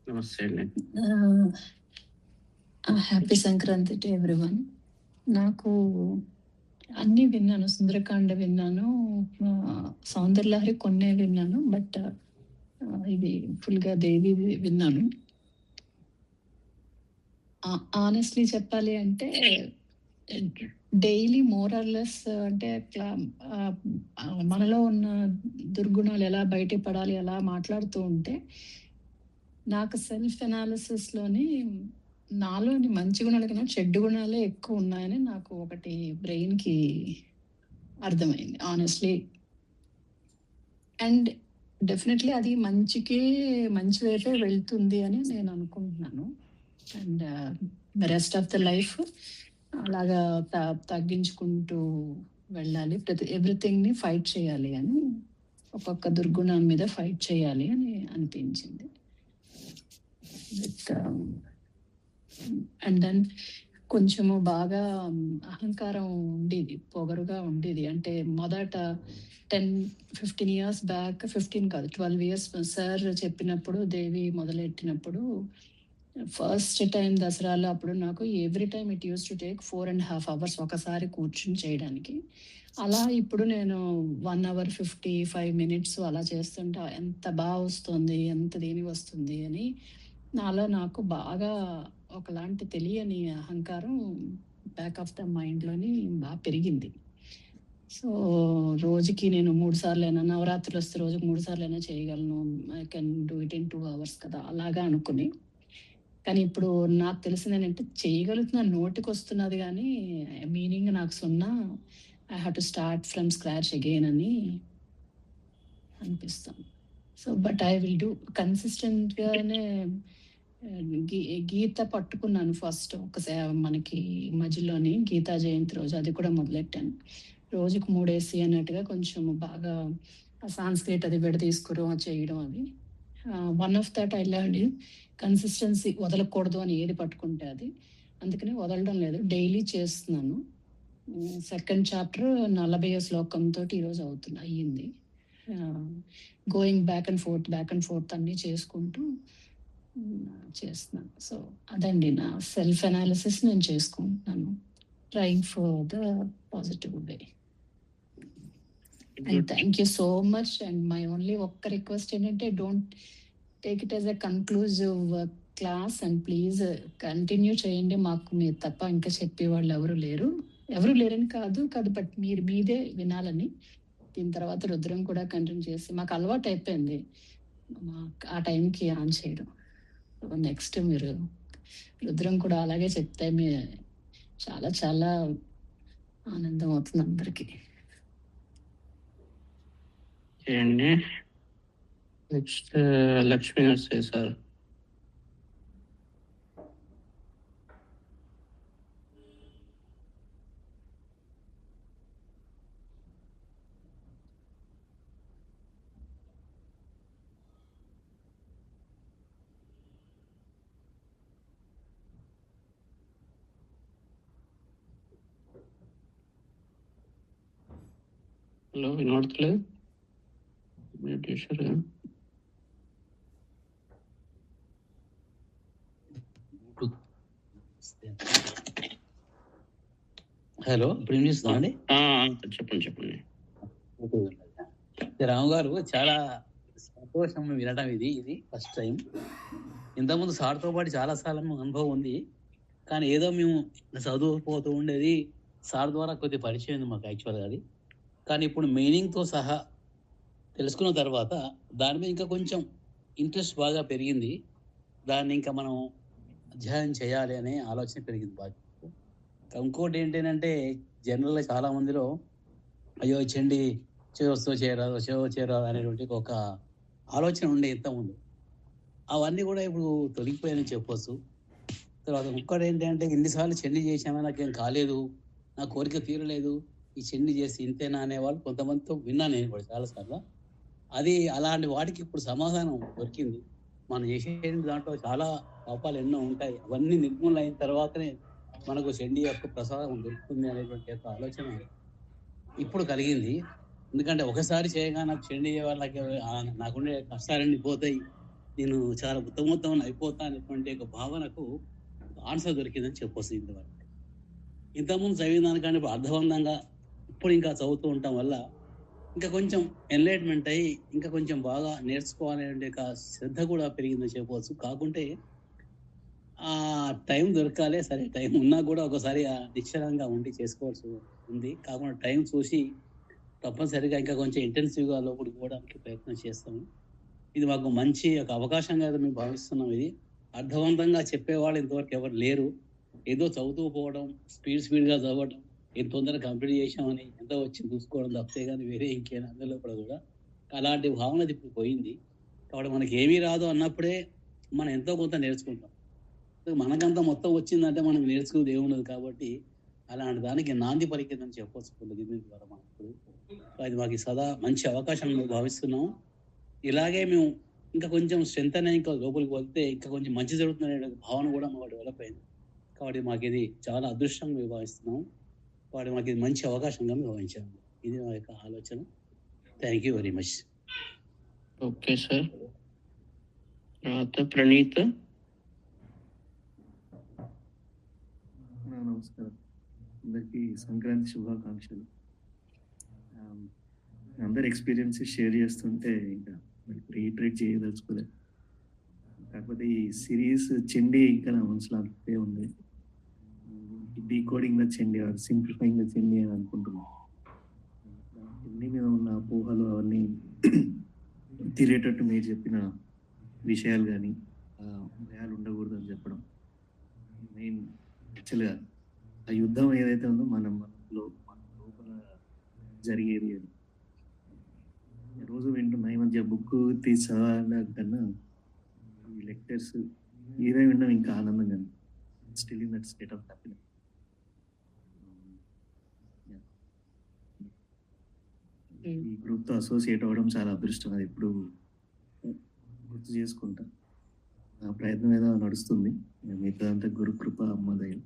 నమస్తే అండి. Happy Sankranti to everyone. నాకు అన్నీ విన్నాను, సుందరకాండ విన్నాను, సౌందర్యలహరి కొన్నే విన్నాను, బట్ ఇది ఫుల్గా దేవి విన్నాను. ఆనెస్ట్లీ చెప్పాలి అంటే డైలీ మోరల్లెస్ అంటే అట్లా మనలో ఉన్న దుర్గుణాలు ఎలా బయటపడాలి ఎలా మాట్లాడుతూ ఉంటే, నాకు సెల్ఫ్ అనాలిసిస్లోని నాలోని మంచి గుణాల కన్నా చెడ్డ గుణాలే ఎక్కువ ఉన్నాయని నాకు ఒకటి బ్రెయిన్కి అర్థమైంది ఆనెస్ట్లీ. అండ్ డెఫినెట్లీ అది మంచి వైపే వెళ్తుంది అని నేను అనుకుంటున్నాను. And rest of the life అలాగా తగ్గించుకుంటూ వెళ్ళాలి, ఎవ్రీథింగ్ని ఫైట్ చేయాలి అని, ఒక్కొక్క దుర్గుణం మీద ఫైట్ చేయాలి అని అనిపించింది. అండ్ దెన్ కొంచెము బాగా అహంకారం ఉండేది, పొగరుగా ఉండేది. అంటే మొదట 10-15 years బ్యాక్, 15 కాదు 12 years సార్ చెప్పినప్పుడు, దేవి మొదలెట్టినప్పుడు ఫస్ట్ టైం దసరాలో అప్పుడు నాకు every time it use to take 4.5 hours ఒకసారి కూర్చుని చేయడానికి. అలా ఇప్పుడు నేను 1 hour 55 minutes అలా చేస్తుంటే ఎంత బాగా వస్తుంది, ఎంత దేని వస్తుంది అని నాకు బాగా ఒకలాంటి తెలియని అహంకారం బ్యాక్ ఆఫ్ ద మైండ్లోని బాగా పెరిగింది. సో రోజుకి నేను 3 సార్లు అయినా, నవరాత్రులు వస్తే రోజుకి 3 సార్లు అయినా చేయగలను, I can do it in 2 hours కదా అలాగా అనుకుని. కానీ ఇప్పుడు నాకు తెలిసింది ఏంటంటే, చేయగలుగుతున్న నోటికి వస్తున్నది కానీ మీనింగ్ నాకు సున్నా. I have to start from scratch again అని అనిపిస్తాను. So but I will do కన్సిస్టెంట్గానే. గీత పట్టుకున్నాను ఫస్ట్ ఒకసారి మనకి మధ్యలోని గీతా జయంతి రోజు, అది కూడా మొదలెట్టాను. రోజుకు 3 వేసి అన్నట్టుగా కొంచెం బాగా సాంస్క్రిట్ అది విడదీసుకోవడం చేయడం. అది one of that I learned consistency. వదలకూడదు అని ఏది పట్టుకుంటే అది, అందుకని వదలడం లేదు, డైలీ చేస్తున్నాను. సెకండ్ చాప్టర్ 40వ శ్లోకంతో ఈరోజు అయ్యింది. గోయింగ్ బ్యాక్ అండ్ ఫోర్త్ అన్నీ చేసుకుంటూ చేస్తున్నాను. సో అదండి నా సెల్ఫ్ అనాలిసిస్ నేను చేసుకుంటున్నాను, trying for the positive way. And thank you so much. And my only ఒక్క రిక్వెస్ట్ ఏంటంటే, don't take it as a conclusive class and please continue చేయండి. మాకు మీరు తప్ప ఇంకా చెప్పేవాళ్ళు ఎవరు లేరని కాదు, బట్ మీరు మీదే వినాలని. దీని తర్వాత రుద్రం కూడా కంటిన్యూ చేసి, మాకు అలవాటు అయిపోయింది ఆ టైంకి ఆన్ చేయడం. నెక్స్ట్ మీరు రుద్రం కూడా అలాగే చెప్తే చాలా చాలా ఆనందం అవుతుంది అందరికి. చేయండి. Next Lakshmi Narsaiah sir. Hello, వినపడతలేదు? మ్యూట్ చేశారు కదా? హలో, ఇప్పుడు ఏం చేస్తున్నామండి? చెప్పండి. రాము గారు, చాలా సంతోషం వినడం. ఇది ఫస్ట్ టైం. ఇంతకుముందు సార్తో పాటు చాలా సార్లు అనుభవం ఉంది, కానీ ఏదో మేము చదువుపోతూ ఉండేది. సార్ ద్వారా కొద్దిగా పరిచయం ఉంది మాకు యాక్చువల్గా అది. కానీ ఇప్పుడు మీనింగ్తో సహా తెలుసుకున్న తర్వాత దాని మీద ఇంకా కొంచెం ఇంట్రెస్ట్ బాగా పెరిగింది. దాన్ని ఇంకా మనం అధ్యయనం చేయాలి అనే ఆలోచన పెరిగింది బాగా. ఇంకోటి ఏంటంటే, జనరల్గా చాలా మందిలో అయ్యో చండి చేయరాదు అనేటువంటి ఒక ఆలోచన ఉండే ఇంతకుముందు. అవన్నీ కూడా ఇప్పుడు తొలగిపోయాయని చెప్పొచ్చు. తర్వాత ఇంకోటి ఏంటంటే, ఎన్నిసార్లు చండి చేశామో నాకేం కాలేదు, నా కోరిక తీరలేదు, ఈ చండి చేసి ఇంతేనా అనేవాళ్ళు కొంతమందితో విన్నాను నేను కూడా చాలాసార్లు. అది అలాంటి వాటికి ఇప్పుడు సమాధానం దొరికింది. మనం చేసే దాంట్లో చాలా పాపాలు ఎన్నో ఉంటాయి, అవన్నీ నిర్మూలన అయిన తర్వాతనే మనకు చండీ యొక్క ప్రసాదం దొరుకుతుంది అనేటువంటి యొక్క ఆలోచన ఇప్పుడు కలిగింది. ఎందుకంటే ఒకసారి చేయగా నాకు చండీ వాళ్ళకి నాకుండే కష్టాలన్నీ పోతాయి, నేను చాలా ఉత్తమోత్తమం అయిపోతా అనేటువంటి ఒక భావనకు ఆన్సర్ దొరికిందని చెప్పొచ్చు. ఇంతకుముందు చదివిన దానికంటే ఇప్పుడు అర్థవంతంగా ఇప్పుడు ఇంకా చదువుతూ ఉండటం వల్ల ఇంకా కొంచెం ఎన్లైట్మెంట్ అయ్యి ఇంకా కొంచెం బాగా నేర్చుకోవాలనే ఒక శ్రద్ధ కూడా పెరిగిందని చెప్పవచ్చు. కాకుంటే ఆ టైం దొరకాలి, సరే టైం ఉన్నా కూడా ఒకసారి నిశ్చలంగా ఉండి చేసుకోవాల్సి ఉంది. కాకుండా టైం చూసి తప్పనిసరిగా ఇంకా కొంచెం ఇంటెన్సివ్గా లోపలికి పోవడానికి ప్రయత్నం చేస్తాము. ఇది మాకు మంచి ఒక అవకాశంగా మేము భావిస్తున్నాం. ఇది అర్థవంతంగా చెప్పేవాళ్ళు ఇంతవరకు ఎవరు లేరు. ఏదో చదువుతూ పోవడం, స్పీడ్గా చదవడం, ఎంత తొందరగా కంప్లీట్ చేసామని ఎంత వచ్చి చూసుకోవడం తప్పితే కానీ వేరే ఇంకేనా అందులో కూడా అలాంటి భావన ఇప్పుడు పోయింది. కాబట్టి మనకి ఏమీ రాదు అన్నప్పుడే మనం ఎంతో కొంత నేర్చుకుంటాం. మనకంతా మొత్తం వచ్చిందంటే మనం నేర్చుకునేది ఏమున్నది. కాబట్టి అలాంటి దానికి నాంది పలికిందని చెప్పవచ్చు దీని ద్వారా మనకు. అది మాకు సదా మంచి అవకాశం భావిస్తున్నాం. ఇలాగే మేము ఇంకా కొంచెం స్ట్రెంత్ అనేది ఇంకా లోపలికి వెళ్తే ఇంకా కొంచెం మంచి జరుగుతుందనే భావన కూడా మాకు డెవలప్ అయింది. కాబట్టి మాకు ఇది చాలా అదృష్టంగా భావిస్తున్నాం. కాబట్టి మాకు ఇది మంచి అవకాశంగా భావించాము. ఇది మా యొక్క ఆలోచన. Thank you very much. Okay sir. తర్వాత ప్రణీత్. నమస్కారం అందరికీ, సంక్రాంతి శుభాకాంక్షలు. అందరి ఎక్స్పీరియన్సెస్ షేర్ చేస్తుంటే ఇంకా రీట్రేట్ చేయదలుచుకోలేదు. కాకపోతే ఈ సిరీస్ చండీ ఇంకా నా మనసులో అంతే ఉంది. Decoding the Chandi or simplifying the Chandi అని అనుకుంటున్నాను. చండీ మీద ఉన్న అపోహలు అవన్నీ తీరేటట్టు మీరు చెప్పిన విషయాలు కానీ భయాలు ఉండకూడదు అని చెప్పడం మెయిన్. యాక్చువల్గా ఆ యుద్ధం ఏదైతే ఉందో మన లోపల జరిగేది అది. రోజు రోజు వింటున్నా. ఈ మధ్య బుక్ తీసి చదవడం కన్నా ఈ లెక్చర్స్ ఇవే వినడం ఇంకా ఆనందంగా still in that state of happiness. ఈ గ్రూప్తో అసోసియేట్ అవ్వడం చాలా అదృష్టం. అది ఎప్పుడు గుర్తు చేసుకుంటా. నా ప్రయత్నం ఏదో నడుస్తుంది. మిగతాదంతా గురు కృప, అమ్మ దయ.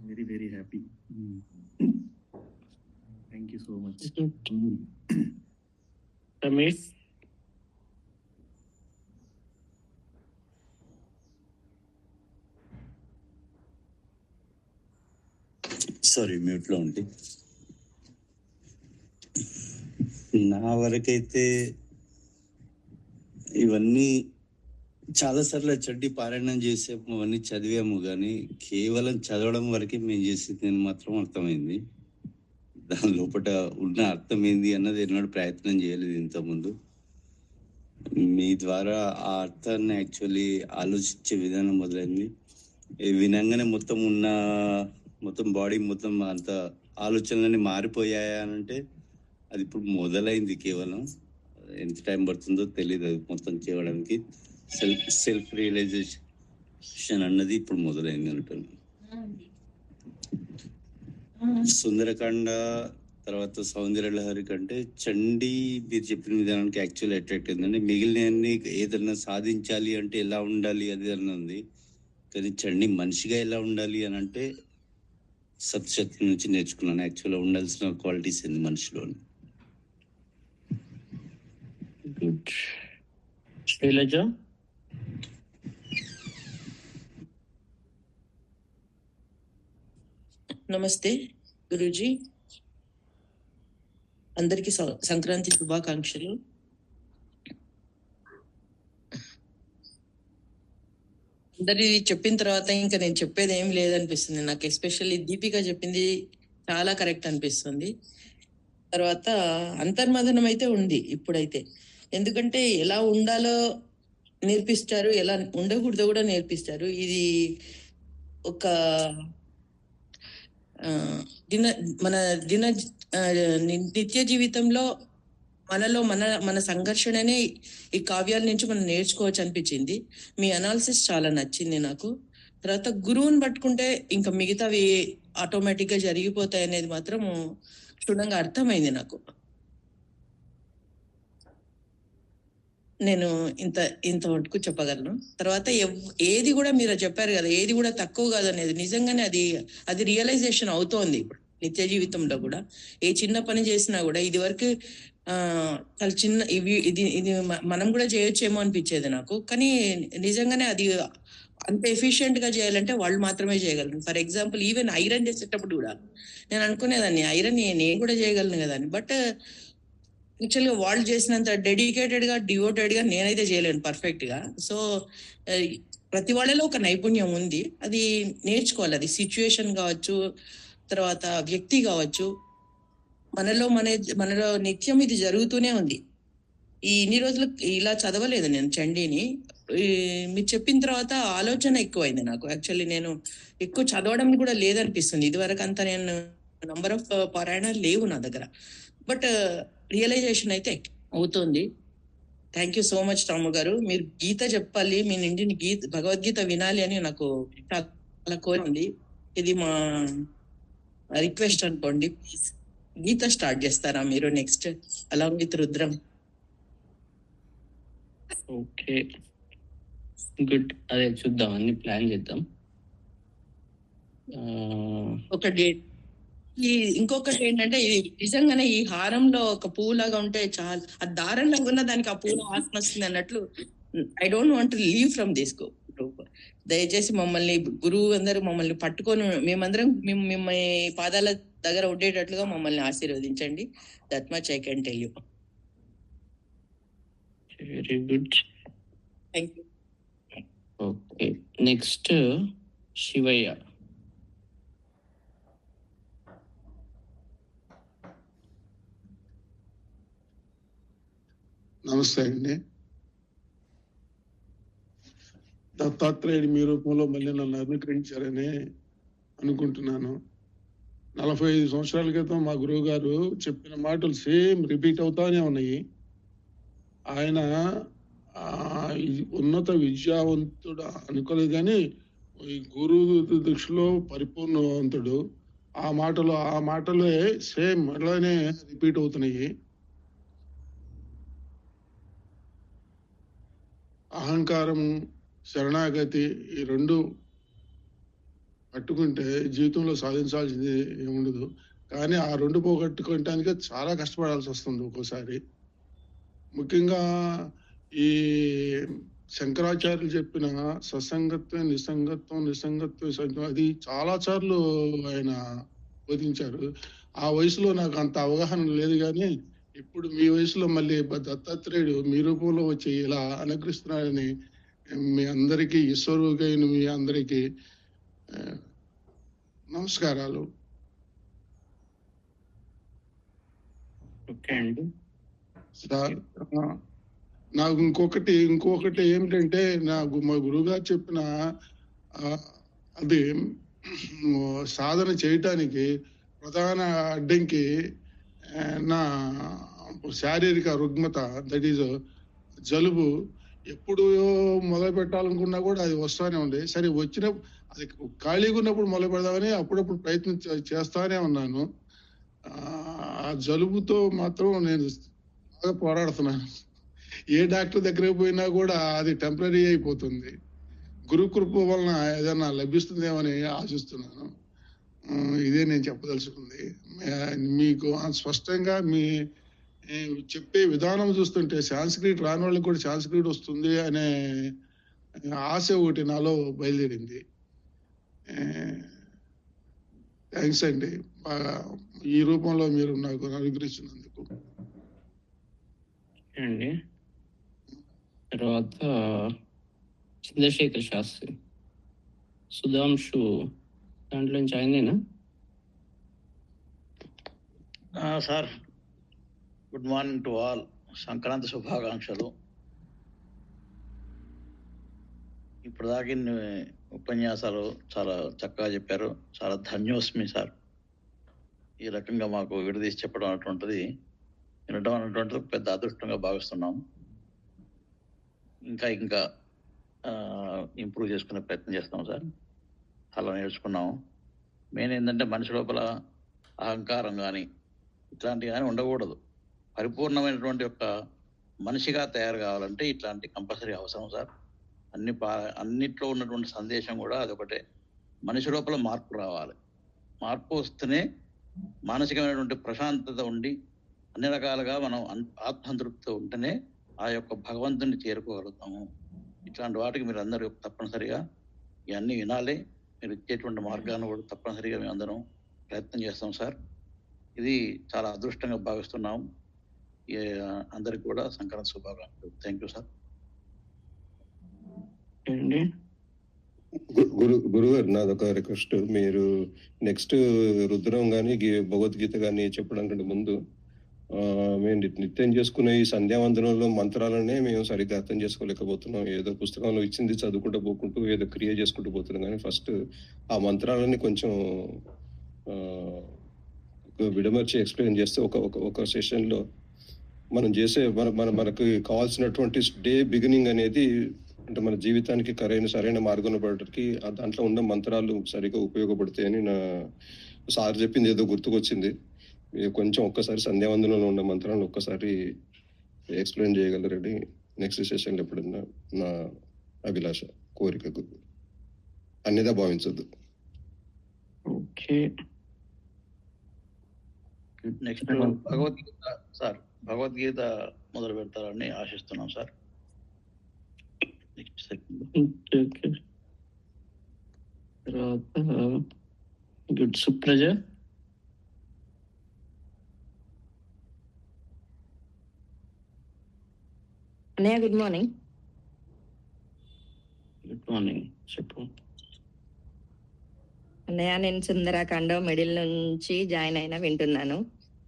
Very very happy. Thank you so much. Ramesh, sorry మ్యూట్లో ఉంటే. నా వరకైతే ఇవన్నీ చాలాసార్లు చడ్డీ పారాయణం చేసాము, అవన్నీ చదివాము, కానీ కేవలం చదవడం వరకే మేము చేసేది మాత్రం అర్థమైంది. దాని లోపల ఉన్న అర్థం ఏంది అన్నది ఎన్నడూ ప్రయత్నం చేయలేదు ఇంతకుముందు. మీ ద్వారా ఆ అర్థాన్ని యాక్చువల్లీ ఆలోచించే విధానం మొదలైంది. వినంగానే మొత్తం బాడీ మొత్తం అంత ఆలోచనలన్నీ మారిపోయాయా అనంటే అది ఇప్పుడు మొదలైంది. కేవలం ఎంత టైం పడుతుందో తెలియదు అది మొత్తం చేయడానికి. సెల్ఫ్ రియలైజేషన్ అన్నది ఇప్పుడు మొదలైంది అంటాను. సుందరకాండ తర్వాత సౌందర్యలహరి కంటే చండీ మీరు చెప్పిన విధానానికి యాక్చువల్లీ అట్రాక్ట్ అయిందండి. మిగిలిన ఏదన్నా సాధించాలి అంటే ఎలా ఉండాలి అది అన్న ఉంది, కానీ చండీ మనిషిగా ఎలా ఉండాలి అని అంటే సత్శక్తి నుంచి నేర్చుకున్నాను. యాక్చువల్గా ఉండాల్సిన క్వాలిటీస్ ఏంది మనిషిలో. గుడ్. శైలజ, నమస్తే గురూజీ, అందరికీ సంక్రాంతి శుభాకాంక్షలు. అందరి చెప్పిన తర్వాత ఇంకా నేను చెప్పేది ఏం లేదనిపిస్తుంది నాకు. ఎస్పెషల్లీ దీపిక చెప్పింది చాలా కరెక్ట్ అనిపిస్తుంది. తర్వాత అంతర్మథనం అయితే ఉంది ఇప్పుడైతే, ఎందుకంటే ఎలా ఉండాలో నేర్పిస్తారు, ఎలా ఉండకూడదో కూడా నేర్పిస్తారు. ఇది ఒక మన నిత్య జీవితంలో మనలో మన సంఘర్షణనే ఈ కావ్యాల నుంచి మనం నేర్చుకోవచ్చు అనిపించింది. మీ అనాలిసిస్ చాలా నచ్చింది నాకు. తర్వాత గురువుని పట్టుకుంటే ఇంకా మిగతావి ఆటోమేటిక్ గా జరిగిపోతాయి అనేది మాత్రం క్షుణ్ణంగా అర్థమైంది నాకు. నేను ఇంత వరకు చెప్పగలను. తర్వాత ఏది కూడా మీరు చెప్పారు కదా, ఏది కూడా తక్కువ కాదు అనేది నిజంగానే అది రియలైజేషన్ అవుతోంది ఇప్పుడు నిత్య జీవితంలో కూడా. ఏ చిన్న పని చేసినా కూడా ఇది వరకు చాలా చిన్న ఇది మనం కూడా చేయొచ్చేమో అనిపించేది నాకు. కానీ నిజంగానే అది అంత ఎఫిషియెంట్ గా చేయాలంటే వాళ్ళు మాత్రమే చేయగలరు. ఫర్ ఎగ్జాంపుల్ ఈవెన్ ఐరన్ చేసేటప్పుడు కూడా నేను అనుకునేదాన్ని ఐరన్ నేను కూడా చేయగలను కదా అని. బట్ యాక్చువల్గా వాళ్ళు చేసినంత డెడికేటెడ్ గా డివోటెడ్ గా నేనైతే చేయలేను పర్ఫెక్ట్ గా. సో ప్రతి వాళ్ళలో ఒక నైపుణ్యం ఉంది, అది నేర్చుకోవాలి. అది సిచ్యుయేషన్ కావచ్చు, తర్వాత వ్యక్తి కావచ్చు. మనలో నిత్యం ఇది జరుగుతూనే ఉంది. ఇన్ని రోజులు ఇలా చదవలేదు నేను చండీని. మీరు చెప్పిన తర్వాత ఆలోచన ఎక్కువైంది నాకు. యాక్చువల్లీ నేను ఎక్కువ చదవడం కూడా లేదనిపిస్తుంది. ఇదివరకు అంతా నేను నంబర్ ఆఫ్ పారాయణాలు లేవు నా దగ్గర, బట్ రియలైజేషన్ అయితే అవుతుంది. థ్యాంక్ యూ సో మచ్ రాము గారు. మీరు గీత చెప్పాలి, మీ నుండి భగవద్గీత వినాలి అని నాకు చాలా కోరిక ఉంది. ఇది మా రిక్వెస్ట్ అనుకోండి. ప్లీజ్ గీత స్టార్ట్ చేస్తారా మీరు next along with Rudram? Okay, good. అదే చూద్దాం, అన్ని ప్లాన్ చేద్దాం. ఒక డేట్. ఇంకొకటి ఏంటంటే ఇది నిజంగానే ఈ హారంలో ఒక పువ్వులాగా ఉంటే చాలా, ఆ దారంలో ఉన్న దానికి ఆ పువ్వు వాసన వస్తుంది అన్నట్లు. I don't want to leave from this group. దయచేసి మమ్మల్ని గురువు అందరూ మమ్మల్ని పట్టుకొని మేమందరం మిమ్మల్ని పాదాల దగ్గర ఉండేటట్లుగా మమ్మల్ని ఆశీర్వదించండి. That much I can tell you. Very good, thank you. Okay, next Shivayya. నమస్తే అండి. దత్తాత్రేయుడు మీ రూపంలో మళ్ళీ నన్ను అనుగ్రహించారని అనుకుంటున్నాను. 45 సంవత్సరాల క్రితం మా గురువు గారు చెప్పిన మాటలు సేమ్ రిపీట్ అవుతానే ఉన్నాయి. ఆయన ఉన్నత విద్యావంతుడు అనుకోలేదు కానీ ఈ గురువు దృష్టిలో పరిపూర్ణవంతుడు. ఆ మాటలే సేమ్ అలానే రిపీట్ అవుతున్నాయి. అహంకారం, శరణాగతి ఈ రెండు పట్టుకుంటే జీవితంలో సాధించాల్సింది ఏముండదు. కానీ ఆ రెండు పోగొట్టుకోవటానికే చాలా కష్టపడాల్సి వస్తుంది ఒక్కోసారి. ముఖ్యంగా ఈ శంకరాచార్యులు చెప్పిన సత్సంగత్వం, నిసంగత్వం అది చాలా సార్లు ఆయన బోధించారు. ఆ వయసులో నాకు అంత అవగాహన లేదు కానీ ఇప్పుడు మీ వయసులో మళ్ళీ దత్తాత్రేయుడు మీ రూపంలో వచ్చి ఇలా అనుగ్రహిస్తున్నాడని మీ అందరికీ, ఈశ్వరుగైన మీ అందరికీ నమస్కారాలు. ఓకే అండి సార్, నాకు ఇంకొకటి ఏమిటంటే మా గురువుగారు చెప్పిన అది సాధన చేయటానికి ప్రధాన అడ్డంకి నా శారీరక రుగ్మత, దట్ ఈజ్ జలుబు. ఎప్పుడు మొదలు పెట్టాలనుకున్నా కూడా అది వస్తానే ఉంది. సరే వచ్చినప్పుడు అది ఖాళీగా ఉన్నప్పుడు మొదలు పెడదామని అప్పుడప్పుడు ప్రయత్నం చేస్తానే ఉన్నాను. ఆ జలుబుతో మాత్రం నేను బాగా పోరాడుతున్నాను. ఏ డాక్టర్ దగ్గరికి పోయినా కూడా అది టెంపరీ అయిపోతుంది. గురుకృప వలన ఏదైనా లభిస్తుందేమని ఆశిస్తున్నాను. ఇదే నేను చెప్పదలుచుకుంది. మీకు స్పష్టంగా మీ చెప్పే విధానం చూస్తుంటే సాంస్క్రిట్ రాని వాళ్ళకి కూడా సాంస్క్రిట్ వస్తుంది అనే ఆశ ఒకటి నాలో బయలుదేరింది. థ్యాంక్స్ అండి, బాగా ఈ రూపంలో మీరు నాకు అనుగ్రహించినందుకు. అండి తర్వాత చంద్రశేఖర్ శాస్త్రి, సుధాంశు దాంట్లో నుంచి ఆయనేనా? Sir, good morning to all. Sankranti శుభాకాంక్షలు. ఇప్పుడు దాకా ఉపన్యాసాలు చాలా చక్కగా చెప్పారు. చాలా ధన్యోస్మి సార్. ఈ రకంగా మాకు విడదీసి చెప్పడం అటువంటిది వినడం అనేటువంటిది పెద్ద అదృష్టంగా భావిస్తున్నాం. ఇంకా ఇంప్రూవ్ చేసుకునే ప్రయత్నం చేస్తాం సార్. అలా నేర్చుకున్నాము. మెయిన్ ఏంటంటే మనిషి లోపల అహంకారం కానీ ఇట్లాంటివి కానీ ఉండకూడదు. పరిపూర్ణమైనటువంటి యొక్క మనిషిగా తయారు కావాలంటే ఇట్లాంటి కంపల్సరీ అవసరం సార్. అన్నిట్లో ఉన్నటువంటి సందేశం కూడా అదొకటే. మనిషి లోపల మార్పు రావాలి. మార్పు వస్తేనే మానసికమైనటువంటి ప్రశాంతత ఉండి అన్ని రకాలుగా మనం ఆత్మసంతృప్తితో ఉంటేనే ఆ యొక్క భగవంతుని చేరుకోగలుగుతాము. ఇట్లాంటి వాటికి మీరు అందరూ తప్పనిసరిగా ఇవన్నీ వినాలి. మీరు ఇచ్చేటువంటి మార్గాన్ని కూడా తప్పనిసరిగా మేము అందరం ప్రయత్నం చేస్తాం సార్. ఇది చాలా అదృష్టంగా భావిస్తున్నాం. అందరికి కూడా సంక్రాంతి శుభాకాంక్షలు. Thank you sir. గురుగారు, నాదొక రిక్వెస్ట్. మీరు నెక్స్ట్ రుద్రం కానీ భగవద్గీత కానీ చెప్పడానికంటే ముందు మేము నిత్యం చేసుకునే ఈ సంధ్యావందనంలో మంత్రాలనే మేము సరిగ్గా అర్థం చేసుకోలేకపోతున్నాం. ఏదో పుస్తకంలో ఇచ్చింది చదువుకుంటూ పోకుంటూ ఏదో క్రియ చేసుకుంటూ పోతున్నాం. కానీ ఫస్ట్ ఆ మంత్రాలని కొంచెం విడమర్చి ఎక్స్ప్లెయిన్ చేస్తే ఒక సెషన్లో మనం చేసే మనకు కావాల్సినటువంటి డే బిగినింగ్ అనేది, అంటే మన జీవితానికి సరైన మార్గంలో పడటానికి దాంట్లో ఉన్న మంత్రాలు సరిగ్గా ఉపయోగపడతాయని సార్ చెప్పింది ఏదో గుర్తుకొచ్చింది. కొంచెం ఒక్కసారి సంధ్యావందనంలో ఉన్న మంత్రాలను ఒక్కసారి ఎక్స్ప్లెయిన్ చేయగలరని నెక్స్ట్ సెషన్లో ఎప్పుడన్నా నా అభిలాష, కోరిక. అన్నిదా భావించద్దు. Okay, next Bhagavad Gita sir. Bhagavad Gita మొదలు పెడతారని ఆశిస్తున్నాం సార్. నెక్స్ట్ సెకండ్ తర్వాత గుడ్ సుప్రజ. అన్నయ్య గుడ్ మార్నింగ్. గుడ్ మార్నింగ్, చెప్పు అన్నయ్య. నేను సుందరాకాండ మిడిల్ నుంచి జాయిన్ అయినా వింటున్నాను.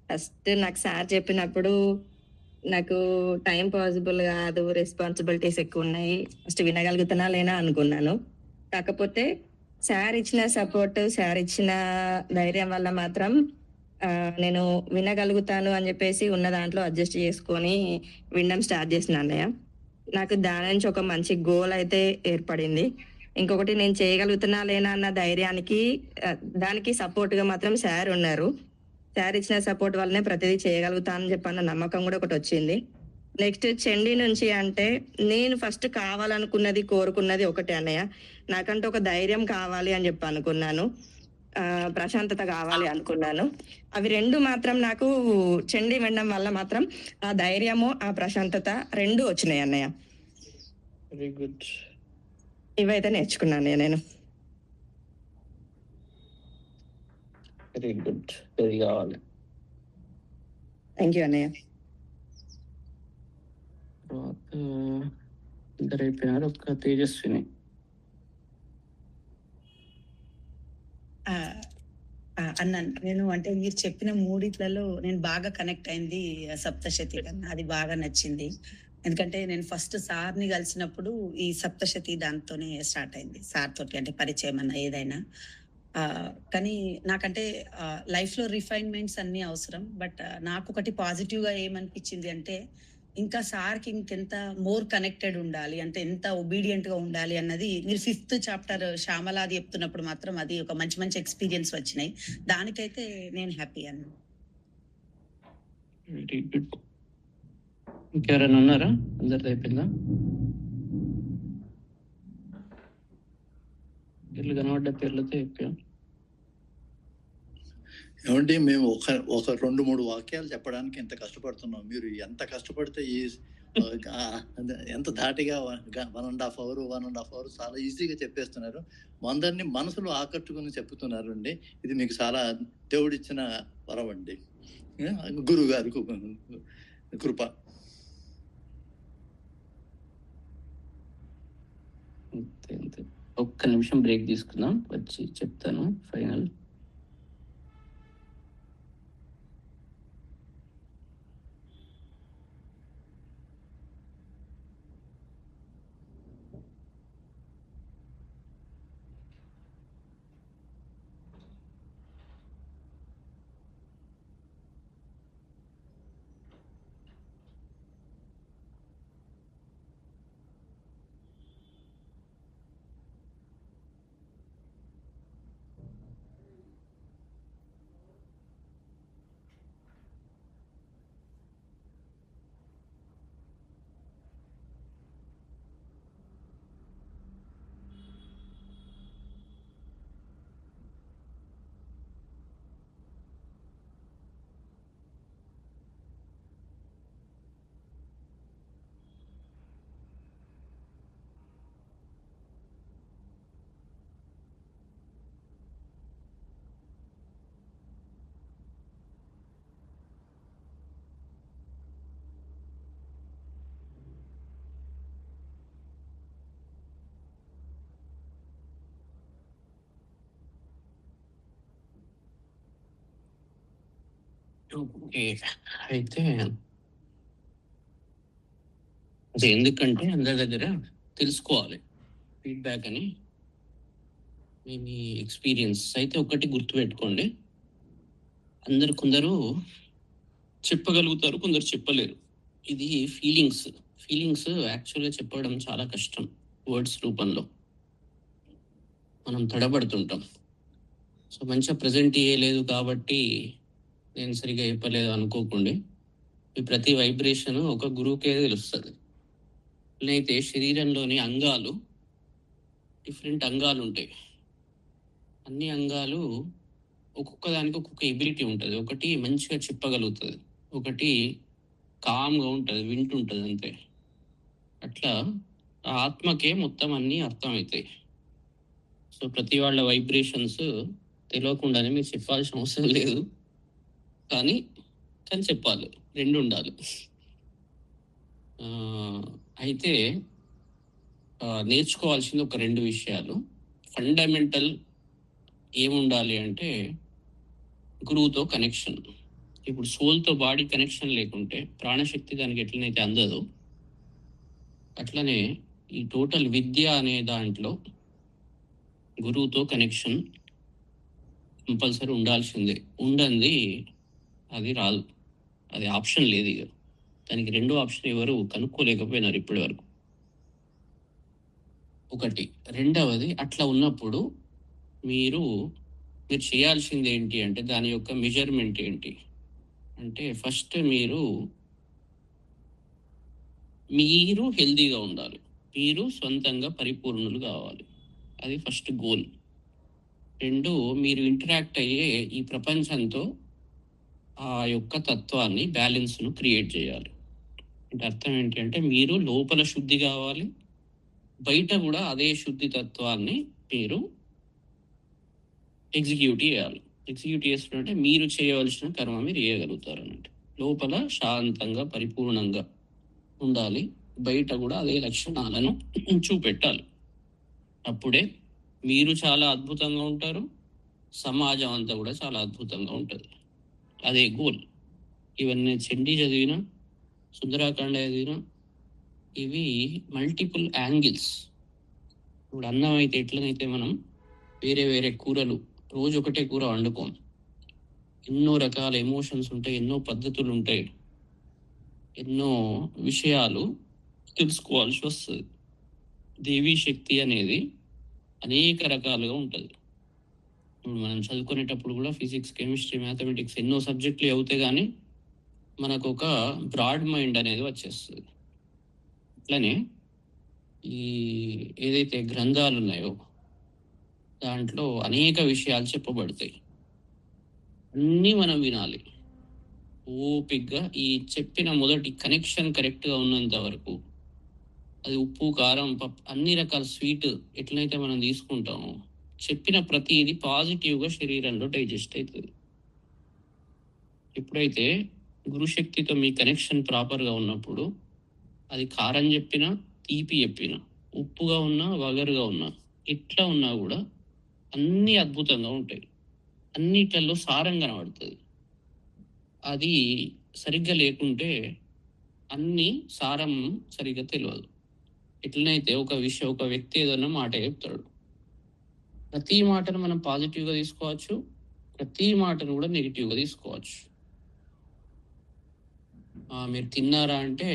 ఫస్ట్ నాకు సార్ చెప్పినప్పుడు నాకు టైం పాసిబుల్ కాదు, రెస్పాన్సిబిలిటీస్ ఎక్కువ ఉన్నాయి, ఫస్ట్ వినగలుగుతున్నా లేనా అనుకున్నాను. కాకపోతే సార్ ఇచ్చిన సపోర్ట్, సార్ ఇచ్చిన ధైర్యం వల్ల మాత్రం నేను వినగలుగుతాను అని చెప్పేసి ఉన్న దాంట్లో అడ్జస్ట్ చేసుకొని వినడం స్టార్ట్ చేసిన అన్నయ్య. నాకు దాని నుంచి ఒక మంచి గోల్ అయితే ఏర్పడింది. ఇంకొకటి నేను చేయగలుగుతున్నా లేనా అన్న ధైర్యానికి దానికి సపోర్ట్ గా మాత్రం సార్ ఉన్నారు. సార్ ఇచ్చిన సపోర్ట్ వల్లనే ప్రతిదీ చేయగలుగుతానని చెప్పన్న నమ్మకం కూడా ఒకటి వచ్చింది. నెక్స్ట్ చండీ నుంచి అంటే నేను ఫస్ట్ కావాలనుకున్నది, కోరుకున్నది ఒకటే అన్నయ్య. నాకంటూ ఒక ధైర్యం కావాలి అని చెప్పి అనుకున్నాను, ప్రశాంతత కావాలి అనుకున్నాను. అవి రెండు మాత్రం నాకు చండీ వినడం వల్ల మాత్రం ఆ ధైర్యము, ఆ ప్రశాంతత రెండు వచ్చినాయి అన్నయ్య. Very good. ఇవైతే నేర్చుకున్నాను నేను. Very good. వెరీ కావాలి. థ్యాంక్ యూ అన్నయ్య. తర్వాత ఇద్దరు అయిపోయినారు, ఒక్క తేజస్విని. అన్న నేను అంటే మీరు చెప్పిన మూడిట్లలో నేను బాగా కనెక్ట్ అయింది సప్తశతి కన్నా. అది బాగా నచ్చింది. ఎందుకంటే నేను ఫస్ట్ సార్ని కలిసినప్పుడు ఈ సప్తశతి దాంతోనే స్టార్ట్ అయింది. సార్ తోటి అంటే పరిచయం అన్న ఏదైనా. కానీ నాకంటే లైఫ్ లో రిఫైన్మెంట్స్ అన్ని అవసరం. బట్ నాకు ఒకటి పాజిటివ్ గా ఏమనిపించింది అంటే ఇంకా సార్కి ఇంకెంత మోర్ కనెక్టెడ్ ఉండాలి, అంటే ఎంత ఒబీడియంట్ గా ఉండాలి అన్నది మీరు 5th చాప్టర్ శ్యామలాది చెప్తున్నప్పుడు మాత్రం అది ఒక మంచి మంచి ఎక్స్పీరియన్స్ వచ్చినాయి. దానికైతే నేను హ్యాపీ అన్న. Very good. ఇంకెవరైనా ఉన్నారా? అందరిది అయిపోయిందా? పేర్లు కనబడ్డ పేర్లతో అయిపోయాం. ఏమంటే మేము ఒక 2-3 వాక్యాలు చెప్పడానికి ఎంత కష్టపడుతున్నాం. మీరు ఎంత కష్టపడితే ఎంత ధాటిగా 1.5 hours చాలా ఈజీగా చెప్పేస్తున్నారు. అందరినీ మనసులో ఆకట్టుకుని చెప్తున్నారు అండి. ఇది మీకు చాలా దేవుడిచ్చిన వరం అండి, గురువు గారి కృప. అంతే. ఒక్క నిమిషం బ్రేక్ తీసుకుందాం, వచ్చి చెప్తాను ఫైనల్. ఓకే. అయితే అది ఎందుకంటే అందరి దగ్గర తెలుసుకోవాలి ఫీడ్బ్యాక్ అని. మీ ఎక్స్పీరియన్స్ అయితే ఒకటి గుర్తుపెట్టుకోండి, కొందరు చెప్పగలుగుతారు, కొందరు చెప్పలేరు. ఇది ఫీలింగ్స్ యాక్చువల్గా చెప్పడం చాలా కష్టం. వర్డ్స్ రూపంలో మనం తడబడుతుంటాం. సో మంచిగా ప్రజెంట్ చేయలేదు కాబట్టి నేను సరిగా చెప్పలేదు అనుకోకండి. ఈ ప్రతి వైబ్రేషన్ ఒక గురువుకే తెలుస్తుంది. అయితే శరీరంలోని అంగాలు, డిఫరెంట్ అంగాలు ఉంటాయి. అన్ని అంగాలు ఒక్కొక్క దానికి ఒక్కొక్క ఎబిలిటీ ఉంటుంది. ఒకటి మంచిగా చెప్పగలుగుతుంది, ఒకటి కామ్గా ఉంటుంది, వింటుంటుంది అంతే. అట్లా ఆత్మకే మొత్తం అన్నీ అర్థమవుతాయి. సో ప్రతి వాళ్ళ వైబ్రేషన్స్ తెలియకుండానే మీరు చెప్పాల్సిన అవసరం లేదు, కానీ చెప్పాలి, రెండు ఉండాలి. అయితే నేర్చుకోవాల్సింది ఒక 2 విషయాలు. ఫండమెంటల్ ఏముండాలి అంటే గురువుతో కనెక్షన్. ఇప్పుడు సోల్తో బాడీ కనెక్షన్ లేకుంటే ప్రాణశక్తి దానికి ఎట్లనైతే అందదో అట్లనే ఈ టోటల్ విద్య అనే దాంట్లో గురువుతో కనెక్షన్ కంపల్సరీ ఉండాల్సిందే. ఉండంది అది రాదు, అది ఆప్షన్ లేదు. ఇక దానికి రెండో ఆప్షన్ ఎవరు కనుక్కోలేకపోయినారు ఇప్పటి వరకు. ఒకటి. రెండవది, అట్లా ఉన్నప్పుడు మీరు చేయాల్సింది ఏంటి అంటే దాని యొక్క మెజర్మెంట్ ఏంటి అంటే, ఫస్ట్ మీరు హెల్దీగా ఉండాలి, మీరు సొంతంగా పరిపూర్ణులు కావాలి. అది ఫస్ట్ గోల్. రెండు, మీరు ఇంటరాక్ట్ అయ్యే ఈ ప్రపంచంతో ఆ యొక్క తత్వాన్ని, బ్యాలెన్స్ను క్రియేట్ చేయాలి. అంటే అర్థం ఏంటి అంటే, మీరు లోపల శుద్ధి కావాలి, బయట కూడా అదే శుద్ధి తత్వాన్ని మీరు ఎగ్జిక్యూట్ చేయాలి. ఎగ్జిక్యూట్ చేస్తున్నట్టే మీరు చేయవలసిన కర్మ మీరు చేయగలుగుతారు అన్నట్టు. లోపల శాంతంగా పరిపూర్ణంగా ఉండాలి, బయట కూడా అదే లక్షణాలను చూపెట్టాలి. అప్పుడే మీరు చాలా అద్భుతంగా ఉంటారు, సమాజం అంతా కూడా చాలా అద్భుతంగా ఉంటుంది. అదే గోల్. ఇవన్నీ చండీ చదివినా, సుందరాకాండ చదివినా, ఇవి మల్టిపుల్ యాంగిల్స్. ఇప్పుడు అన్నం అయితే ఎట్లనైతే మనం వేరే వేరే కూరలు, రోజు ఒకటే కూర వండుకోం, ఎన్నో రకాల ఎమోషన్స్ ఉంటాయి, ఎన్నో పద్ధతులు ఉంటాయి, ఎన్నో విషయాలు తెలుసుకోవాల్సి వస్తుంది. దేవీ శక్తి అనేది అనేక రకాలుగా ఉంటుంది. ఇప్పుడు మనం చదువుకునేటప్పుడు కూడా ఫిజిక్స్, కెమిస్ట్రీ, మ్యాథమెటిక్స్ ఎన్నో సబ్జెక్టులు అవుతాయి, కానీ మనకు ఒక బ్రాడ్ మైండ్ అనేది వచ్చేస్తుంది. అట్లనే ఈ ఏదైతే గ్రంథాలు ఉన్నాయో దాంట్లో అనేక విషయాలు చెప్పబడతాయి, అన్నీ మనం వినాలి ఓపిగ్గా. ఈ చెప్పిన మొదటి కనెక్షన్ కరెక్ట్గా ఉన్నంత వరకు, అది ఉప్పు, కారం, పప్పు, అన్ని రకాల స్వీట్ ఎట్లయితే మనం తీసుకుంటామో, చెప్పిన ప్రతిదీ పాజిటివ్గా శరీరంలో డైజెస్ట్ అవుతుంది. ఎప్పుడైతే గురుశక్తితో మీ కనెక్షన్ ప్రాపర్గా ఉన్నప్పుడు, అది కారం చెప్పినా, తీపి చెప్పినా, ఉప్పుగా ఉన్నా, వగరుగా ఉన్నా, ఎట్లా ఉన్నా కూడా అన్నీ అద్భుతంగా ఉంటాయి. అన్నిట్లలో సారం కనబడుతుంది. అది సరిగ్గా లేకుంటే అన్ని సారం సరిగ్గా తెలియదు. ఎట్లనైతే ఒక వ్యక్తి ఏదైనా మాట చెప్తాడు, ప్రతి మాటను మనం పాజిటివ్గా తీసుకోవచ్చు, ప్రతి మాటను కూడా నెగిటివ్గా తీసుకోవచ్చు. మీరు తిన్నారా అంటే,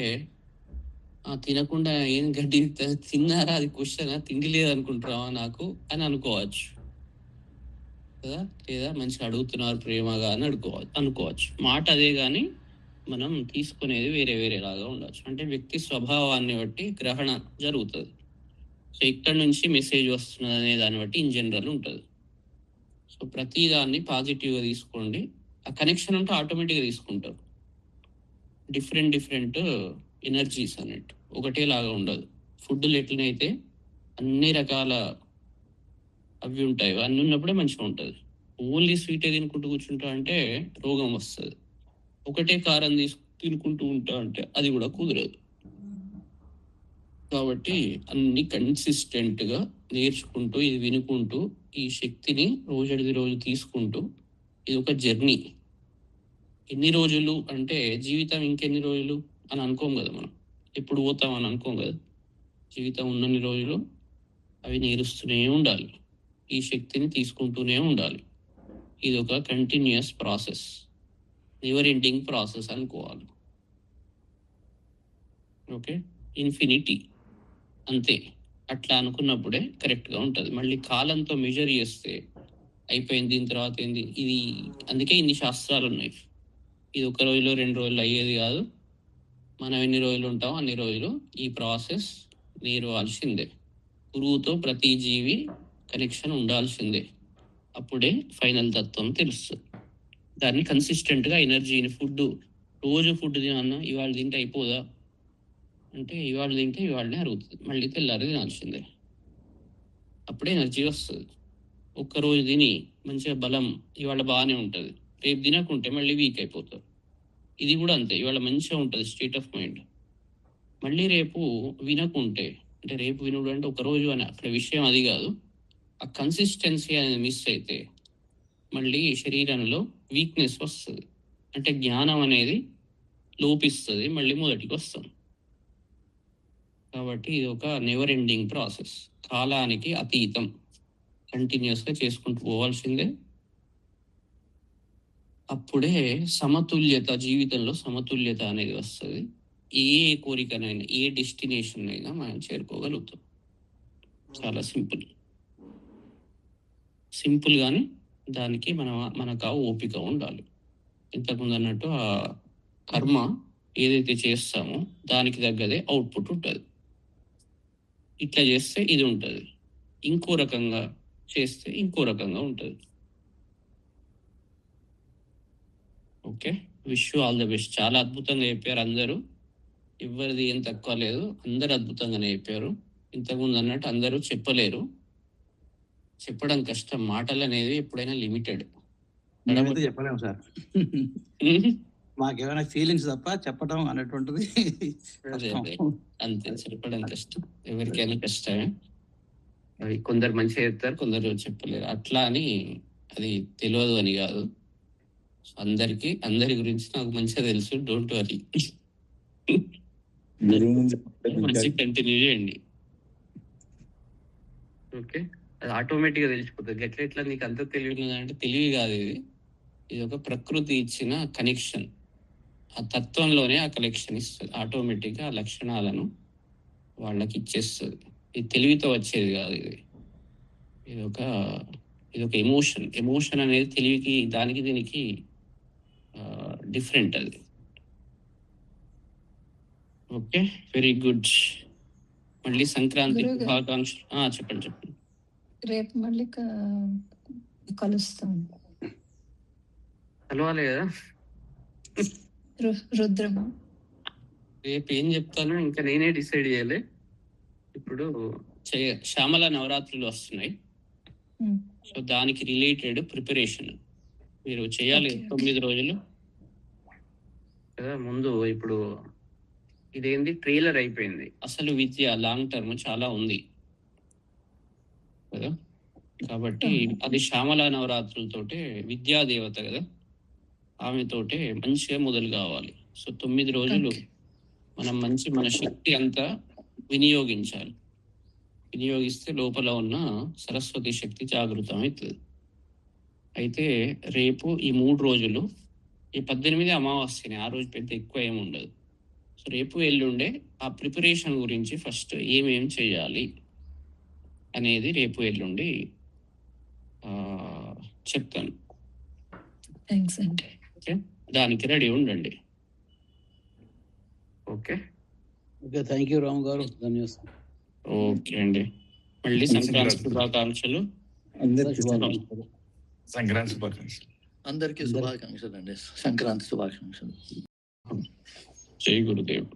తినకుండా ఏం గడ్డి తిన్నారా, అది క్వశ్చన్, తిండి లేదనుకుంటున్నావా నాకు అని అనుకోవచ్చు కదా. లేదా మంచిగా అడుగుతున్నారు ప్రేమగా అని అనుకోవచ్చు. మాట అదే, కానీ మనం తీసుకునేది వేరే వేరేలాగా ఉండొచ్చు. అంటే వ్యక్తి స్వభావాన్ని బట్టి గ్రహణ జరుగుతుంది. సో ఇక్కడ నుంచి మెసేజ్ వస్తున్నది అనే దాన్ని బట్టి ఇన్ జనరల్ ఉంటుంది. సో ప్రతి దాన్ని పాజిటివ్గా తీసుకోండి. ఆ కనెక్షన్ ఉంటే ఆటోమేటిక్గా తీసుకుంటారు. డిఫరెంట్ ఎనర్జీస్ అన్నట్టు, ఒకటేలాగా ఉండదు. ఫుడ్లు ఎట్లనైతే అన్ని రకాల అవి ఉంటాయి, అన్నీ ఉన్నప్పుడే మంచిగా ఉంటుంది. ఓన్లీ స్వీటే తినుకుంటూ కూర్చుంటా అంటే రోగం వస్తుంది. ఒకటే కారం తినుకుంటూ ఉంటా అంటే అది కూడా కుదరదు. కాబట్టి అన్ని కన్సిస్టెంట్గా నేర్చుకుంటూ, ఇది వినుకుంటూ, ఈ శక్తిని రోజు తీసుకుంటూ, ఇది ఒక జర్నీ. ఎన్ని రోజులు అంటే జీవితం ఇంకెన్ని రోజులు అని అనుకోం కదా, మనం ఎప్పుడు పోతాం అని అనుకోం కదా. జీవితం ఉన్నన్ని రోజులు అవి నేర్చుతూనే ఉండాలి, ఈ శక్తిని తీసుకుంటూనే ఉండాలి. ఇది ఒక continuous process, never ending process అనుకోవాలి. ఓకే, ఇన్ఫినిటీ అంతే. అట్లా అనుకున్నప్పుడే కరెక్ట్గా ఉంటుంది. మళ్ళీ కాలంతో మెజర్ చేస్తే అయిపోయింది, దీని తర్వాత ఏంది, ఇది అందుకే ఇన్ని శాస్త్రాలు ఉన్నాయి. ఇది ఒక రోజులో 2 రోజులు అయ్యేది కాదు. మనం ఎన్ని రోజులు ఉంటామో అన్ని రోజులు ఈ ప్రాసెస్ నేర్వాల్సిందే. గురువుతో ప్రతి జీవి కనెక్షన్ ఉండాల్సిందే. అప్పుడే ఫైనల్ తత్వం తెలుస్తుంది. దాన్ని కన్సిస్టెంట్గా ఎనర్జీని, రోజు ఫుడ్ తినన్నా, ఇవాళ తింటే అయిపోదా అంటే ఇవాళ తింటే ఇవాళనే అరుగుతుంది, మళ్ళీ తెల్లారి తినాల్సిందే. అప్పుడే ఎనర్జీ వస్తుంది. ఒక్కరోజు తిని మంచిగా బలం ఇవాళ బాగానే ఉంటుంది, రేపు తినకుంటే మళ్ళీ వీక్ అయిపోతారు. ఇది కూడా అంతే, ఇవాళ మంచిగా ఉంటుంది స్టేట్ ఆఫ్ మైండ్, మళ్ళీ రేపు వినకుంటే, అంటే రేపు వినుడు అంటే ఒకరోజు అని అక్కడ విషయం అది కాదు, ఆ కన్సిస్టెన్సీ అనేది మిస్ అయితే మళ్ళీ శరీరంలో వీక్నెస్ వస్తుంది. అంటే జ్ఞానం అనేది లోపిస్తుంది, మళ్ళీ మొదటికి వస్తాం. కాబట్టి ఇది ఒక నెవర్ ఎండింగ్ ప్రాసెస్, కాలానికి అతీతం. కంటిన్యూస్గా చేసుకుంటూ పోవాల్సిందే. అప్పుడే సమతుల్యత, జీవితంలో సమతుల్యత అనేది వస్తుంది. ఏ కోరికనైనా, ఏ డెస్టినేషన్ అయినా మనం చేరుకోగలుగుతాం. చాలా సింపుల్ కానీ దానికి మనకు ఆ ఓపిక ఉండాలి. ఇంతకుముందు అన్నట్టు ఆ కర్మ ఏదైతే చేస్తామో దానికి తగ్గదే అవుట్పుట్ ఉంటుంది. ఇట్లా చేస్తే ఇది ఉంటుంది, ఇంకో రకంగా చేస్తే ఇంకో రకంగా ఉంటుంది. Okay, wish you all the best. చాలా అద్భుతంగా చెప్పారు అందరూ, ఎవరిది ఏం తక్కువ లేదు, అందరు అద్భుతంగానే చెప్పారు. ఇంతకుముందు అన్నట్టు అందరూ చెప్పలేరు, చెప్పడం కష్టం. మాటలు అనేది ఎప్పుడైనా లిమిటెడ్. మేమైతే చెప్పలేము సార్. మాకేమైనా ఫీలింగ్స్ తప్ప చెప్పడం అనేటువంటిది అంతే, చెప్పడం కష్టం, ఎవరికైనా కష్టమే. అది కొందరు మంచిగా చెప్తారు, కొందరు చెప్పలేరు. అట్లా అని అది తెలియదు అని కాదు. అందరి గురించి నాకు మంచిగా తెలుసు, డోంట్ వరీ. మంచి కంటిన్యూ చేయండి. ఓకే, అది ఆటోమేటిక్గా తెలిసిపోతుంది. ఎట్లా నీకు అంత తెలివి అంటే తెలివి కాదు, ఇది ఒక ప్రకృతి ఇచ్చిన కనెక్షన్. ఆ తత్వంలోనే ఆ కనెక్షన్ ఇస్తుంది, ఆటోమేటిక్గా ఆ లక్షణాలను వాళ్ళకి ఇచ్చేస్తుంది. ఇది తెలివితో వచ్చేది కాదు, ఇది ఒక ఎమోషన్ అనేది తెలివికి దానికి దీనికి డిఫరెంట్ అది. Okay, very good. మళ్ళీ సంక్రాంతి శుభాకాంక్షలు. చెప్పండి. రేపు మళ్ళీ కలుస్తాం. కలవాలి కదా. రుద్రమ రేపు ఏం చెప్తానో ఇంకా నేనే డిసైడ్ చేయాలి. ఇప్పుడు శ్యామల నవరాత్రులు వస్తున్నాయి, సో దానికి రిలేటెడ్ ప్రిపరేషన్ మీరు చేయాలి. 9 రోజులు కదా ముందు. ఇప్పుడు ఇదేంది, ట్రైలర్ అయిపోయింది. అసలు విద్య లాంగ్ టర్మ్ చాలా ఉంది కదా, కాబట్టి అది శ్యామల నవరాత్రులతోటే, విద్యాదేవత కదా, ఆమెతోటే మంచిగా మొదలు కావాలి. సో 9 రోజులు మనం మన శక్తి అంతా వినియోగించాలి. వినియోగిస్తే లోపల ఉన్న సరస్వతి శక్తి జాగృతం అవుతుంది. అయితే రేపు ఈ 3 రోజులు, ఈ 18 అమావాస్యని, ఆ రోజు పెద్ద ఎక్కువ ఏమి ఉండదు. సో రేపు ఎల్లుండే ఆ ప్రిపరేషన్ గురించి ఫస్ట్ ఏమేం చేయాలి అనేది రేపు ఎల్లుండి చెప్తాను. ఓకే, దానికి రెడీ ఉండండి. ఓకే, థ్యాంక్ యూ రామ్ గారు, ధన్యవాదాలు. ఓకే అండి, మళ్ళీ సంక్రాంతి శుభాకాంక్షలు. సంక్రాంతి శుభాకాంక్షలు అందరికీ. శుభాకాంక్షలు అండి, సంక్రాంతి శుభాకాంక్షలు. జై గురుదేవ్.